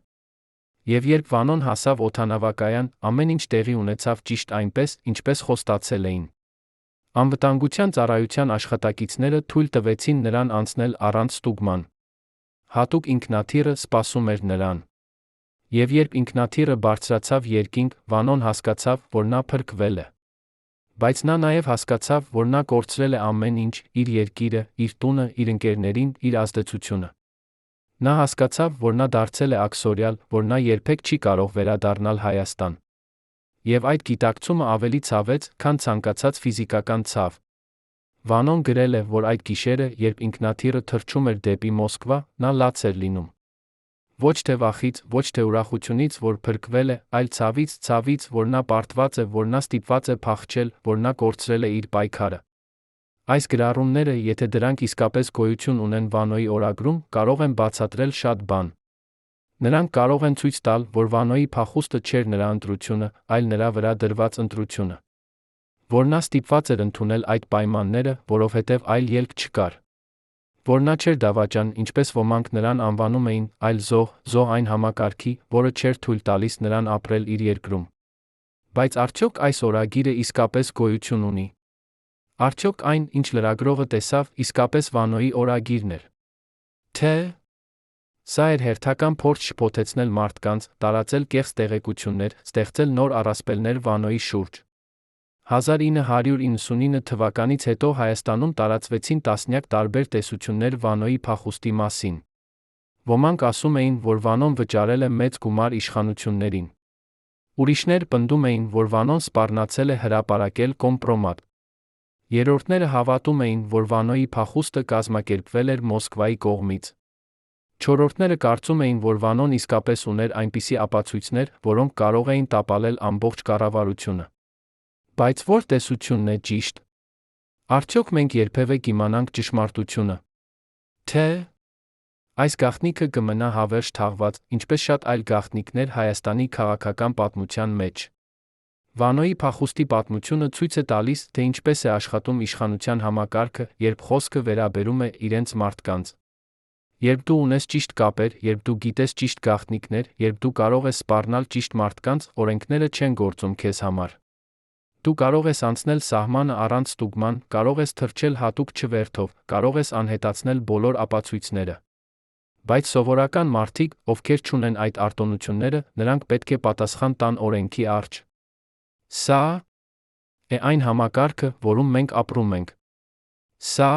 Եվ երբ Վանոն հասավ օդանավակայան, ամեն ինչ տեղի ունեցավ ճիշտ այնպես, ինչպես խոստացել էին։ Անվտանգության ծառայության աշխատակիցները թույլ տվեցին նրան անցնել առանց ստուգման։ Հատուկ ինքնաթիռը սպասում էր նրան։ Եվ երբ ինքնաթիռը բարձրացավ երկինք, Վանոն հասկացավ, որ նա փրկվել է։ Բայց նա նաև հասկացավ, որ նա կորցրել է ամեն ինչ՝ իր երկիրը, իր տունը, իր ընկերներին, իր ազդեցությունը։ Նա հասկացավ, որ նա դարձել է աքսորյալ, որ նա երբեք չի կարող վերադառնալ Հայաստան։ Եվ այդ գիտակցումը ավելի ցավեց, քան ցանկացած ֆիզիկական ցավ։ Վանոն գրել է, որ այդ գիշերը, երբ ինքնաթիռը թռչում էր դեպի Մոսկվա, նա լաց էր լինում։ Ոչ թե վախից, ոչ թե ուրախությունից, որ փրկվել է, այլ ցավից, որ նա պարտված է, որ նա ստիպված է փախչել, որ նա կորցրել է իր պայքարը։ Այս գրառումները, եթե դրանք իսկապես գոյություն ունեն Վանոյի օրագրում, կարող են բացատրել շատ բան։ Նրանք կարող են ցույց տալ, որ Վանոյի փախուստը չէր նրա ընտրությունը, այլ նրա վրա դրված ընտրությունը։ Որ նա ստիպված էր ընդունել այդ պայմանները, որովհետև այլ ելք չկար։ Որ նա չէր դավաճան, ինչպես ոմանք նրան անվանում էին, այլ զոհ այն համակարգի, որը չէր թույլ տալիս նրան ապրել իր երկրում։ Բայց արդյոք այս օրագիրը իսկապես գոյություն ունի։ Արդյոք այն, ինչ լրագրողը տեսավ, իսկապես Վանոյի օրագիրն էր։ Թե սա էր հերթական փորձ շփոթեցնել մարդկանց, տարածել կեղծ տեղեկություններ, ստեղծել նոր առասպելներ Վանոյի շուրջ։ 1999 թվականից հետո Հայաստանում տարածվեցին տասնյակ տարբեր տեսություններ Վանոյի փախուստի մասին։ Ոմանք ասում էին, որ Վանոն վճարել է մեծ գումար իշխանություններին։ Ուրիշներ պնդում էին, որ Վանոն սպառնացել է հրապարակել կոմպրոմատ։ Երրորդները հավատում էին, որ Վանոյի փախուստը կազմակերպվել էր Մոսկվայի կողմից։ Չորրորդները կարծում էին, որ Վանոն իսկապես ուներ այնպիսի ապացույցներ, որոնք կարող էին տապալել ամբողջ կառավարությունը։ Բայց ո՞ր տեսությունն է ճիշտ։ Արդյոք մենք երբևէ կիմանանք ճշմարտությունը։ Թե այս գաղտնիքը կմնա հավերժ թաղված, ինչպես շատ այլ գաղտնիքներ Հայաստանի քաղաքական պատմության մեջ։ Վանոյի փախուստի պատմությունը ցույց է տալիս, թե ինչպես է աշխատում իշխանության համակարգը, երբ խոսքը վերաբերում է իրենց մարդկանց։ Երբ դու ունես ճիշտ կապեր, երբ դու գիտես ճիշտ գաղտնիքներ, երբ դու կարող ես սպառնալ ճիշտ մարդկանց, օրենքները չեն գործում քեզ համար։ Դու կարող ես անցնել սահմանը առանց ստուգման, կարող ես թռչել հատուկ չվերթով, կարող ես անհետացնել բոլոր ապացույցները։ Բայց սովորական մարդիկ, ովքեր չունեն այդ արտոնությունները, նրանք պետք է պատասխան տան օրենքի առջ։ Սա է այն համակարգը, որում մենք ապրում ենք։ Սա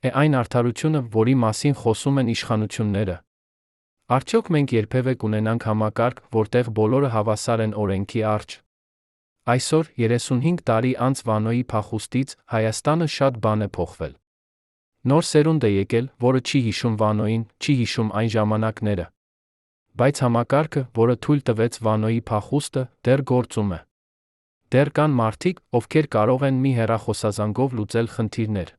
է այն արդարությունը, որի մասին խոսում են իշխանությունները։ Արդյոք մենք երբևէ կունենանք համակարգ, որտեղ բոլորը հավասար են օրենքի առջ։ Այսօր, 35 տարի անց Վանոյի փախուստից, Հայաստանը շատ բան է փոխվել։ Նոր սերունդ է եկել, որը չի հիշում Վանոյին, չի հիշում այն ժամանակները։ Բայց համակարգը, որը թույլ տվեց Վանոյի փախուստը, դեռ գործում է։ Դեռ կան մարդիկ, ովքեր կարող են մի հեռախոսազանգով լուծել խնդիրներ։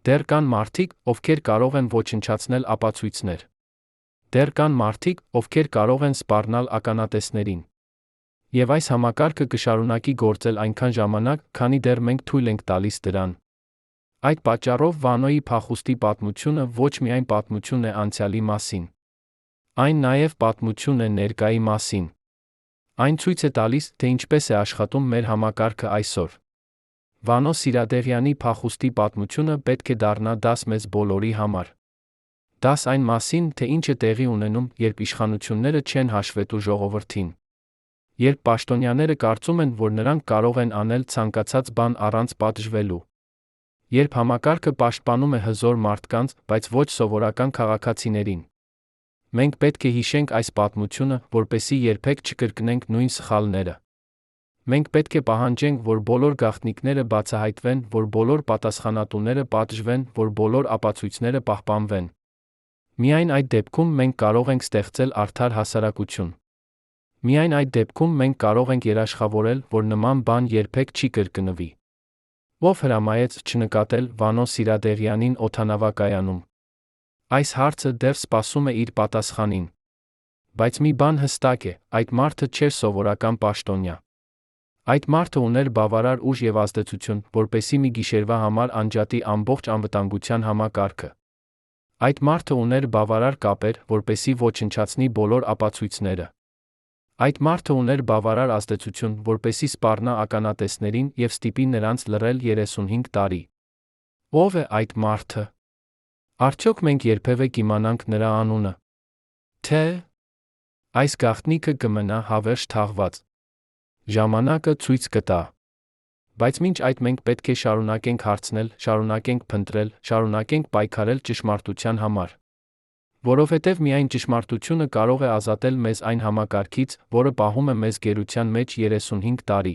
Դեռ կան մարդիկ, ովքեր կարող են ոչնչացնել ապացույցներ։ Դեռ կան մարդիկ, ովքեր կարող են սպառնալ ականատեսներին։ Եվ այս համակարգը կշարունակի գործել այնքան ժամանակ, քանի դեռ մենք թույլ ենք տալիս դրան։ Այդ պատճառով Վանոյի փախուստի պատմությունը ոչ միայն պատմություն է անցյալի մասին, այն նաև պատմություն է ներկայի մասին։ Այն ցույց է տալիս, թե ինչպես է աշխատում մեր համակարգը այսօր։ Վանո Սիրադեղյանի փախուստի պատմությունը պետք է դառնա դաս մեզ բոլորի համար։ Դաս այն մասին, թե ինչ է տեղի ունենում, երբ իշխանությունները չեն հաշվետու ժողովրդին։ Երբ պաշտոնյաները կարծում են, որ նրանք կարող են անել ցանկացած բան առանց պատժվելու։ Երբ համակարգը պաշտպանում է հզոր մարդկանց, բայց ոչ սովորական քաղաքացիներին։ Մենք պետք է հիշենք այս պատմությունը, որպեսզի երբեք չկրկնենք նույն սխալները։ Մենք պետք է պահանջենք, որ բոլոր գաղտնիքները բացահայտվեն, որ բոլոր պատասխանատուները պատժվեն, որ բոլոր ապացույցները պահպանվեն։ Միայն այդ դեպքում մենք կարող ենք ստեղծել արդար հասարակություն։ Միայն այդ դեպքում մենք կարող ենք երաշխավորել, որ նման բան երբեք չի կրկնվի։ Ով հրամայեց չնկատել Վանո Սիրադեղյանին օդանավակայանում։ Այս հարցը դեռ սպասում է իր պատասխանին։ Բայց մի բան հստակ է, այդ մարդը չէր սովորական պաշտոնյա։ Այդ մարդը ուներ բավարար ուժ և ազդեցություն, որպեսզի մի գիշերվա համար անջատի ամբողջ անվտանգության համակարգը։ Այդ մարդը ուներ բավարար կապեր, որպեսզի ոչնչացնի բոլոր ապացույցները։ Այդ մարդը ուներ բավարար ազդեցություն, որպեսզի սպառնա ականատեսներին և ստիպի նրանց լռել 35 տարի։ Ո՞վ է այդ մարդը։ Արդյոք մենք երբևէ կիմանանք նրա անունը։ Թե՞ այս գաղտնիքը կմնա հավերժ թաղված։ Ժամանակը ցույց կտա։ Բայց մինչ այդ մենք պետք է շարունակենք հարցնել, շարունակենք փնտրել, շարունակենք պայքարել ճշմարտության համար։ Որովհետև միայն ճշմարտությունը կարող է ազատել մեզ այն համակարգից, որը պահում է մեզ գերության մեջ 35 տարի։